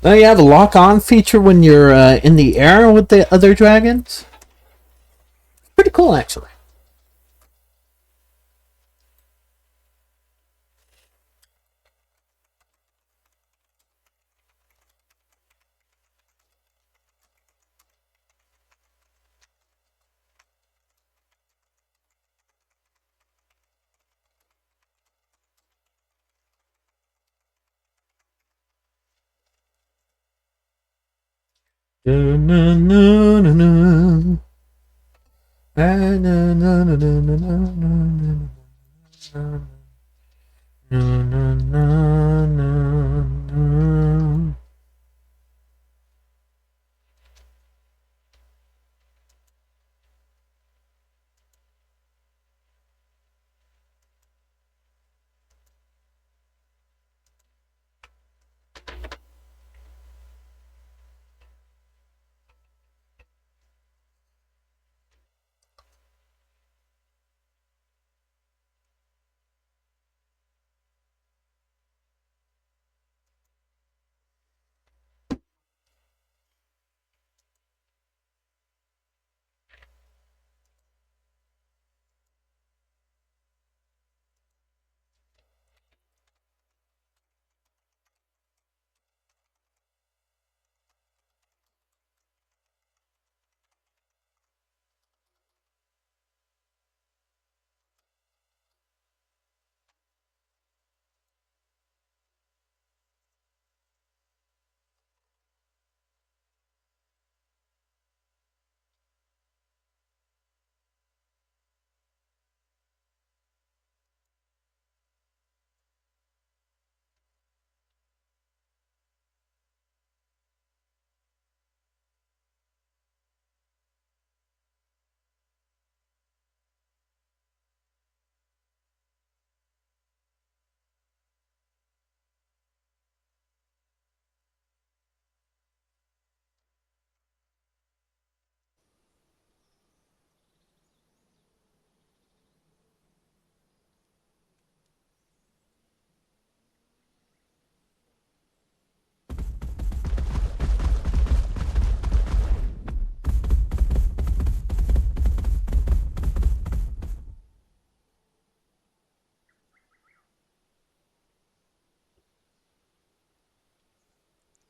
Now you have a lock-on feature when you're in the air with the other dragons. Pretty cool, actually.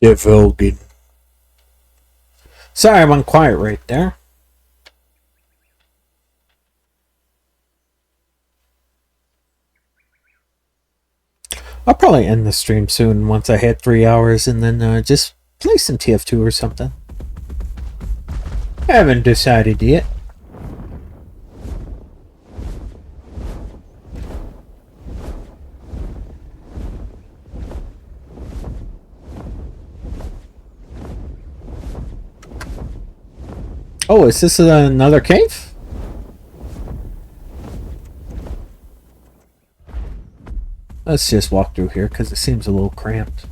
Devoted. Sorry, I went quiet right there. I'll probably end the stream soon once I hit 3 hours and then just play some TF2 or something. I haven't decided yet. Oh, is this another cave? Let's just walk through here because it seems a little cramped.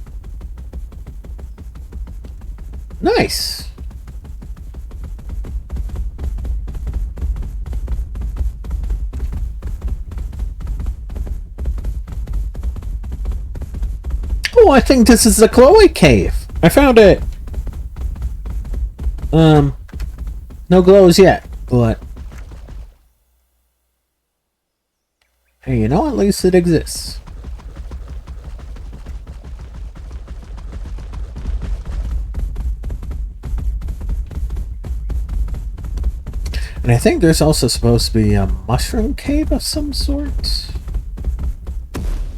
Nice! Oh, I think this is the Chloe cave. I found it. No glows yet, but hey, you know, at least it exists. And I think there's also supposed to be a mushroom cave of some sort.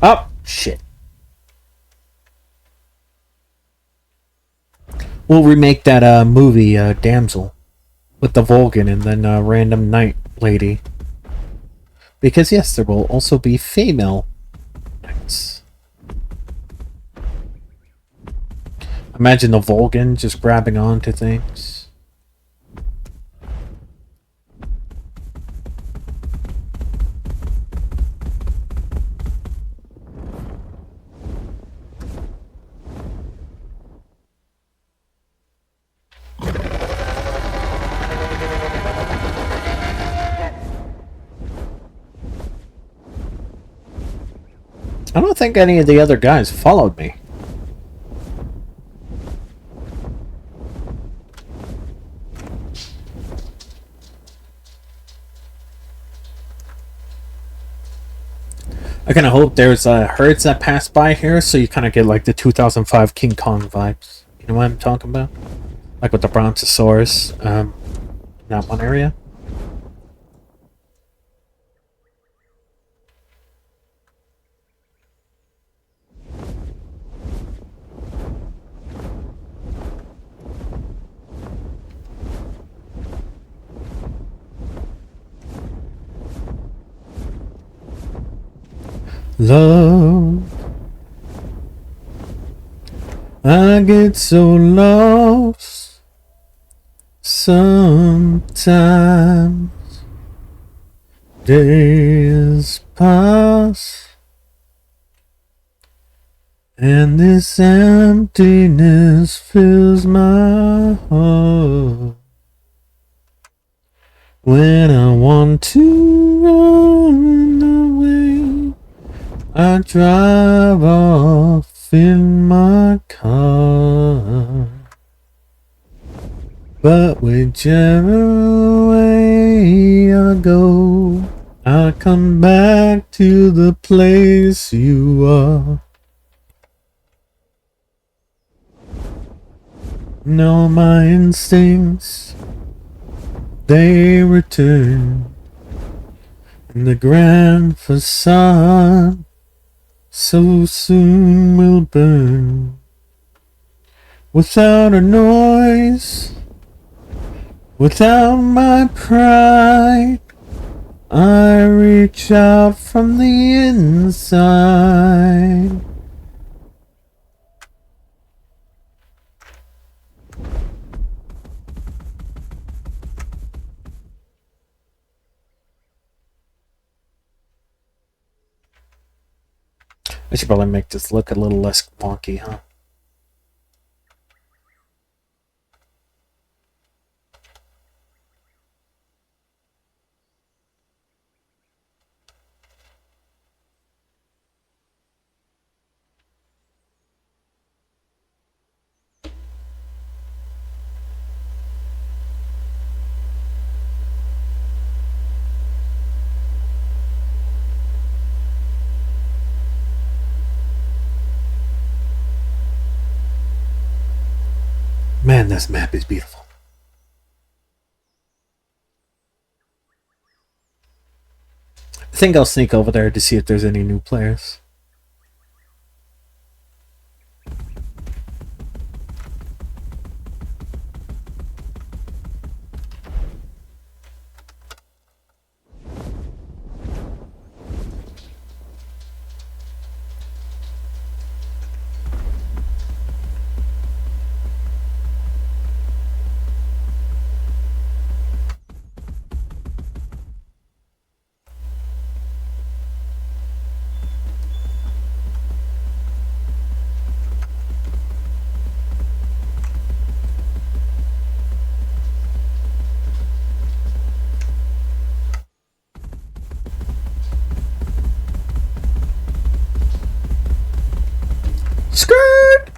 Oh, shit. We'll remake that movie, Damsel, with the Vulcan and then random knight lady. Because yes, there will also be female knights. Imagine the Vulcan just grabbing onto things. I don't think any of the other guys followed me. I kind of hope there's herds that pass by here, so you kind of get like the 2005 King Kong vibes. You know what I'm talking about? Like with the Brontosaurus, in that one area. Love, I get so lost sometimes. Days pass, and this emptiness fills my heart. When I want to run away, I drive off in my car. But whichever way I go, I come back to the place you are. Know my instincts, they return, and the grand facade so soon will burn. Without a noise, without my pride, I reach out from the inside. I should probably make this look a little less wonky, huh? Man, this map is beautiful. I think I'll sneak over there to see if there's any new players. Skirt!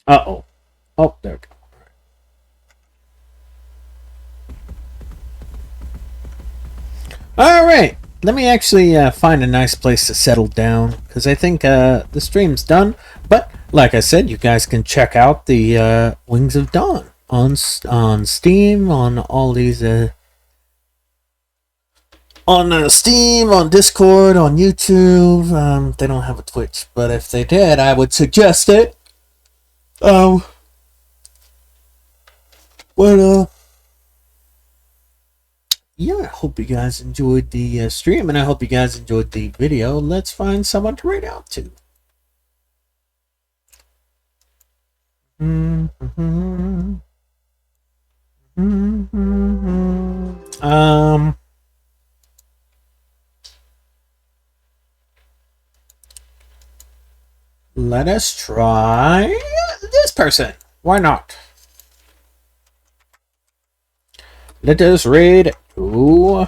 Uh-oh. Oh, there we go. All right. let me actually find a nice place to settle down, because I think the stream's done. But like I said, you guys can check out the Wings of Dawn on Steam, on all these on Steam, on Discord, on YouTube. They don't have a Twitch, but if they did, I would suggest it. But yeah, I hope you guys enjoyed the stream, and I hope you guys enjoyed the video. Let's find someone to read out to. Let us try this person. Why not? Let us read to...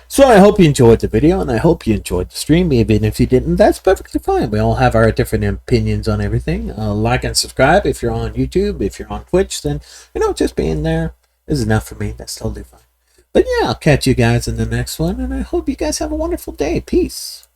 So I hope you enjoyed the video, and I hope you enjoyed the stream. Even if you didn't, that's perfectly fine. We all have our different opinions on everything. Like and subscribe if you're on YouTube. If you're on Twitch, then, just being there is enough for me. That's totally fine. But yeah, I'll catch you guys in the next one, and I hope you guys have a wonderful day. Peace.